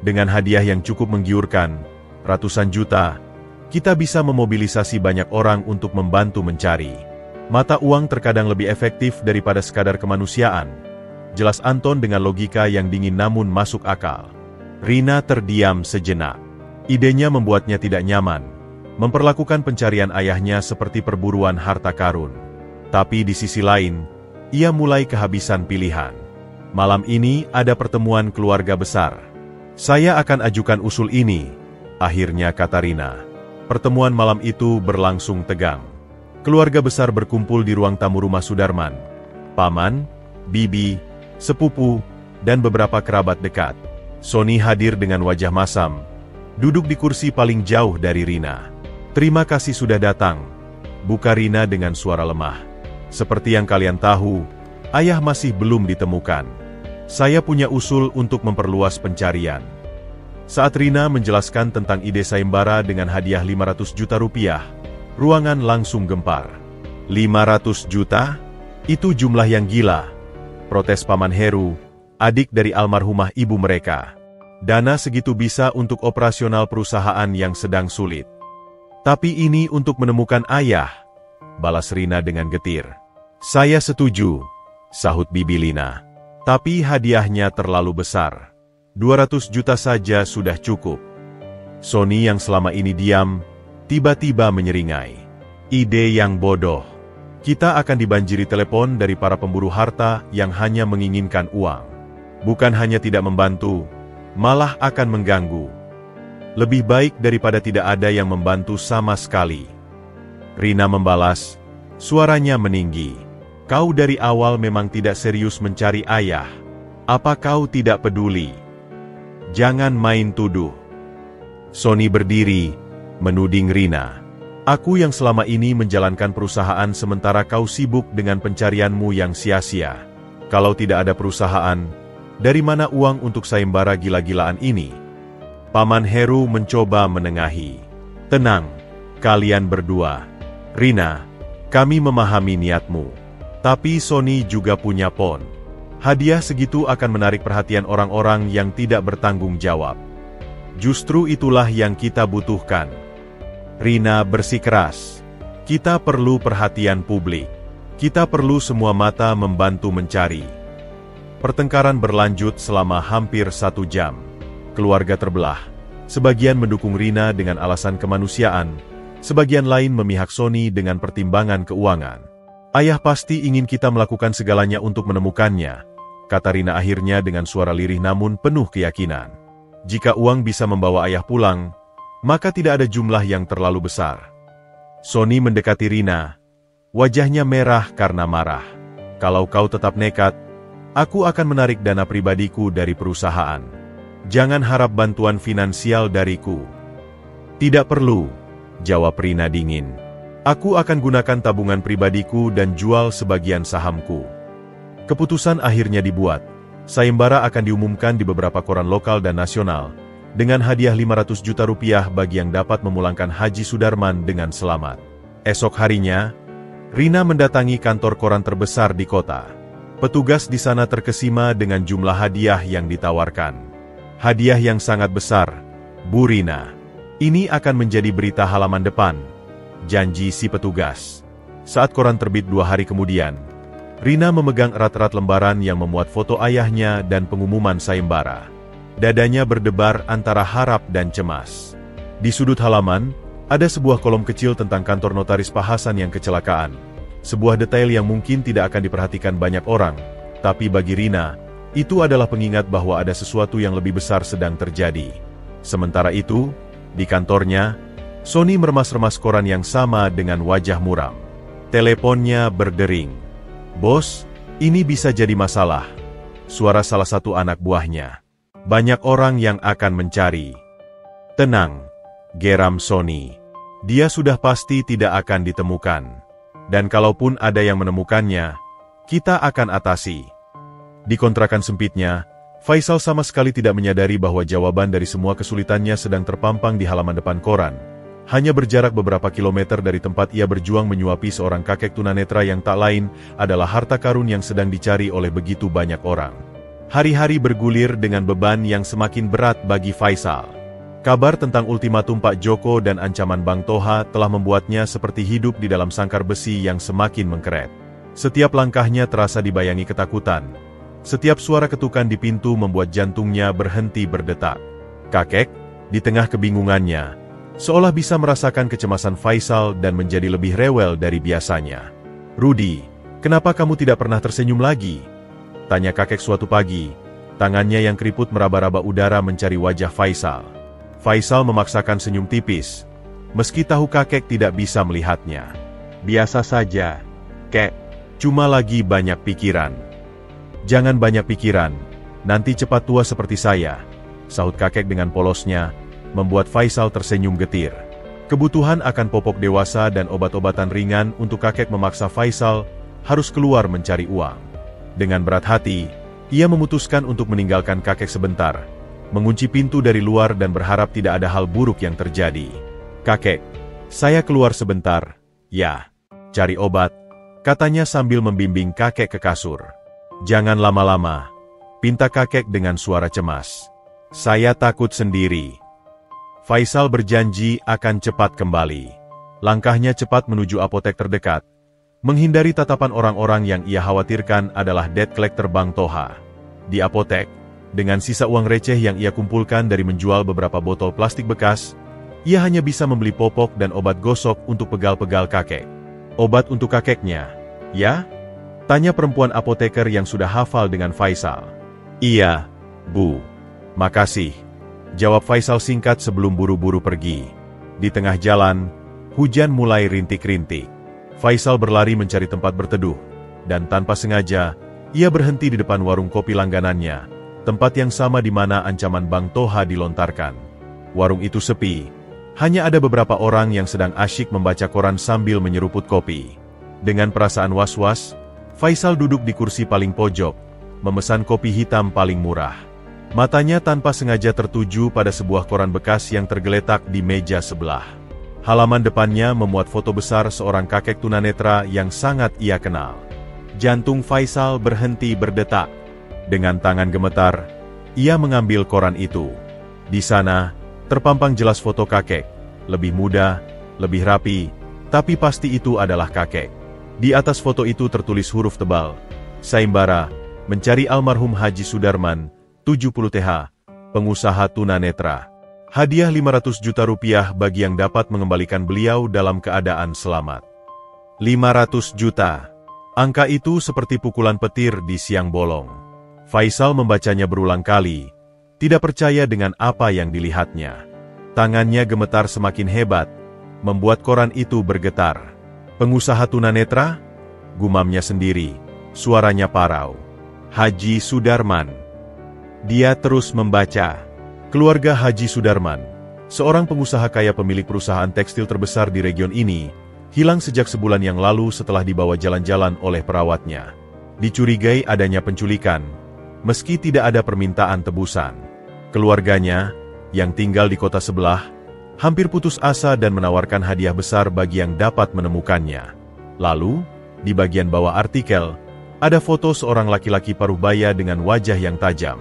Dengan hadiah yang cukup menggiurkan, ratusan juta, kita bisa memobilisasi banyak orang untuk membantu mencari. Mata uang terkadang lebih efektif daripada sekadar kemanusiaan. Jelas Anton dengan logika yang dingin namun masuk akal. Rina terdiam sejenak. Idenya membuatnya tidak nyaman. Memperlakukan pencarian ayahnya seperti perburuan harta karun. Tapi di sisi lain, ia mulai kehabisan pilihan. Malam ini ada pertemuan keluarga besar. Saya akan ajukan usul ini, akhirnya kata Rina. Pertemuan malam itu berlangsung tegang. Keluarga besar berkumpul di ruang tamu rumah Sudarman. Paman, bibi, sepupu, dan beberapa kerabat dekat. Sony hadir dengan wajah masam. duduk di kursi paling jauh dari Rina. "Terima kasih sudah datang," buka Rina dengan suara lemah. "Seperti yang kalian tahu, ayah masih belum ditemukan. Saya punya usul untuk memperluas pencarian." Saat Rina menjelaskan tentang ide sayembara dengan hadiah 500 juta rupiah, ruangan langsung gempar. 500 juta? Itu jumlah yang gila, protes Paman Heru, adik dari almarhumah ibu mereka. Dana segitu bisa untuk operasional perusahaan yang sedang sulit. "Tapi ini untuk menemukan ayah," balas Rina dengan getir. "Saya setuju," sahut Bibi Lina. "Tapi hadiahnya terlalu besar. 200 juta saja sudah cukup." Sony yang selama ini diam, tiba-tiba menyeringai. "Ide yang bodoh. Kita akan dibanjiri telepon dari para pemburu harta yang hanya menginginkan uang. Bukan hanya tidak membantu, malah akan mengganggu. Lebih baik daripada tidak ada yang membantu sama sekali." Rina membalas, suaranya meninggi. "Kau dari awal memang tidak serius mencari ayah. Apa kau tidak peduli? Jangan main tuduh." Sony berdiri, menuding Rina. "Aku yang selama ini menjalankan perusahaan sementara kau sibuk dengan pencarianmu yang sia-sia. Kalau tidak ada perusahaan, dari mana uang untuk sayembara gila-gilaan ini?" Paman Heru mencoba menengahi. "Tenang, kalian berdua. Rina, kami memahami niatmu. Tapi Sony juga punya pon. Hadiah segitu akan menarik perhatian orang-orang yang tidak bertanggung jawab. Justru itulah yang kita butuhkan." Rina bersikeras. "Kita perlu perhatian publik. Kita perlu semua mata membantu mencari." Pertengkaran berlanjut selama hampir 1 jam. Keluarga terbelah. Sebagian mendukung Rina dengan alasan kemanusiaan, sebagian lain memihak Sony dengan pertimbangan keuangan. "Ayah pasti ingin kita melakukan segalanya untuk menemukannya," kata Rina akhirnya dengan suara lirih namun penuh keyakinan. "Jika uang bisa membawa ayah pulang, maka tidak ada jumlah yang terlalu besar." Sony mendekati Rina. Wajahnya merah karena marah. "Kalau kau tetap nekat, aku akan menarik dana pribadiku dari perusahaan. Jangan harap bantuan finansial dariku." "Tidak perlu," jawab Rina dingin. "Aku akan gunakan tabungan pribadiku dan jual sebagian sahamku." Keputusan akhirnya dibuat. Sayembara akan diumumkan di beberapa koran lokal dan nasional, dengan hadiah 500 juta rupiah bagi yang dapat memulangkan Haji Sudarman dengan selamat. Esok harinya, Rina mendatangi kantor koran terbesar di kota. Petugas di sana terkesima dengan jumlah hadiah yang ditawarkan. "Hadiah yang sangat besar, Bu Rina. Ini akan menjadi berita halaman depan," janji si petugas. Saat koran terbit 2 hari kemudian, Rina memegang erat-erat lembaran yang memuat foto ayahnya dan pengumuman sayembara. Dadanya berdebar antara harap dan cemas. Di sudut halaman, ada sebuah kolom kecil tentang kantor notaris Pak Hasan yang kecelakaan. Sebuah detail yang mungkin tidak akan diperhatikan banyak orang, tapi bagi Rina, itu adalah pengingat bahwa ada sesuatu yang lebih besar sedang terjadi. Sementara itu, di kantornya, Sony meremas-remas koran yang sama dengan wajah muram. Teleponnya berdering. "Bos, ini bisa jadi masalah," suara salah satu anak buahnya. "Banyak orang yang akan mencari." "Tenang," geram Sony. "Dia sudah pasti tidak akan ditemukan. Dan kalaupun ada yang menemukannya, kita akan atasi." Di kontrakan sempitnya, Faisal sama sekali tidak menyadari bahwa jawaban dari semua kesulitannya sedang terpampang di halaman depan koran. Hanya berjarak beberapa kilometer dari tempat ia berjuang menyuapi seorang kakek tunanetra yang tak lain adalah harta karun yang sedang dicari oleh begitu banyak orang. Hari-hari bergulir dengan beban yang semakin berat bagi Faisal. Kabar tentang ultimatum Pak Joko dan ancaman Bang Toha telah membuatnya seperti hidup di dalam sangkar besi yang semakin mengkeret. Setiap langkahnya terasa dibayangi ketakutan. Setiap suara ketukan di pintu membuat jantungnya berhenti berdetak. Kakek, di tengah kebingungannya, seolah bisa merasakan kecemasan Faisal dan menjadi lebih rewel dari biasanya. "Rudi, kenapa kamu tidak pernah tersenyum lagi?" tanya kakek suatu pagi. Tangannya yang keriput meraba-raba udara mencari wajah Faisal. Faisal memaksakan senyum tipis, meski tahu kakek tidak bisa melihatnya. "Biasa saja, Kek. Cuma lagi banyak pikiran." "Jangan banyak pikiran, nanti cepat tua seperti saya," sahut kakek dengan polosnya. membuat Faisal tersenyum getir. Kebutuhan akan popok dewasa dan obat-obatan ringan untuk kakek memaksa Faisal harus keluar mencari uang. Dengan berat hati, ia memutuskan untuk meninggalkan kakek sebentar, mengunci pintu dari luar dan berharap tidak ada hal buruk yang terjadi. "Kakek, saya keluar sebentar, ya. Cari obat," katanya sambil membimbing kakek ke kasur. "Jangan lama-lama," pinta kakek dengan suara cemas. "Saya takut sendiri." Faisal berjanji akan cepat kembali. Langkahnya cepat menuju apotek terdekat, menghindari tatapan orang-orang yang ia khawatirkan adalah debt collector Bang Toha. Di apotek, dengan sisa uang receh yang ia kumpulkan dari menjual beberapa botol plastik bekas, ia hanya bisa membeli popok dan obat gosok untuk pegal-pegal kakek. "Obat untuk kakeknya, ya?" tanya perempuan apoteker yang sudah hafal dengan Faisal. "Iya, Bu. Makasih," jawab Faisal singkat sebelum buru-buru pergi. Di tengah jalan, hujan mulai rintik-rintik. Faisal berlari mencari tempat berteduh, dan tanpa sengaja, ia berhenti di depan warung kopi langganannya, tempat yang sama di mana ancaman Bang Toha dilontarkan. Warung itu sepi, hanya ada beberapa orang yang sedang asyik membaca koran sambil menyeruput kopi. Dengan perasaan was-was, Faisal duduk di kursi paling pojok, memesan kopi hitam paling murah. Matanya tanpa sengaja tertuju pada sebuah koran bekas yang tergeletak di meja sebelah. Halaman depannya memuat foto besar seorang kakek tunanetra yang sangat ia kenal. Jantung Faisal berhenti berdetak. Dengan tangan gemetar, ia mengambil koran itu. Di sana, terpampang jelas foto kakek, lebih muda, lebih rapi, tapi pasti itu adalah kakek. Di atas foto itu tertulis huruf tebal, "Saimbara, mencari almarhum Haji Sudarman, 70 TH, pengusaha tunanetra. Hadiah 500 juta rupiah bagi yang dapat mengembalikan beliau dalam keadaan selamat." 500 juta. Angka itu seperti pukulan petir di siang bolong. Faisal membacanya berulang kali, tidak percaya dengan apa yang dilihatnya. Tangannya gemetar semakin hebat, membuat koran itu bergetar. "Pengusaha tunanetra?" gumamnya sendiri, suaranya parau. "Haji Sudarman." Dia terus membaca. Keluarga Haji Sudarman, seorang pengusaha kaya pemilik perusahaan tekstil terbesar di region ini, hilang sejak sebulan yang lalu setelah dibawa jalan-jalan oleh perawatnya. Dicurigai adanya penculikan, meski tidak ada permintaan tebusan. Keluarganya, yang tinggal di kota sebelah, hampir putus asa dan menawarkan hadiah besar bagi yang dapat menemukannya. Lalu, di bagian bawah artikel, ada foto seorang laki-laki paruh baya dengan wajah yang tajam.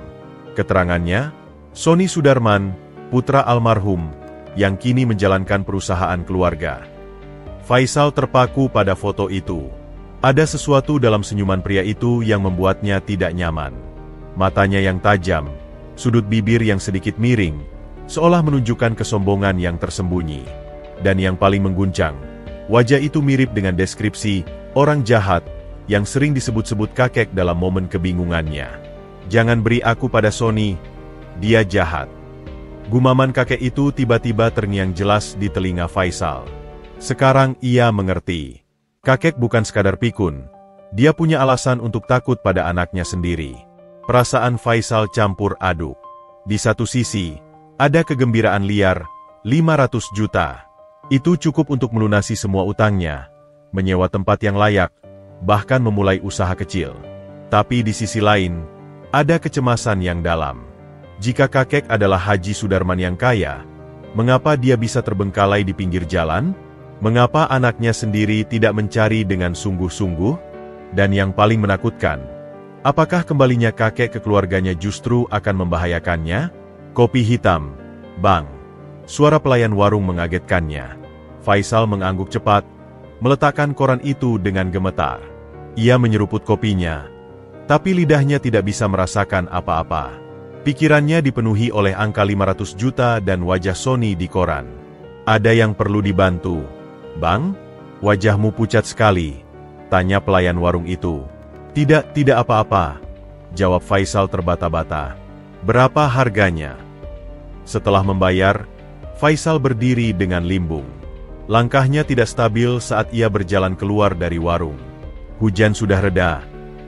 Keterangannya, Sony Sudarman, putra almarhum, yang kini menjalankan perusahaan keluarga. Faisal terpaku pada foto itu. Ada sesuatu dalam senyuman pria itu yang membuatnya tidak nyaman. Matanya yang tajam, sudut bibir yang sedikit miring, seolah menunjukkan kesombongan yang tersembunyi. Dan yang paling mengguncang, wajah itu mirip dengan deskripsi orang jahat yang sering disebut-sebut kakek dalam momen kebingungannya. "Jangan beri aku pada Sony, dia jahat." Gumaman kakek itu tiba-tiba terngiang jelas di telinga Faisal. Sekarang ia mengerti. Kakek bukan sekadar pikun, dia punya alasan untuk takut pada anaknya sendiri. Perasaan Faisal campur aduk. Di satu sisi, ada kegembiraan liar, 500 juta. Itu cukup untuk melunasi semua utangnya, menyewa tempat yang layak, bahkan memulai usaha kecil. Tapi di sisi lain, ada kecemasan yang dalam. Jika kakek adalah Haji Sudarman yang kaya, mengapa dia bisa terbengkalai di pinggir jalan? Mengapa anaknya sendiri tidak mencari dengan sungguh-sungguh? Dan yang paling menakutkan, apakah kembalinya kakek ke keluarganya justru akan membahayakannya? "Kopi hitam, Bang." Suara pelayan warung mengagetkannya. Faisal mengangguk cepat, meletakkan koran itu dengan gemetar. Ia menyeruput kopinya, tapi lidahnya tidak bisa merasakan apa-apa. Pikirannya dipenuhi oleh angka 500 juta dan wajah Sony di koran. "Ada yang perlu dibantu, Bang? Wajahmu pucat sekali," tanya pelayan warung itu. Tidak apa-apa," jawab Faisal terbata-bata. "Berapa harganya?" Setelah membayar, Faisal berdiri dengan limbung. Langkahnya tidak stabil saat ia berjalan keluar dari warung. Hujan sudah reda,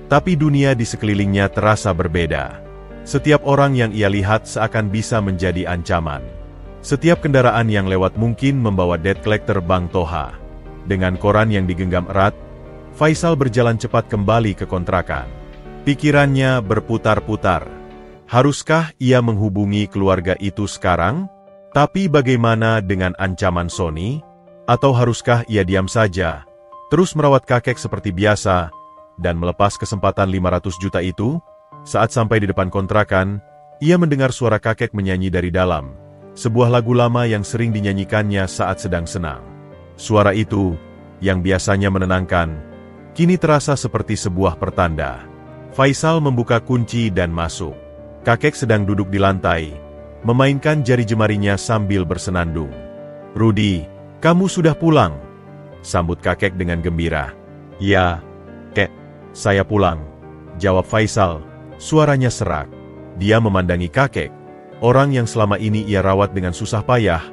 tapi dunia di sekelilingnya terasa berbeda. Setiap orang yang ia lihat seakan bisa menjadi ancaman. Setiap kendaraan yang lewat mungkin membawa debt collector Bank Toha. Dengan koran yang digenggam erat, Faisal berjalan cepat kembali ke kontrakan. Pikirannya berputar-putar. Haruskah ia menghubungi keluarga itu sekarang? Tapi bagaimana dengan ancaman Sony? Atau haruskah ia diam saja, terus merawat kakek seperti biasa, dan melepas kesempatan 500 juta itu? Saat sampai di depan kontrakan, ia mendengar suara kakek menyanyi dari dalam. Sebuah lagu lama yang sering dinyanyikannya saat sedang senang. Suara itu, yang biasanya menenangkan, kini terasa seperti sebuah pertanda. Faisal membuka kunci dan masuk. Kakek sedang duduk di lantai, memainkan jari jemarinya sambil bersenandung. "Rudi, kamu sudah pulang?" sambut kakek dengan gembira. "Ya, Kek, saya pulang," jawab Faisal, suaranya serak. Dia memandangi kakek, orang yang selama ini ia rawat dengan susah payah,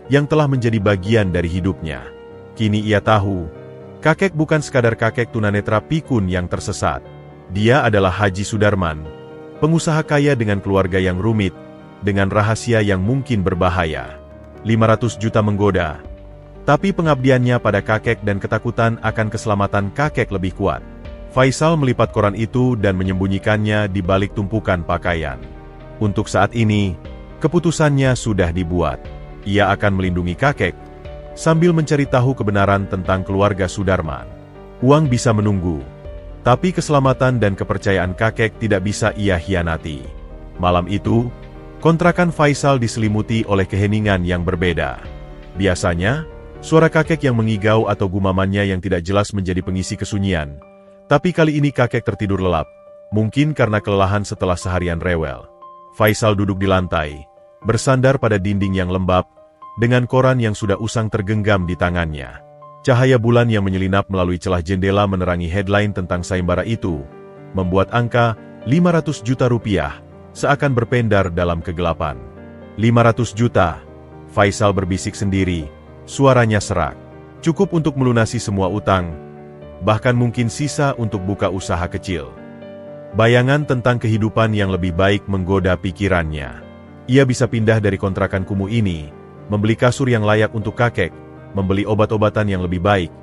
yang telah menjadi bagian dari hidupnya. Kini ia tahu, kakek bukan sekadar kakek tunanetra pikun yang tersesat. Dia adalah Haji Sudarman, pengusaha kaya dengan keluarga yang rumit, dengan rahasia yang mungkin berbahaya. 500 juta menggoda, tapi pengabdiannya pada kakek dan ketakutan akan keselamatan kakek lebih kuat. Faisal melipat koran itu dan menyembunyikannya di balik tumpukan pakaian. Untuk saat ini, keputusannya sudah dibuat. Ia akan melindungi kakek, sambil mencari tahu kebenaran tentang keluarga Sudarman. Uang bisa menunggu, tapi keselamatan dan kepercayaan kakek tidak bisa ia hianati. Malam itu, kontrakan Faisal diselimuti oleh keheningan yang berbeda. Biasanya, suara kakek yang mengigau atau gumamannya yang tidak jelas menjadi pengisi kesunyian. Tapi kali ini kakek tertidur lelap, mungkin karena kelelahan setelah seharian rewel. Faisal duduk di lantai, bersandar pada dinding yang lembab, dengan koran yang sudah usang tergenggam di tangannya. Cahaya bulan yang menyelinap melalui celah jendela menerangi headline tentang sayembara itu, membuat angka 500 juta rupiah seakan berpendar dalam kegelapan. 500 juta, Faisal berbisik sendiri, suaranya serak. Cukup untuk melunasi semua utang, bahkan mungkin sisa untuk buka usaha kecil. Bayangan tentang kehidupan yang lebih baik menggoda pikirannya. Ia bisa pindah dari kontrakan kumuh ini, membeli kasur yang layak untuk kakek, membeli obat-obatan yang lebih baik,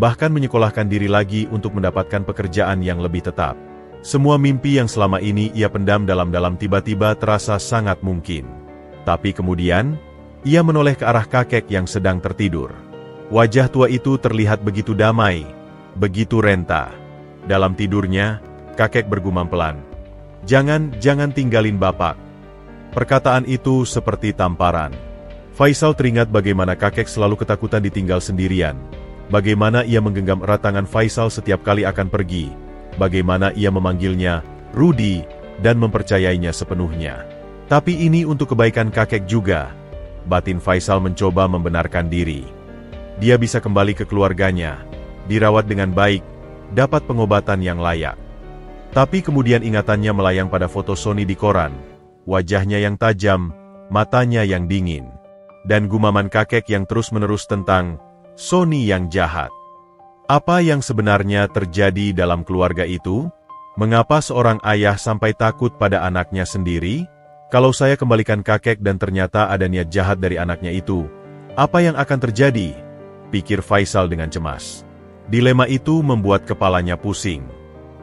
bahkan menyekolahkan diri lagi untuk mendapatkan pekerjaan yang lebih tetap. Semua mimpi yang selama ini ia pendam dalam-dalam tiba-tiba terasa sangat mungkin. Tapi kemudian, ia menoleh ke arah kakek yang sedang tertidur. Wajah tua itu terlihat begitu damai, begitu renta. Dalam tidurnya, kakek bergumam pelan, jangan tinggalin bapak." Perkataan itu seperti tamparan. Faisal teringat bagaimana kakek selalu ketakutan ditinggal sendirian, bagaimana ia menggenggam erat tangan Faisal setiap kali akan pergi, bagaimana ia memanggilnya Rudi dan mempercayainya sepenuhnya. Tapi ini untuk kebaikan kakek juga. Batin Faisal mencoba membenarkan diri. Dia bisa kembali ke keluarganya, dirawat dengan baik, dapat pengobatan yang layak. Tapi kemudian ingatannya melayang pada foto Sony di koran, wajahnya yang tajam, matanya yang dingin, dan gumaman kakek yang terus-menerus tentang Sony yang jahat. Apa yang sebenarnya terjadi dalam keluarga itu? Mengapa seorang ayah sampai takut pada anaknya sendiri? Kalau saya kembalikan kakek dan ternyata ada niat jahat dari anaknya itu, apa yang akan terjadi? Pikir Faisal dengan cemas. Dilema itu membuat kepalanya pusing.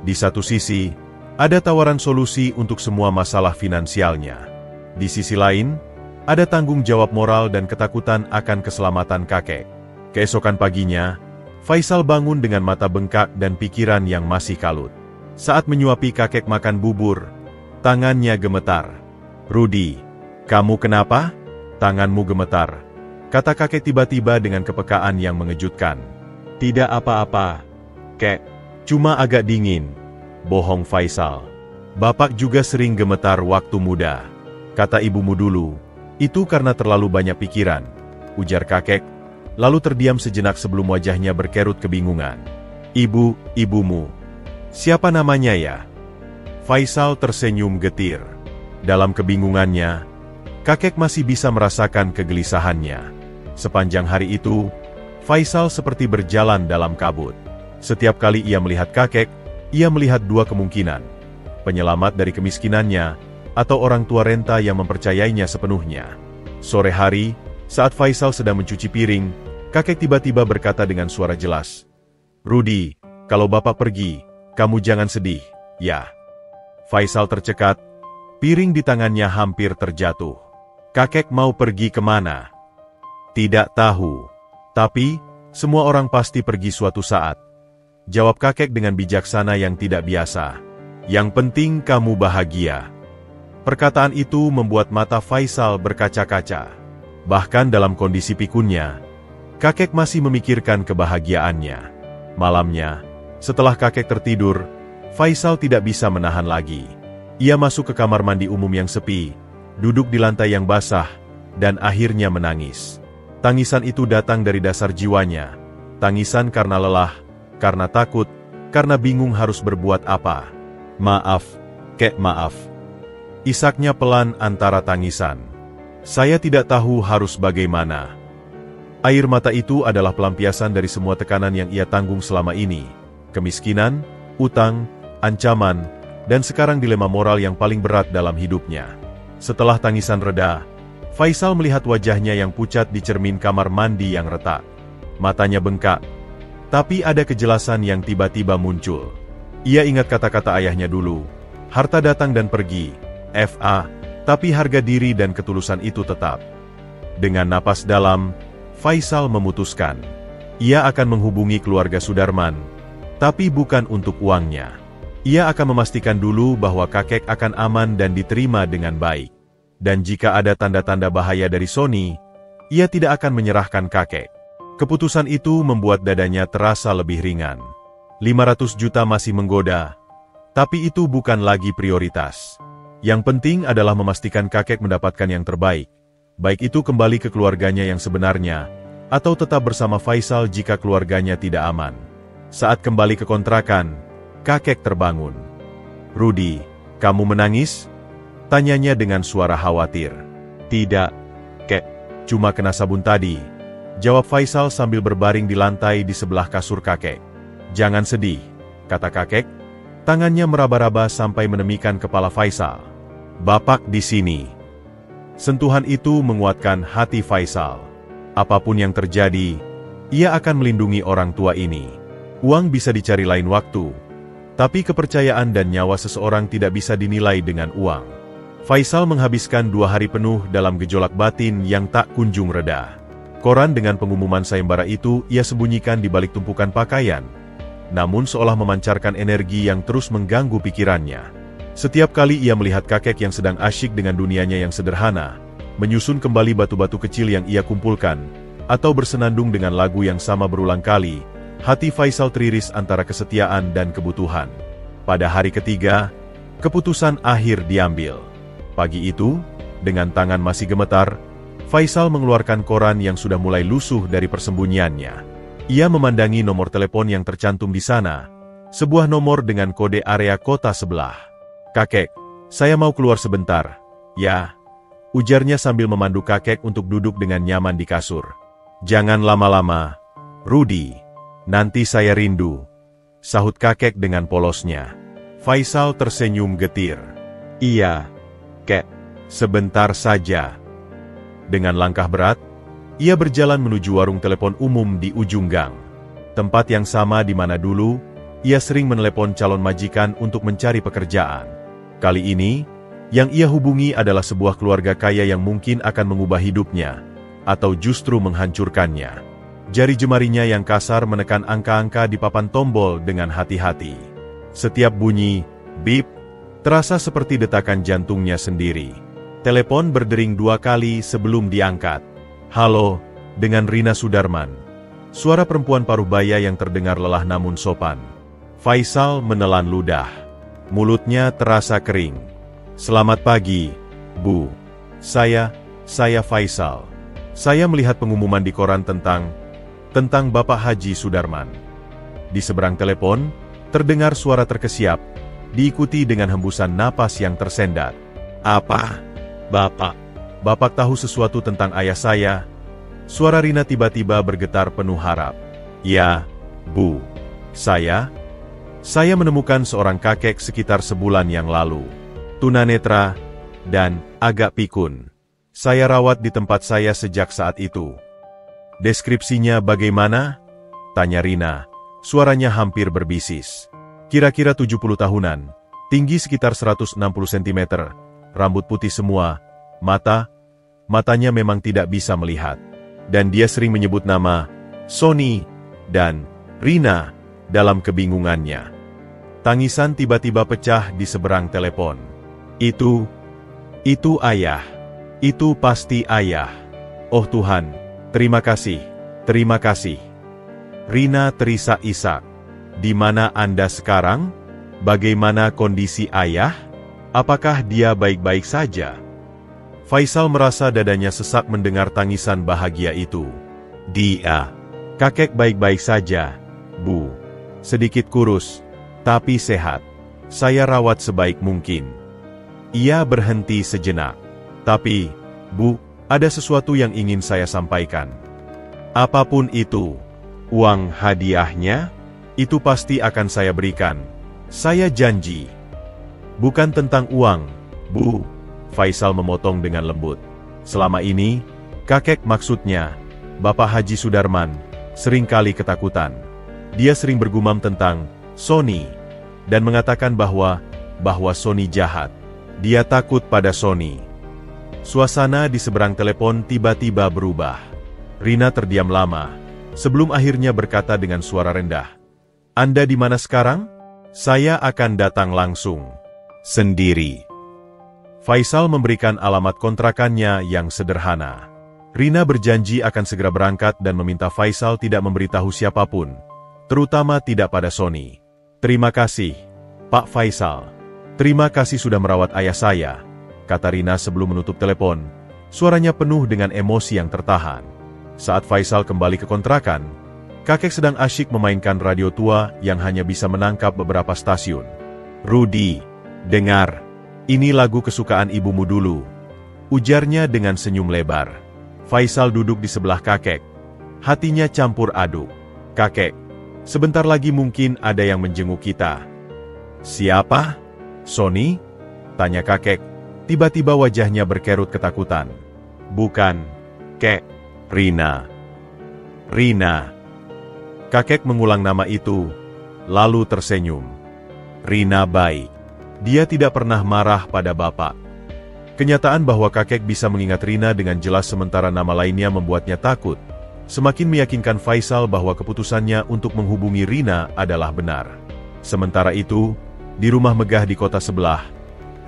Di satu sisi, ada tawaran solusi untuk semua masalah finansialnya. Di sisi lain, ada tanggung jawab moral dan ketakutan akan keselamatan kakek. Keesokan paginya, Faisal bangun dengan mata bengkak dan pikiran yang masih kalut. Saat menyuapi kakek makan bubur, tangannya gemetar. "Rudi, kamu kenapa?" "Tanganmu gemetar," kata kakek tiba-tiba dengan kepekaan yang mengejutkan. "Tidak apa-apa, Kek. Cuma agak dingin." Bohong Faisal. "Bapak juga sering gemetar waktu muda. Kata ibumu dulu, itu karena terlalu banyak pikiran," ujar kakek, lalu terdiam sejenak sebelum wajahnya berkerut kebingungan. Ibumu. Siapa namanya ya?" Faisal tersenyum getir. Dalam kebingungannya, kakek masih bisa merasakan kegelisahannya. Sepanjang hari itu, Faisal seperti berjalan dalam kabut. Setiap kali ia melihat kakek, ia melihat dua kemungkinan: penyelamat dari kemiskinannya, atau orang tua renta yang mempercayainya sepenuhnya. Sore hari, saat Faisal sedang mencuci piring, kakek tiba-tiba berkata dengan suara jelas, "Rudi, kalau bapak pergi, kamu jangan sedih, ya." Faisal tercekat, piring di tangannya hampir terjatuh. Kakek mau pergi kemana? Tidak tahu. Tapi, semua orang pasti pergi suatu saat. Jawab kakek dengan bijaksana yang tidak biasa. Yang penting kamu bahagia. Perkataan itu membuat mata Faisal berkaca-kaca. Bahkan dalam kondisi pikunnya, kakek masih memikirkan kebahagiaannya. Malamnya, setelah kakek tertidur, Faisal tidak bisa menahan lagi. Ia masuk ke kamar mandi umum yang sepi, duduk di lantai yang basah, dan akhirnya menangis. Tangisan itu datang dari dasar jiwanya. Tangisan karena lelah, karena takut, karena bingung harus berbuat apa. "Maaf, kek, maaf." Isaknya pelan antara tangisan. "Saya tidak tahu harus bagaimana." Air mata itu adalah pelampiasan dari semua tekanan yang ia tanggung selama ini. Kemiskinan, utang, ancaman, dan sekarang dilema moral yang paling berat dalam hidupnya. Setelah tangisan reda, Faisal melihat wajahnya yang pucat di cermin kamar mandi yang retak. Matanya bengkak. Tapi ada kejelasan yang tiba-tiba muncul. Ia ingat kata-kata ayahnya dulu. Harta datang dan pergi, tapi harga diri dan ketulusan itu tetap. Dengan napas dalam, Faisal memutuskan. Ia akan menghubungi keluarga Sudarman, tapi bukan untuk uangnya. Ia akan memastikan dulu bahwa kakek akan aman dan diterima dengan baik. Dan jika ada tanda-tanda bahaya dari Sony, ia tidak akan menyerahkan kakek. Keputusan itu membuat dadanya terasa lebih ringan. 500 juta masih menggoda, tapi itu bukan lagi prioritas. Yang penting adalah memastikan kakek mendapatkan yang terbaik, baik itu kembali ke keluarganya yang sebenarnya, atau tetap bersama Faisal jika keluarganya tidak aman. Saat kembali ke kontrakan, kakek terbangun. "Rudi, kamu menangis?" Tanyanya dengan suara khawatir. "Tidak, kek, cuma kena sabun tadi," jawab Faisal sambil berbaring di lantai di sebelah kasur kakek. "Jangan sedih," kata kakek. Tangannya meraba-raba sampai menemikan kepala Faisal. "Bapak di sini." Sentuhan itu menguatkan hati Faisal. Apapun yang terjadi, ia akan melindungi orang tua ini. Uang bisa dicari lain waktu, tapi kepercayaan dan nyawa seseorang tidak bisa dinilai dengan uang. Faisal menghabiskan 2 hari penuh dalam gejolak batin yang tak kunjung reda. Koran dengan pengumuman sayembara itu ia sembunyikan di balik tumpukan pakaian, namun seolah memancarkan energi yang terus mengganggu pikirannya. Setiap kali ia melihat kakek yang sedang asyik dengan dunianya yang sederhana, menyusun kembali batu-batu kecil yang ia kumpulkan, atau bersenandung dengan lagu yang sama berulang kali, hati Faisal teriris antara kesetiaan dan kebutuhan. Pada hari ketiga, keputusan akhir diambil. Pagi itu, dengan tangan masih gemetar, Faisal mengeluarkan koran yang sudah mulai lusuh dari persembunyiannya. Ia memandangi nomor telepon yang tercantum di sana, sebuah nomor dengan kode area kota sebelah. "Kakek, saya mau keluar sebentar." "Ya," ujarnya sambil memandu kakek untuk duduk dengan nyaman di kasur. "Jangan lama-lama, Rudi. Nanti saya rindu," sahut kakek dengan polosnya. Faisal tersenyum getir. "Iya, kek, sebentar saja." Dengan langkah berat, ia berjalan menuju warung telepon umum di ujung gang. Tempat yang sama di mana dulu, ia sering menelepon calon majikan untuk mencari pekerjaan. Kali ini, yang ia hubungi adalah sebuah keluarga kaya yang mungkin akan mengubah hidupnya, atau justru menghancurkannya. Jari jemarinya yang kasar menekan angka-angka di papan tombol dengan hati-hati. Setiap bunyi, bip, terasa seperti detakan jantungnya sendiri. Telepon berdering 2 kali sebelum diangkat. "Halo," dengan Rina Sudarman. Suara perempuan paruh baya yang terdengar lelah namun sopan. Faisal menelan ludah. Mulutnya terasa kering. "Selamat pagi, Bu. Saya Faisal. Saya melihat pengumuman di koran tentang Bapak Haji Sudarman." Di seberang telepon, terdengar suara terkesiap, diikuti dengan hembusan napas yang tersendat. "Apa, Bapak? Bapak tahu sesuatu tentang ayah saya?" Suara Rina tiba-tiba bergetar penuh harap. "Ya, Bu. Saya menemukan seorang kakek sekitar sebulan yang lalu. Tunanetra dan agak pikun. Saya rawat di tempat saya sejak saat itu. Deskripsinya bagaimana? Tanya Rina. Suaranya hampir berbisis. Kira-kira 70 tahunan. Tinggi sekitar 160 cm. Rambut putih semua. Matanya memang tidak bisa melihat. Dan dia sering menyebut nama Sony dan Rina dalam kebingungannya. Tangisan tiba-tiba pecah di seberang telepon. Itu ayah. Itu pasti ayah. Oh Tuhan, terima kasih. Rina terisak-isak. Di mana Anda sekarang? Bagaimana kondisi ayah? Apakah dia baik-baik saja? Faisal merasa dadanya sesak mendengar tangisan bahagia itu. Kakek baik-baik saja, Bu. Sedikit kurus, tapi sehat. Saya rawat sebaik mungkin. Ia berhenti sejenak. Tapi, Bu, ada sesuatu yang ingin saya sampaikan. Apapun itu, uang hadiahnya, itu pasti akan saya berikan. Saya janji. Bukan tentang uang, Bu. Faisal memotong dengan lembut. Selama ini, kakek maksudnya, Bapak Haji Sudarman, seringkali ketakutan. Dia sering bergumam tentang Sony, dan mengatakan bahwa Sony jahat. Dia takut pada Sony. Suasana di seberang telepon tiba-tiba berubah. Rina terdiam lama, sebelum akhirnya berkata dengan suara rendah. Anda di mana sekarang? Saya akan datang langsung. Sendiri. Faisal memberikan alamat kontrakannya yang sederhana. Rina berjanji akan segera berangkat dan meminta Faisal tidak memberitahu siapapun, terutama tidak pada Sony. Terima kasih, Pak Faisal. Terima kasih sudah merawat ayah saya, kata Rina sebelum menutup telepon. Suaranya penuh dengan emosi yang tertahan. Saat Faisal kembali ke kontrakan, kakek sedang asyik memainkan radio tua yang hanya bisa menangkap beberapa stasiun. Rudi, dengar, ini lagu kesukaan ibumu dulu, ujarnya dengan senyum lebar. Faisal duduk di sebelah kakek. Hatinya campur aduk. Kakek, sebentar lagi mungkin ada yang menjenguk kita. Siapa? Sony? Tanya kakek. Tiba-tiba wajahnya berkerut ketakutan. Bukan, Kek. Rina. Kakek mengulang nama itu, lalu tersenyum. Rina baik. Dia tidak pernah marah pada bapak. Kenyataan bahwa kakek bisa mengingat Rina dengan jelas sementara nama lainnya membuatnya takut, semakin meyakinkan Faisal bahwa keputusannya untuk menghubungi Rina adalah benar. Sementara itu, di rumah megah di kota sebelah,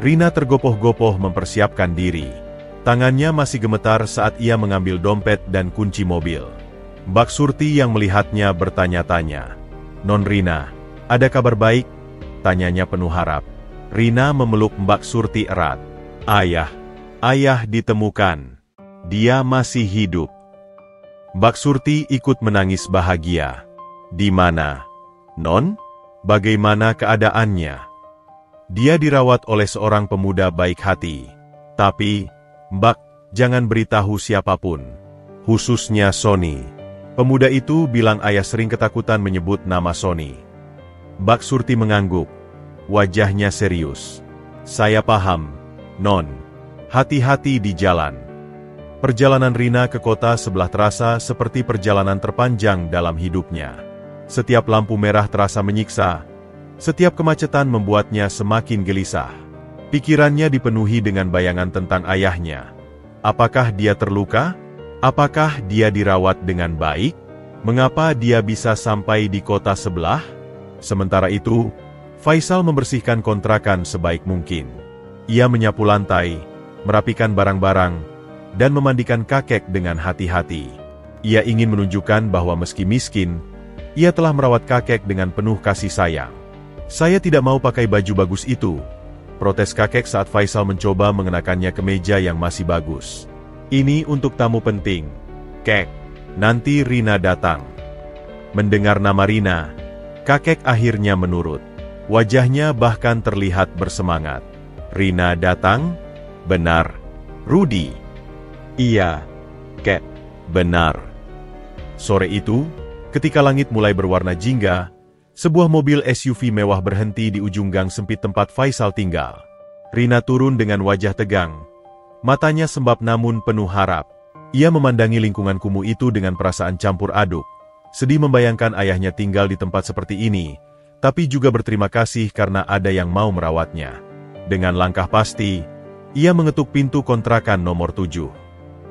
Rina tergopoh-gopoh mempersiapkan diri. Tangannya masih gemetar saat ia mengambil dompet dan kunci mobil. Mbak Surti yang melihatnya bertanya-tanya. Non Rina, ada kabar baik? Tanyanya penuh harap. Rina memeluk Mbak Surti erat. Ayah ditemukan. Dia masih hidup. Mbak Surti ikut menangis bahagia. Di mana? Non? Bagaimana keadaannya? Dia dirawat oleh seorang pemuda baik hati. Tapi, Mbak, jangan beritahu siapapun. Khususnya Sony. Pemuda itu bilang ayah sering ketakutan menyebut nama Sony. Mbak Surti mengangguk. Wajahnya serius. Saya paham, Non. Hati-hati di jalan. Perjalanan Rina ke kota sebelah terasa seperti perjalanan terpanjang dalam hidupnya. Setiap lampu merah terasa menyiksa. Setiap kemacetan membuatnya semakin gelisah. Pikirannya dipenuhi dengan bayangan tentang ayahnya. Apakah dia terluka? Apakah dia dirawat dengan baik? Mengapa dia bisa sampai di kota sebelah? Sementara itu, Faisal membersihkan kontrakan sebaik mungkin. Ia menyapu lantai, merapikan barang-barang, dan memandikan kakek dengan hati-hati. Ia ingin menunjukkan bahwa meski miskin, ia telah merawat kakek dengan penuh kasih sayang. Saya tidak mau pakai baju bagus itu, protes kakek saat Faisal mencoba mengenakannya ke meja yang masih bagus. Ini untuk tamu penting, Kek. Nanti Rina datang. Mendengar nama Rina, kakek akhirnya menurut. Wajahnya bahkan terlihat bersemangat. Rina datang? Benar. Rudi? Iya, Kek. Benar. Sore itu, ketika langit mulai berwarna jingga, sebuah mobil SUV mewah berhenti di ujung gang sempit tempat Faisal tinggal. Rina turun dengan wajah tegang. Matanya sembab namun penuh harap. Ia memandangi lingkungan kumuh itu dengan perasaan campur aduk. Sedih membayangkan ayahnya tinggal di tempat seperti ini, tapi juga berterima kasih karena ada yang mau merawatnya. Dengan langkah pasti, ia mengetuk pintu kontrakan nomor 7.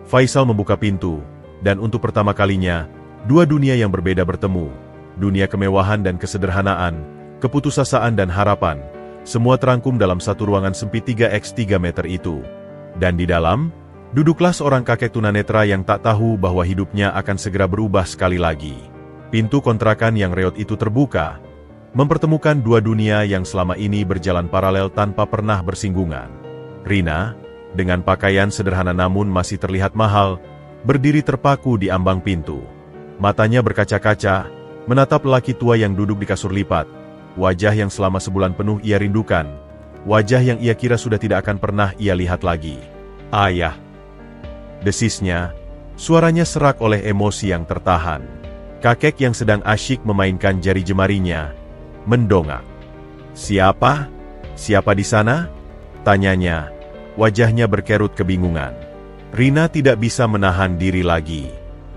Faisal membuka pintu, dan untuk pertama kalinya, dua dunia yang berbeda bertemu. Dunia kemewahan dan kesederhanaan, keputusasaan dan harapan, semua terangkum dalam satu ruangan sempit 3x3 meter itu. Dan di dalam, duduklah seorang kakek tunanetra yang tak tahu bahwa hidupnya akan segera berubah sekali lagi. Pintu kontrakan yang reot itu terbuka, mempertemukan dua dunia yang selama ini berjalan paralel tanpa pernah bersinggungan. Rina, dengan pakaian sederhana namun masih terlihat mahal, berdiri terpaku di ambang pintu. Matanya berkaca-kaca, menatap lelaki tua yang duduk di kasur lipat, wajah yang selama sebulan penuh ia rindukan, wajah yang ia kira sudah tidak akan pernah ia lihat lagi. "Ayah!" desisnya, suaranya serak oleh emosi yang tertahan. Kakek yang sedang asyik memainkan jari jemarinya, mendongak. "Siapa? Siapa di sana?" tanyanya, wajahnya berkerut kebingungan. Rina tidak bisa menahan diri lagi.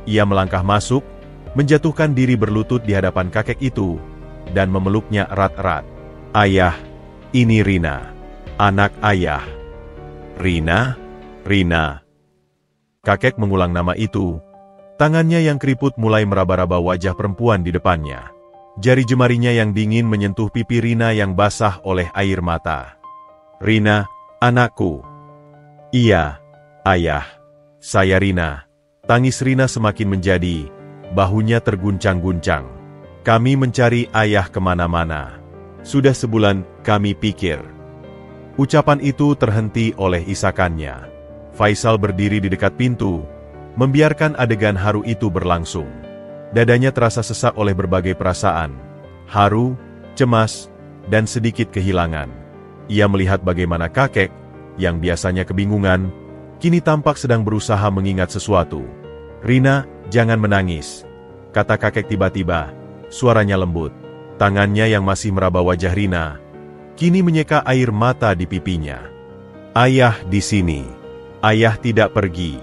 Ia melangkah masuk, menjatuhkan diri berlutut di hadapan kakek itu, dan memeluknya erat-erat. "Ayah, ini Rina, anak ayah." "Rina? Rina?" Kakek mengulang nama itu. Tangannya yang keriput mulai meraba-raba wajah perempuan di depannya. Jari jemarinya yang dingin menyentuh pipi Rina yang basah oleh air mata. "Rina, anakku." "Iya, ayah. Saya Rina." Tangis Rina semakin menjadi, bahunya terguncang-guncang. "Kami mencari ayah kemana-mana. Sudah sebulan, kami pikir." Ucapan itu terhenti oleh isakannya. Faisal berdiri di dekat pintu, membiarkan adegan haru itu berlangsung. Dadanya terasa sesak oleh berbagai perasaan, haru, cemas, dan sedikit kehilangan. Ia melihat bagaimana kakek, yang biasanya kebingungan, kini tampak sedang berusaha mengingat sesuatu. "Rina, jangan menangis," kata kakek tiba-tiba, suaranya lembut. Tangannya yang masih meraba wajah Rina, kini menyeka air mata di pipinya. "Ayah di sini. Ayah tidak pergi."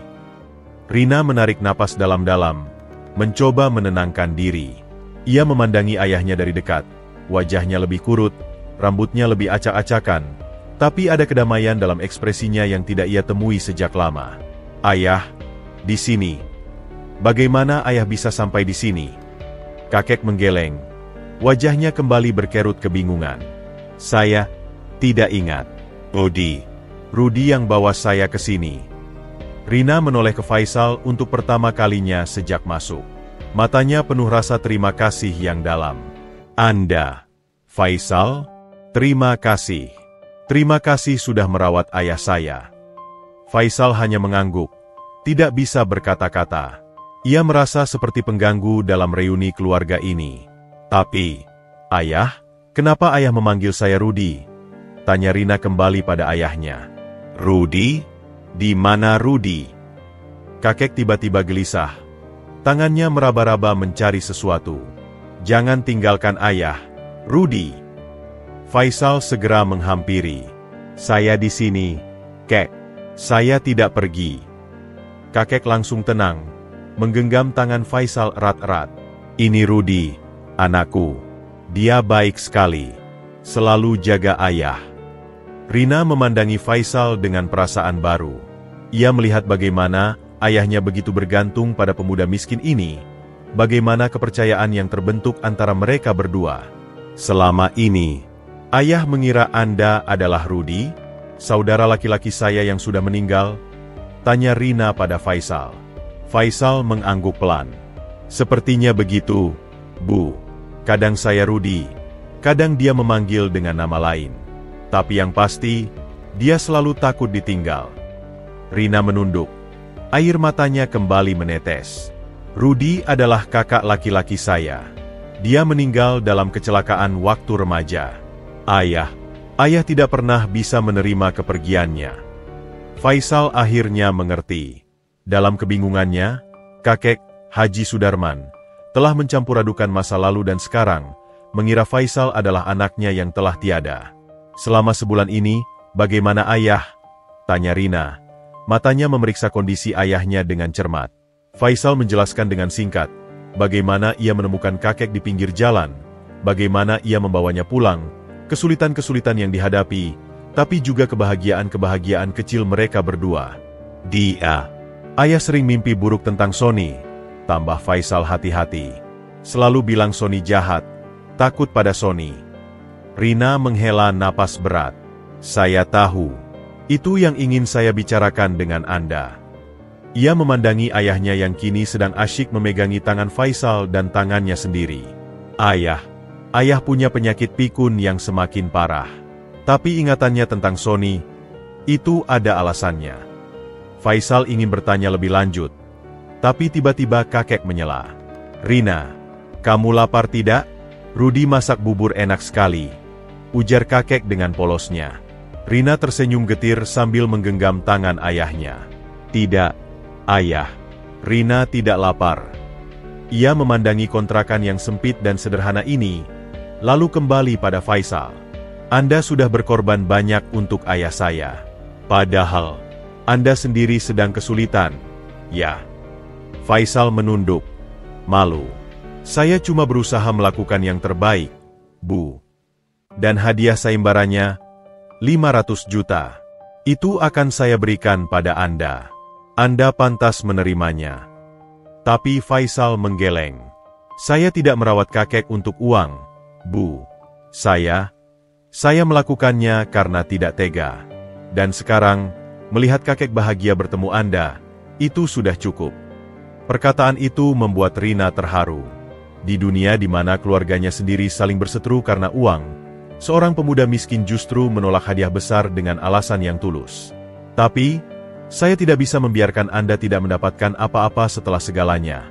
Rina menarik napas dalam-dalam, mencoba menenangkan diri. Ia memandangi ayahnya dari dekat. Wajahnya lebih kurut, rambutnya lebih acak-acakan, tapi ada kedamaian dalam ekspresinya yang tidak ia temui sejak lama. "Ayah, di sini. Bagaimana ayah bisa sampai di sini?" Kakek menggeleng. Wajahnya kembali berkerut kebingungan. "Saya tidak ingat. Rudi yang bawa saya ke sini." Rina menoleh ke Faisal untuk pertama kalinya sejak masuk. Matanya penuh rasa terima kasih yang dalam. "Anda, Faisal? Terima kasih. Terima kasih sudah merawat ayah saya." Faisal hanya mengangguk, tidak bisa berkata-kata. Ia merasa seperti pengganggu dalam reuni keluarga ini. "Tapi, ayah, kenapa ayah memanggil saya Rudi?" tanya Rina kembali pada ayahnya. "Rudi? Di mana Rudi?" Kakek tiba-tiba gelisah. Tangannya meraba-raba mencari sesuatu. "Jangan tinggalkan ayah, Rudi." Faisal segera menghampiri. "Saya di sini, Kek. Saya tidak pergi." Kakek langsung tenang, menggenggam tangan Faisal erat-erat. "Ini Rudi, anakku. Dia baik sekali. Selalu jaga ayah." Rina memandangi Faisal dengan perasaan baru. Ia melihat bagaimana ayahnya begitu bergantung pada pemuda miskin ini, bagaimana kepercayaan yang terbentuk antara mereka berdua. "Selama ini, ayah mengira Anda adalah Rudi, saudara laki-laki saya yang sudah meninggal?" tanya Rina pada Faisal. Faisal mengangguk pelan. "Sepertinya begitu, Bu. Kadang saya Rudi, kadang dia memanggil dengan nama lain. Tapi yang pasti, dia selalu takut ditinggal." Rina menunduk. Air matanya kembali menetes. "Rudi adalah kakak laki-laki saya. Dia meninggal dalam kecelakaan waktu remaja. Ayah tidak pernah bisa menerima kepergiannya." Faisal akhirnya mengerti. Dalam kebingungannya, kakek, Haji Sudarman, telah mencampuradukan masa lalu dan sekarang, mengira Faisal adalah anaknya yang telah tiada. "Selama sebulan ini, bagaimana ayah?" tanya Rina. Matanya memeriksa kondisi ayahnya dengan cermat. Faisal menjelaskan dengan singkat, bagaimana ia menemukan kakek di pinggir jalan, bagaimana ia membawanya pulang, kesulitan-kesulitan yang dihadapi, tapi juga kebahagiaan-kebahagiaan kecil mereka berdua. Ayah sering mimpi buruk tentang Sony, tambah Faisal hati-hati. Selalu bilang Sony jahat, takut pada Sony. Rina menghela napas berat. Saya tahu. Itu yang ingin saya bicarakan dengan Anda. Ia memandangi ayahnya yang kini sedang asyik memegangi tangan Faisal dan tangannya sendiri. Ayah punya penyakit pikun yang semakin parah. Tapi ingatannya tentang Sony, itu ada alasannya. Faisal ingin bertanya lebih lanjut, tapi tiba-tiba kakek menyela. Rina, kamu lapar tidak? Rudi masak bubur enak sekali, ujar kakek dengan polosnya. Rina tersenyum getir sambil menggenggam tangan ayahnya. Tidak, ayah. Rina tidak lapar. Ia memandangi kontrakan yang sempit dan sederhana ini, lalu kembali pada Faisal. Anda sudah berkorban banyak untuk ayah saya. Padahal Anda sendiri sedang kesulitan. Ya. Faisal menunduk. Malu. Saya cuma berusaha melakukan yang terbaik, Bu. Dan hadiah sayembaranya, 500 juta. Itu akan saya berikan pada Anda. Anda pantas menerimanya. Tapi Faisal menggeleng. Saya tidak merawat kakek untuk uang, Bu. Saya melakukannya karena tidak tega. Dan sekarang, melihat kakek bahagia bertemu Anda, itu sudah cukup. Perkataan itu membuat Rina terharu. Di dunia di mana keluarganya sendiri saling berseteru karena uang, seorang pemuda miskin justru menolak hadiah besar dengan alasan yang tulus. Tapi, saya tidak bisa membiarkan Anda tidak mendapatkan apa-apa setelah segalanya,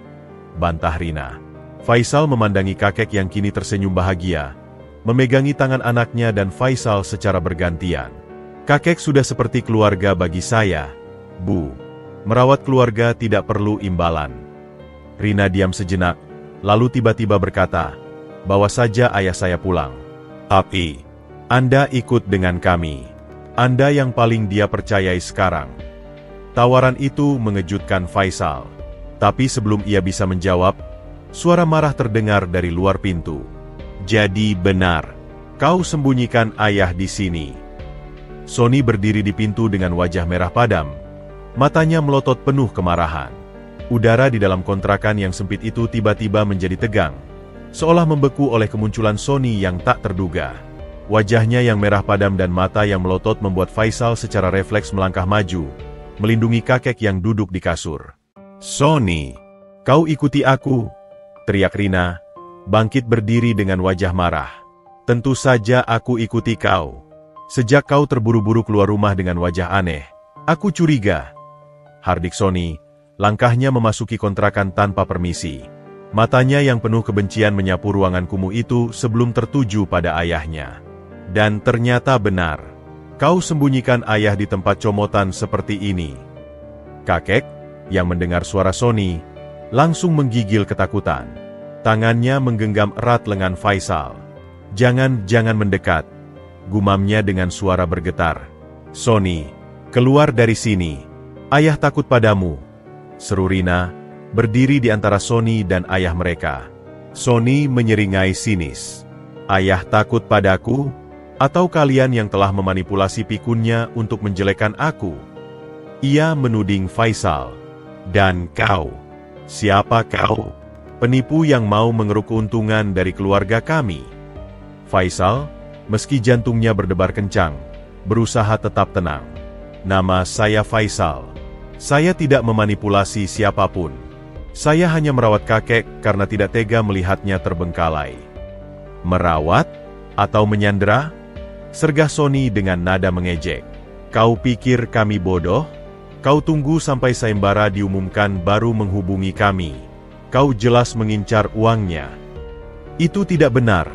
bantah Rina. Faisal memandangi kakek yang kini tersenyum bahagia, memegangi tangan anaknya dan Faisal secara bergantian. Kakek sudah seperti keluarga bagi saya, Bu. Merawat keluarga tidak perlu imbalan. Rina diam sejenak, lalu tiba-tiba berkata, bawa saja ayah saya pulang. Tapi, Anda ikut dengan kami. Anda yang paling dia percayai sekarang. Tawaran itu mengejutkan Faisal. Tapi sebelum ia bisa menjawab, suara marah terdengar dari luar pintu. Jadi benar, kau sembunyikan ayah di sini. Sony berdiri di pintu dengan wajah merah padam. Matanya melotot penuh kemarahan. Udara di dalam kontrakan yang sempit itu tiba-tiba menjadi tegang, seolah membeku oleh kemunculan Sony yang tak terduga. Wajahnya yang merah padam dan mata yang melotot membuat Faisal secara refleks melangkah maju, melindungi kakek yang duduk di kasur. Sony, kau ikuti aku, teriak Rina, bangkit berdiri dengan wajah marah. Tentu saja aku ikuti kau. Sejak kau terburu-buru keluar rumah dengan wajah aneh, aku curiga. Hardik Sony, langkahnya memasuki kontrakan tanpa permisi. Matanya yang penuh kebencian menyapu ruangan kumuh itu sebelum tertuju pada ayahnya. Dan ternyata benar, kau sembunyikan ayah di tempat comotan seperti ini. Kakek, yang mendengar suara Sony, langsung menggigil ketakutan. Tangannya menggenggam erat lengan Faisal. Jangan mendekat, gumamnya dengan suara bergetar. Sony, keluar dari sini. Ayah takut padamu, seru Rina, berdiri di antara Sony dan ayah mereka. Sony menyeringai sinis. Ayah takut padaku? Atau kalian yang telah memanipulasi pikunnya untuk menjelekkan aku? Ia menuding Faisal. Dan kau? Siapa kau? Penipu yang mau mengeruk keuntungan dari keluarga kami. Faisal, meski jantungnya berdebar kencang, berusaha tetap tenang. Nama saya Faisal. Saya tidak memanipulasi siapapun. Saya hanya merawat kakek karena tidak tega melihatnya terbengkalai. Merawat? Atau menyandera? Sergah Sony dengan nada mengejek. Kau pikir kami bodoh? Kau tunggu sampai sayembara diumumkan baru menghubungi kami. Kau jelas mengincar uangnya. Itu tidak benar,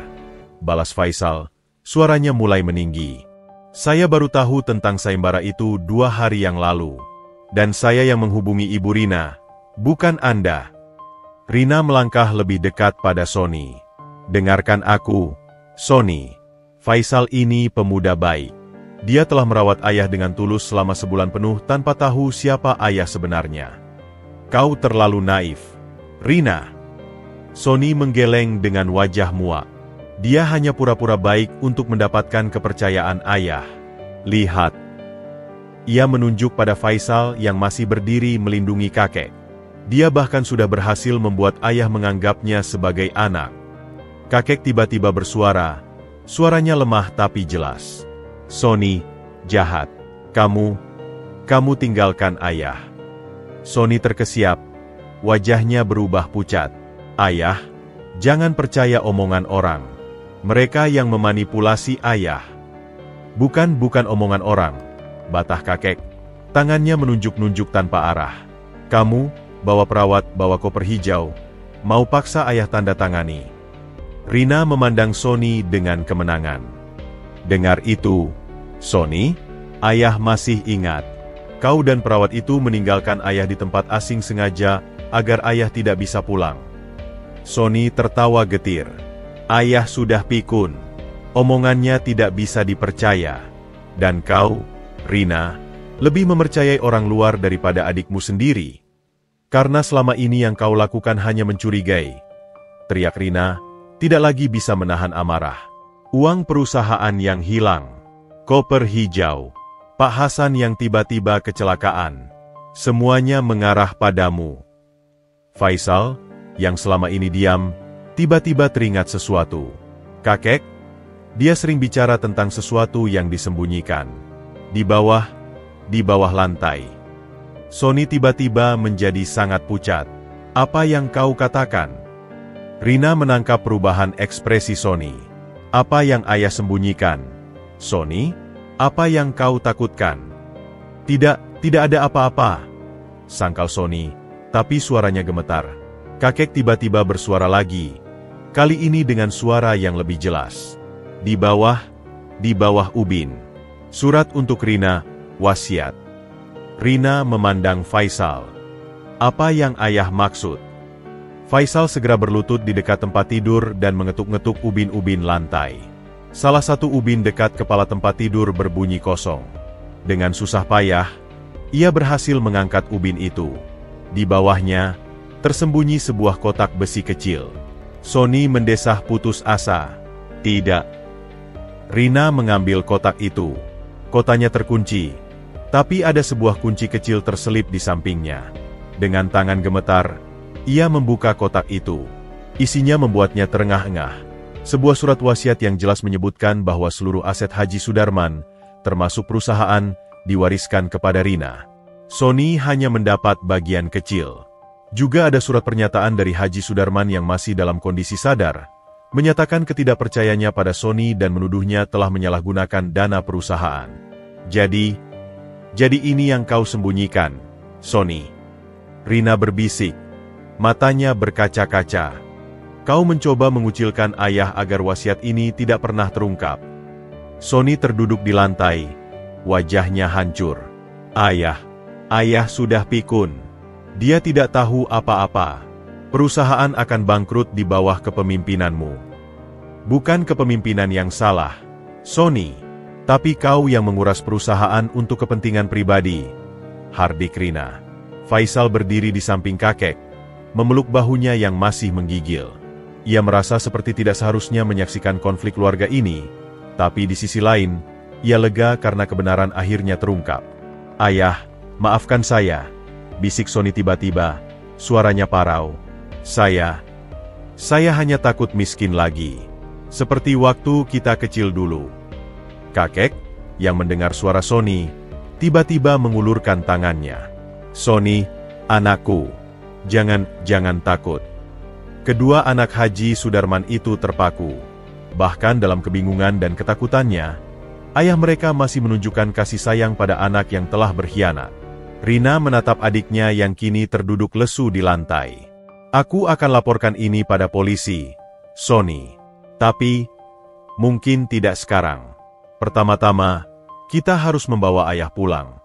balas Faisal. Suaranya mulai meninggi. Saya baru tahu tentang sayembara itu 2 hari yang lalu. Dan saya yang menghubungi Ibu Rina, bukan Anda. Rina melangkah lebih dekat pada Sony. Dengarkan aku, Sony. Faisal ini pemuda baik. Dia telah merawat ayah dengan tulus selama sebulan penuh tanpa tahu siapa ayah sebenarnya. Kau terlalu naif, Rina. Sonny menggeleng dengan wajah muak. Dia hanya pura-pura baik untuk mendapatkan kepercayaan ayah. Lihat. Ia menunjuk pada Faisal yang masih berdiri melindungi kakek. Dia bahkan sudah berhasil membuat ayah menganggapnya sebagai anak. Kakek tiba-tiba bersuara. Suaranya lemah tapi jelas. Sonny, jahat. Kamu tinggalkan ayah. Sonny terkesiap. Wajahnya berubah pucat. Ayah, jangan percaya omongan orang. Mereka yang memanipulasi ayah. Bukan omongan orang, batah kakek. Tangannya menunjuk-nunjuk tanpa arah. Kamu, bawa perawat, bawa koper hijau. Mau paksa ayah tanda tangani. Rina memandang Sonny dengan kemenangan. Dengar itu, Sonny, ayah masih ingat. Kau dan perawat itu meninggalkan ayah di tempat asing sengaja agar ayah tidak bisa pulang. Sonny tertawa getir. Ayah sudah pikun. Omongannya tidak bisa dipercaya. Dan kau, Rina, lebih mempercayai orang luar daripada adikmu sendiri. Karena selama ini yang kau lakukan hanya mencurigai. Teriak Rina, tidak lagi bisa menahan amarah. Uang perusahaan yang hilang. Koper hijau. Pak Hasan yang tiba-tiba kecelakaan. Semuanya mengarah padamu. Faisal, yang selama ini diam, tiba-tiba teringat sesuatu. Kakek, dia sering bicara tentang sesuatu yang disembunyikan. Di bawah lantai. Sonny tiba-tiba menjadi sangat pucat. Apa yang kau katakan? Rina menangkap perubahan ekspresi Sonny. Apa yang ayah sembunyikan? Sonny, apa yang kau takutkan? Tidak ada apa-apa, sangkal Sonny, tapi suaranya gemetar. Kakek tiba-tiba bersuara lagi, kali ini dengan suara yang lebih jelas. Di bawah ubin. Surat untuk Rina, wasiat. Rina memandang Faisal. Apa yang ayah maksud? Faisal segera berlutut di dekat tempat tidur dan mengetuk-ngetuk ubin-ubin lantai. Salah satu ubin dekat kepala tempat tidur berbunyi kosong. Dengan susah payah, ia berhasil mengangkat ubin itu. Di bawahnya, tersembunyi sebuah kotak besi kecil. Sonny mendesah putus asa. Tidak. Rina mengambil kotak itu. Kotanya terkunci, tapi ada sebuah kunci kecil terselip di sampingnya. Dengan tangan gemetar, ia membuka kotak itu. Isinya membuatnya terengah-engah. Sebuah surat wasiat yang jelas menyebutkan bahwa seluruh aset Haji Sudarman, termasuk perusahaan, diwariskan kepada Rina. Sonny hanya mendapat bagian kecil. Juga ada surat pernyataan dari Haji Sudarman yang masih dalam kondisi sadar, menyatakan ketidakpercayanya pada Sonny dan menuduhnya telah menyalahgunakan dana perusahaan. Jadi ini yang kau sembunyikan, Sonny. Rina berbisik. Matanya berkaca-kaca. Kau mencoba mengucilkan ayah agar wasiat ini tidak pernah terungkap. Sonny terduduk di lantai. Wajahnya hancur. Ayah sudah pikun. Dia tidak tahu apa-apa. Perusahaan akan bangkrut di bawah kepemimpinanmu. Bukan kepemimpinan yang salah, Sonny. Tapi kau yang menguras perusahaan untuk kepentingan pribadi. Hardik Rina. Faisal berdiri di samping kakek, memeluk bahunya yang masih menggigil. Ia merasa seperti tidak seharusnya menyaksikan konflik keluarga ini, tapi di sisi lain, ia lega karena kebenaran akhirnya terungkap. Ayah, maafkan saya, bisik Sonny tiba-tiba, suaranya parau. Saya hanya takut miskin lagi. Seperti waktu kita kecil dulu. Kakek, yang mendengar suara Sonny, tiba-tiba mengulurkan tangannya. Sonny, anakku, jangan takut. Kedua anak Haji Sudarman itu terpaku. Bahkan dalam kebingungan dan ketakutannya, ayah mereka masih menunjukkan kasih sayang pada anak yang telah berkhianat. Rina menatap adiknya yang kini terduduk lesu di lantai. Aku akan laporkan ini pada polisi, Sonny. Tapi, mungkin tidak sekarang. Pertama-tama, kita harus membawa ayah pulang.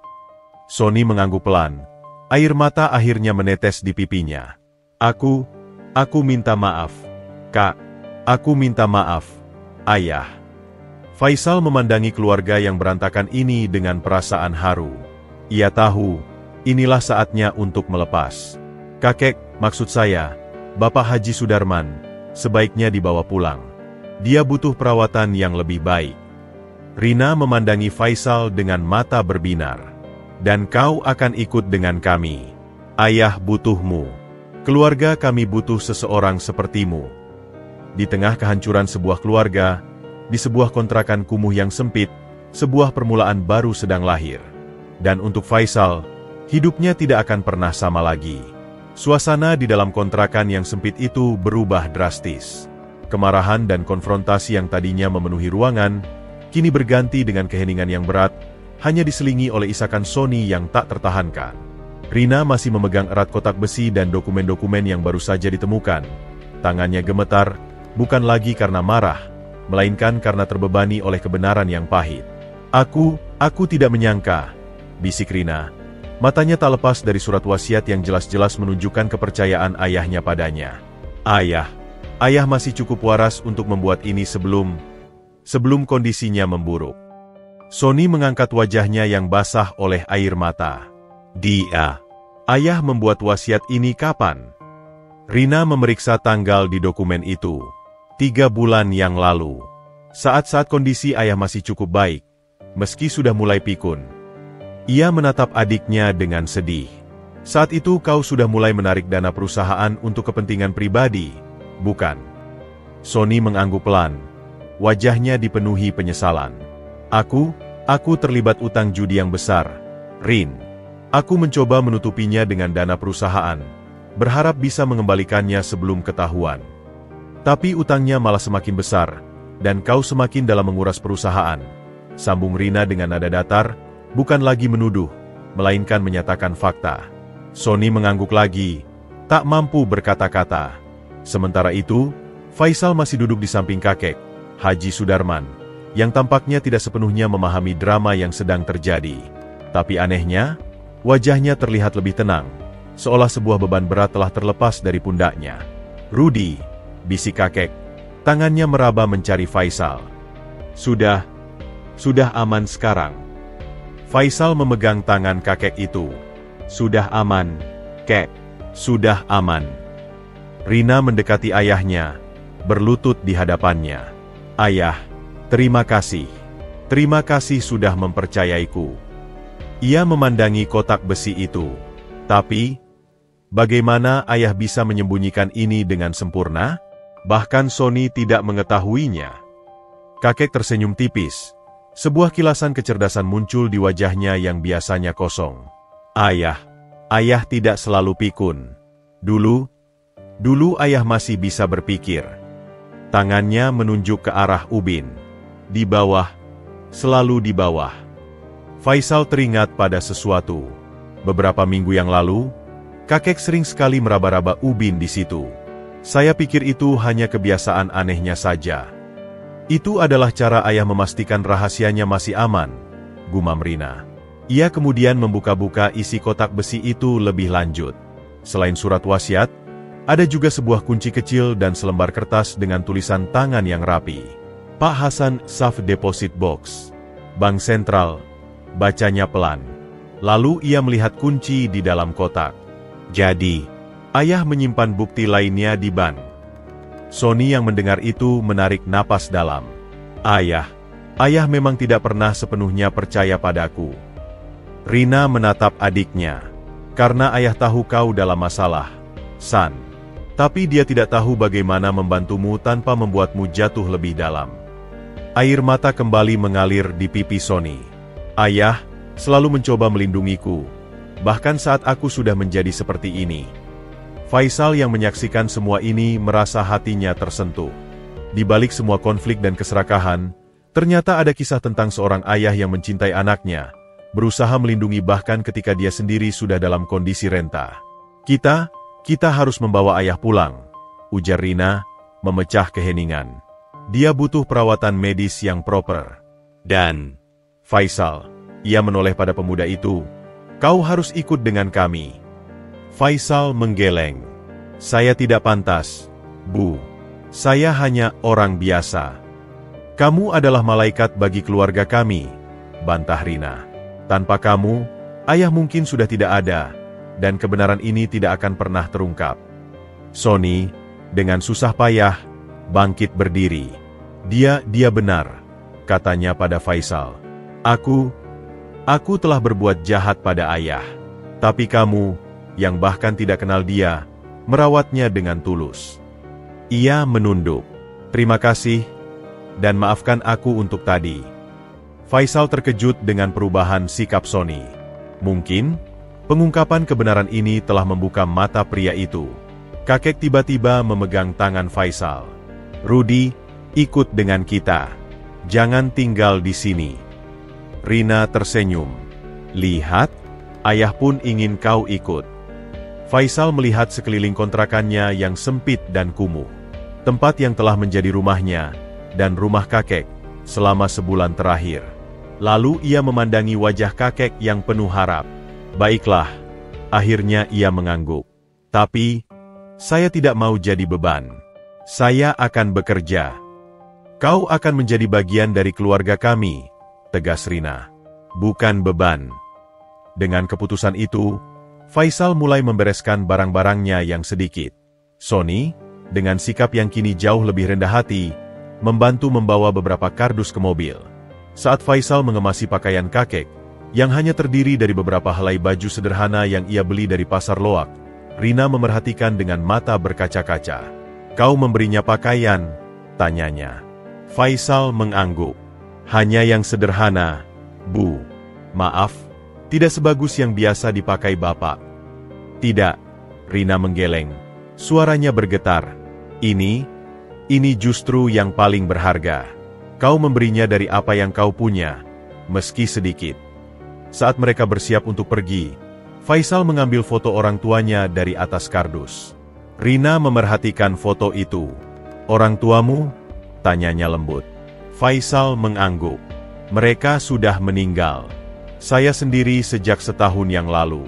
Sonny mengangguk pelan. Air mata akhirnya menetes di pipinya. Aku minta maaf. Kak, aku minta maaf. Ayah. Faisal memandangi keluarga yang berantakan ini dengan perasaan haru. Ia tahu, inilah saatnya untuk melepas. Kakek, maksud saya, Bapak Haji Sudarman, sebaiknya dibawa pulang. Dia butuh perawatan yang lebih baik. Rina memandangi Faisal dengan mata berbinar. Dan kau akan ikut dengan kami. Ayah butuhmu. Keluarga kami butuh seseorang sepertimu. Di tengah kehancuran sebuah keluarga, di sebuah kontrakan kumuh yang sempit, sebuah permulaan baru sedang lahir. Dan untuk Faisal, hidupnya tidak akan pernah sama lagi. Suasana di dalam kontrakan yang sempit itu berubah drastis. Kemarahan dan konfrontasi yang tadinya memenuhi ruangan, kini berganti dengan keheningan yang berat, hanya diselingi oleh isakan Sony yang tak tertahankan. Rina masih memegang erat kotak besi dan dokumen-dokumen yang baru saja ditemukan. Tangannya gemetar, bukan lagi karena marah, melainkan karena terbebani oleh kebenaran yang pahit. Aku tidak menyangka, bisik Rina. Matanya tak lepas dari surat wasiat yang jelas-jelas menunjukkan kepercayaan ayahnya padanya. Ayah masih cukup waras untuk membuat ini sebelum kondisinya memburuk. Sony mengangkat wajahnya yang basah oleh air mata. Ayah membuat wasiat ini kapan? Rina memeriksa tanggal di dokumen itu. 3 bulan yang lalu. Saat-saat kondisi ayah masih cukup baik, meski sudah mulai pikun. Ia menatap adiknya dengan sedih. Saat itu kau sudah mulai menarik dana perusahaan untuk kepentingan pribadi, bukan? Sony mengangguk pelan. Wajahnya dipenuhi penyesalan. Aku terlibat utang judi yang besar, Rin. Aku mencoba menutupinya dengan dana perusahaan, berharap bisa mengembalikannya sebelum ketahuan. Tapi utangnya malah semakin besar, dan kau semakin dalam menguras perusahaan. Sambung Rina dengan nada datar, bukan lagi menuduh, melainkan menyatakan fakta. Sony mengangguk lagi, tak mampu berkata-kata. Sementara itu, Faisal masih duduk di samping kakek, Haji Sudarman, yang tampaknya tidak sepenuhnya memahami drama yang sedang terjadi. Tapi anehnya, wajahnya terlihat lebih tenang, seolah sebuah beban berat telah terlepas dari pundaknya. Rudi, bisik kakek, tangannya meraba mencari Faisal. Sudah aman sekarang. Faisal memegang tangan kakek itu. Sudah aman, kek, sudah aman. Rina mendekati ayahnya, berlutut di hadapannya. Ayah, terima kasih. Terima kasih sudah mempercayaiku. Ia memandangi kotak besi itu. Tapi, bagaimana ayah bisa menyembunyikan ini dengan sempurna? Bahkan Sony tidak mengetahuinya. Kakek tersenyum tipis. Sebuah kilasan kecerdasan muncul di wajahnya yang biasanya kosong. Ayah tidak selalu pikun. Dulu ayah masih bisa berpikir. Tangannya menunjuk ke arah ubin. Di bawah, selalu di bawah. Faisal teringat pada sesuatu. Beberapa minggu yang lalu, kakek sering sekali meraba-raba ubin di situ. Saya pikir itu hanya kebiasaan anehnya saja. Itu adalah cara ayah memastikan rahasianya masih aman, gumam Rina. Ia kemudian membuka-buka isi kotak besi itu lebih lanjut. Selain surat wasiat, ada juga sebuah kunci kecil dan selembar kertas dengan tulisan tangan yang rapi. Pak Hasan, Safe Deposit Box, Bank Sentral, bacanya pelan. Lalu ia melihat kunci di dalam kotak. Jadi, ayah menyimpan bukti lainnya di bank. Sony yang mendengar itu menarik napas dalam. Ayah memang tidak pernah sepenuhnya percaya padaku. Rina menatap adiknya. Karena ayah tahu kau dalam masalah, San. Tapi dia tidak tahu bagaimana membantumu tanpa membuatmu jatuh lebih dalam. Air mata kembali mengalir di pipi Sony. Ayah selalu mencoba melindungiku, bahkan saat aku sudah menjadi seperti ini. Faisal yang menyaksikan semua ini merasa hatinya tersentuh. Di balik semua konflik dan keserakahan, ternyata ada kisah tentang seorang ayah yang mencintai anaknya, berusaha melindungi bahkan ketika dia sendiri sudah dalam kondisi renta. Kita harus membawa ayah pulang, ujar Rina, memecah keheningan. Dia butuh perawatan medis yang proper. Dan, Faisal, ia menoleh pada pemuda itu, kau harus ikut dengan kami. Faisal menggeleng. Saya tidak pantas, Bu. Saya hanya orang biasa. Kamu adalah malaikat bagi keluarga kami, bantah Rina. Tanpa kamu, ayah mungkin sudah tidak ada, dan kebenaran ini tidak akan pernah terungkap. Sony, dengan susah payah, bangkit berdiri. Dia benar, katanya pada Faisal. Aku telah berbuat jahat pada ayah. Tapi kamu, yang bahkan tidak kenal dia, merawatnya dengan tulus. Ia menunduk. Terima kasih, dan maafkan aku untuk tadi. Faisal terkejut dengan perubahan sikap Sony. Mungkin, pengungkapan kebenaran ini telah membuka mata pria itu. Kakek tiba-tiba memegang tangan Faisal. Rudy, ikut dengan kita. Jangan tinggal di sini. Rina tersenyum. Lihat, ayah pun ingin kau ikut. Faisal melihat sekeliling kontrakannya yang sempit dan kumuh. Tempat yang telah menjadi rumahnya, dan rumah kakek, selama sebulan terakhir. Lalu ia memandangi wajah kakek yang penuh harap. Baiklah, akhirnya ia mengangguk. Tapi, saya tidak mau jadi beban. Saya akan bekerja. Kau akan menjadi bagian dari keluarga kami, tegas Rina. Bukan beban. Dengan keputusan itu, Faisal mulai membereskan barang-barangnya yang sedikit. Sony, dengan sikap yang kini jauh lebih rendah hati, membantu membawa beberapa kardus ke mobil. Saat Faisal mengemasi pakaian kakek, yang hanya terdiri dari beberapa helai baju sederhana yang ia beli dari pasar loak, Rina memerhatikan dengan mata berkaca-kaca. Kau memberinya pakaian? Tanyanya. Faisal mengangguk. Hanya yang sederhana, Bu. Maaf, tidak sebagus yang biasa dipakai Bapak. Tidak, Rina menggeleng. Suaranya bergetar. Ini justru yang paling berharga. Kau memberinya dari apa yang kau punya, meski sedikit. Saat mereka bersiap untuk pergi, Faisal mengambil foto orang tuanya dari atas kardus. Rina memerhatikan foto itu. Orang tuamu? Tanyanya lembut. Faisal mengangguk. Mereka sudah meninggal. Saya sendiri sejak setahun yang lalu.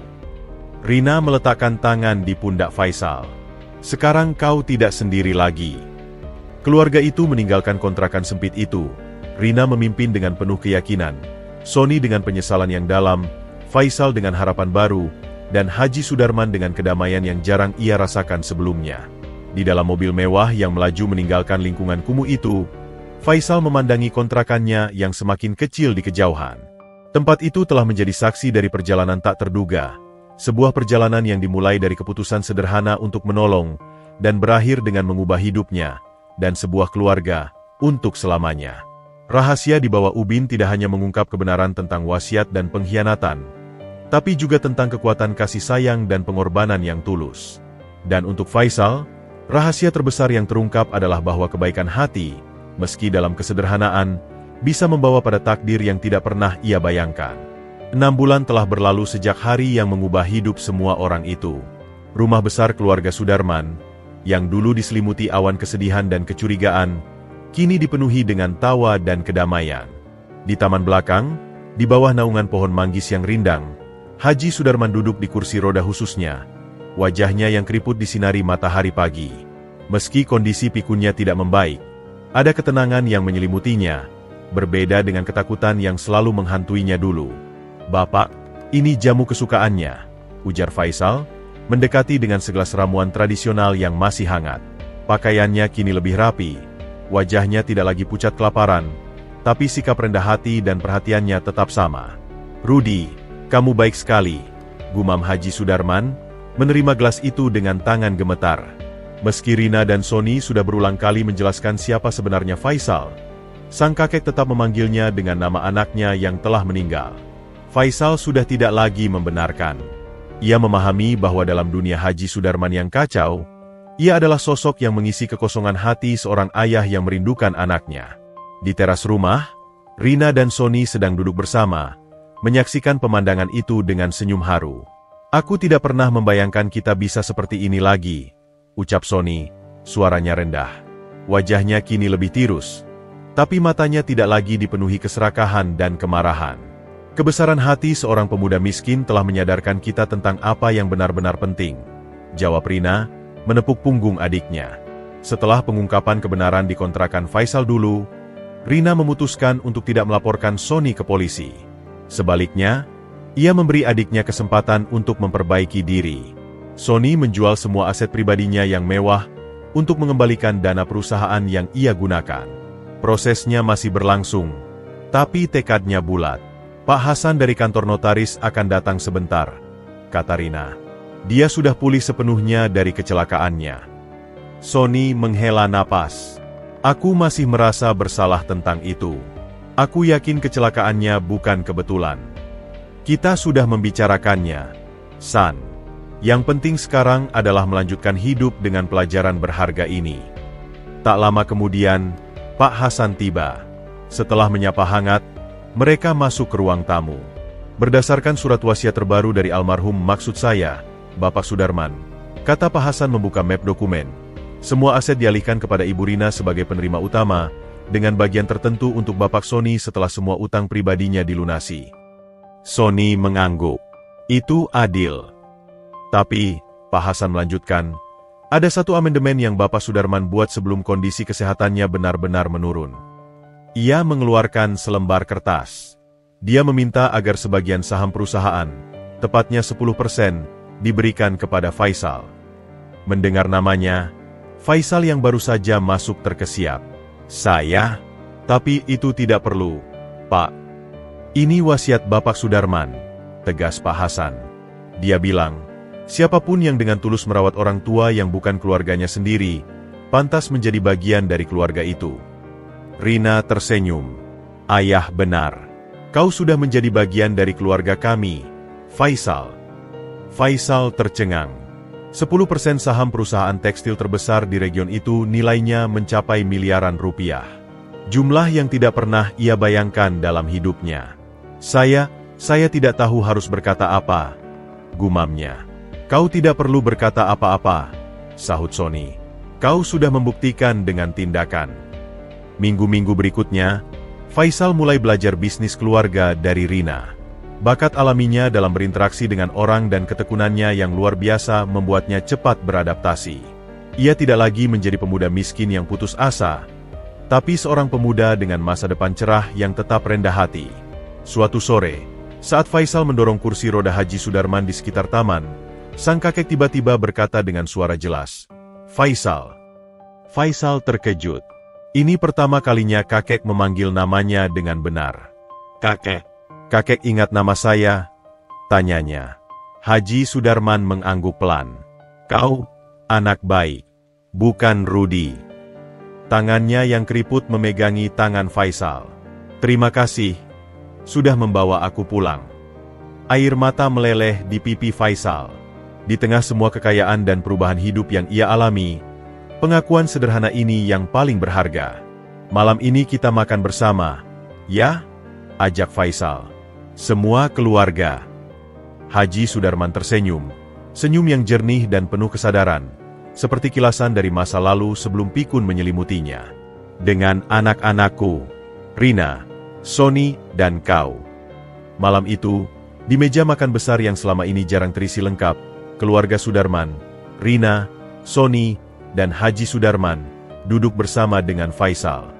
Rina meletakkan tangan di pundak Faisal. Sekarang kau tidak sendiri lagi. Keluarga itu meninggalkan kontrakan sempit itu. Rina memimpin dengan penuh keyakinan. Sony dengan penyesalan yang dalam, Faisal dengan harapan baru, dan Haji Sudarman dengan kedamaian yang jarang ia rasakan sebelumnya. Di dalam mobil mewah yang melaju meninggalkan lingkungan kumuh itu, Faisal memandangi kontrakannya yang semakin kecil di kejauhan. Tempat itu telah menjadi saksi dari perjalanan tak terduga, sebuah perjalanan yang dimulai dari keputusan sederhana untuk menolong, dan berakhir dengan mengubah hidupnya, dan sebuah keluarga, untuk selamanya. Rahasia di bawah ubin tidak hanya mengungkap kebenaran tentang wasiat dan pengkhianatan, tapi juga tentang kekuatan kasih sayang dan pengorbanan yang tulus. Dan untuk Faisal, rahasia terbesar yang terungkap adalah bahwa kebaikan hati, meski dalam kesederhanaan, bisa membawa pada takdir yang tidak pernah ia bayangkan. 6 bulan telah berlalu sejak hari yang mengubah hidup semua orang itu. Rumah besar keluarga Sudarman, yang dulu diselimuti awan kesedihan dan kecurigaan, kini dipenuhi dengan tawa dan kedamaian. Di taman belakang, di bawah naungan pohon manggis yang rindang, Haji Sudarman duduk di kursi roda khususnya, wajahnya yang keriput disinari matahari pagi. Meski kondisi pikunnya tidak membaik, ada ketenangan yang menyelimutinya, berbeda dengan ketakutan yang selalu menghantuinya dulu. Bapak, ini jamu kesukaannya, ujar Faisal, mendekati dengan segelas ramuan tradisional yang masih hangat. Pakaiannya kini lebih rapi, wajahnya tidak lagi pucat kelaparan, tapi sikap rendah hati dan perhatiannya tetap sama. Rudy, kamu baik sekali, gumam Haji Sudarman, menerima gelas itu dengan tangan gemetar. Meski Rina dan Sony sudah berulang kali menjelaskan siapa sebenarnya Faisal, sang kakek tetap memanggilnya dengan nama anaknya yang telah meninggal. Faisal sudah tidak lagi membenarkan. Ia memahami bahwa dalam dunia Haji Sudarman yang kacau, ia adalah sosok yang mengisi kekosongan hati seorang ayah yang merindukan anaknya. Di teras rumah, Rina dan Sony sedang duduk bersama, menyaksikan pemandangan itu dengan senyum haru. Aku tidak pernah membayangkan kita bisa seperti ini lagi, ucap Sony, suaranya rendah. Wajahnya kini lebih tirus, tapi matanya tidak lagi dipenuhi keserakahan dan kemarahan. Kebesaran hati seorang pemuda miskin telah menyadarkan kita tentang apa yang benar-benar penting, jawab Rina, menepuk punggung adiknya. Setelah pengungkapan kebenaran di kontrakan Faisal dulu, Rina memutuskan untuk tidak melaporkan Sony ke polisi. Sebaliknya, ia memberi adiknya kesempatan untuk memperbaiki diri. Sony menjual semua aset pribadinya yang mewah untuk mengembalikan dana perusahaan yang ia gunakan. Prosesnya masih berlangsung, tapi tekadnya bulat. Pak Hasan dari kantor notaris akan datang sebentar, kata Rina. Dia sudah pulih sepenuhnya dari kecelakaannya. Sony menghela napas. Aku masih merasa bersalah tentang itu. Aku yakin kecelakaannya bukan kebetulan. Kita sudah membicarakannya, San. Yang penting sekarang adalah melanjutkan hidup dengan pelajaran berharga ini. Tak lama kemudian, Pak Hasan tiba. Setelah menyapa hangat, mereka masuk ke ruang tamu. Berdasarkan surat wasiat terbaru dari almarhum, maksud saya, Bapak Sudarman, kata Pak Hasan membuka map dokumen. Semua aset dialihkan kepada Ibu Rina sebagai penerima utama, dengan bagian tertentu untuk Bapak Sony setelah semua utang pribadinya dilunasi. Sony mengangguk. Itu adil. Tapi, Pak Hasan melanjutkan, ada satu amandemen yang Bapak Sudarman buat sebelum kondisi kesehatannya benar-benar menurun. Ia mengeluarkan selembar kertas. Dia meminta agar sebagian saham perusahaan, tepatnya 10%, diberikan kepada Faisal. Mendengar namanya, Faisal yang baru saja masuk terkesiap. Saya? Tapi itu tidak perlu, Pak. Ini wasiat Bapak Sudarman, tegas Pak Hasan. Dia bilang, siapapun yang dengan tulus merawat orang tua yang bukan keluarganya sendiri, pantas menjadi bagian dari keluarga itu. Rina tersenyum. Ayah benar. Kau sudah menjadi bagian dari keluarga kami, Faisal. Faisal tercengang. 10% saham perusahaan tekstil terbesar di region itu nilainya mencapai miliaran rupiah. Jumlah yang tidak pernah ia bayangkan dalam hidupnya. Saya tidak tahu harus berkata apa, gumamnya. Kau tidak perlu berkata apa-apa, sahut Sony. Kau sudah membuktikan dengan tindakan. Minggu-minggu berikutnya, Faisal mulai belajar bisnis keluarga dari Rina. Bakat alaminya dalam berinteraksi dengan orang dan ketekunannya yang luar biasa membuatnya cepat beradaptasi. Ia tidak lagi menjadi pemuda miskin yang putus asa, tapi seorang pemuda dengan masa depan cerah yang tetap rendah hati. Suatu sore, saat Faisal mendorong kursi roda Haji Sudarman di sekitar taman, sang kakek tiba-tiba berkata dengan suara jelas, "Faisal." Faisal terkejut. Ini pertama kalinya kakek memanggil namanya dengan benar. "Kakek. Kakek ingat nama saya?" tanyanya. Haji Sudarman mengangguk pelan. "Kau, anak baik, bukan Rudi." Tangannya yang keriput memegangi tangan Faisal. "Terima kasih, sudah membawa aku pulang." Air mata meleleh di pipi Faisal. Di tengah semua kekayaan dan perubahan hidup yang ia alami, pengakuan sederhana ini yang paling berharga. "Malam ini kita makan bersama, ya?" ajak Faisal. "Semua keluarga." Haji Sudarman tersenyum, senyum yang jernih dan penuh kesadaran, seperti kilasan dari masa lalu sebelum pikun menyelimutinya. "Dengan anak-anakku, Rina, Sony, dan kau." Malam itu, di meja makan besar yang selama ini jarang terisi lengkap, keluarga Sudarman, Rina, Sony, dan Haji Sudarman duduk bersama dengan Faisal.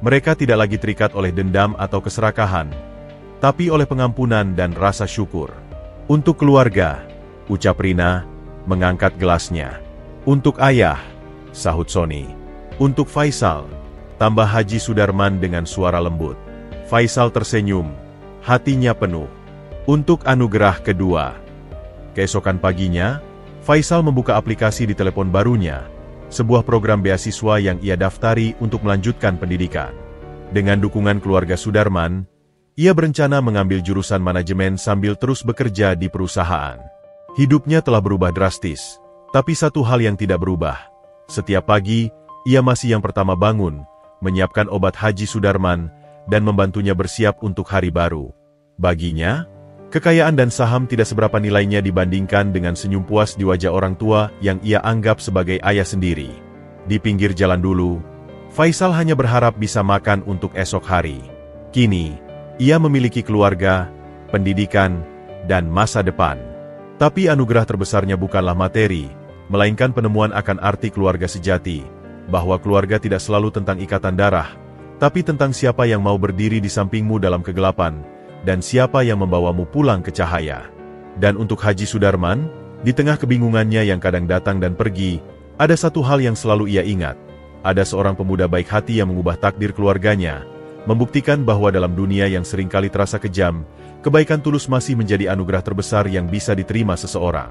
Mereka tidak lagi terikat oleh dendam atau keserakahan, tapi oleh pengampunan dan rasa syukur. "Untuk keluarga," ucap Rina, mengangkat gelasnya. "Untuk ayah," sahut Sony. "Untuk Faisal," tambah Haji Sudarman dengan suara lembut. Faisal tersenyum, hatinya penuh. "Untuk anugerah kedua." Keesokan paginya, Faisal membuka aplikasi di telepon barunya, sebuah program beasiswa yang ia daftari untuk melanjutkan pendidikan. Dengan dukungan keluarga Sudarman, ia berencana mengambil jurusan manajemen sambil terus bekerja di perusahaan. Hidupnya telah berubah drastis, tapi satu hal yang tidak berubah. Setiap pagi, ia masih yang pertama bangun, menyiapkan obat Haji Sudarman, dan membantunya bersiap untuk hari baru. Baginya, kekayaan dan saham tidak seberapa nilainya dibandingkan dengan senyum puas di wajah orang tua yang ia anggap sebagai ayah sendiri. Di pinggir jalan dulu, Faisal hanya berharap bisa makan untuk esok hari. Kini, ia memiliki keluarga, pendidikan, dan masa depan. Tapi anugerah terbesarnya bukanlah materi, melainkan penemuan akan arti keluarga sejati, bahwa keluarga tidak selalu tentang ikatan darah, tapi tentang siapa yang mau berdiri di sampingmu dalam kegelapan, dan siapa yang membawamu pulang ke cahaya. Dan untuk Haji Sudarman, di tengah kebingungannya yang kadang datang dan pergi, ada satu hal yang selalu ia ingat. Ada seorang pemuda baik hati yang mengubah takdir keluarganya, membuktikan bahwa dalam dunia yang seringkali terasa kejam, kebaikan tulus masih menjadi anugerah terbesar yang bisa diterima seseorang.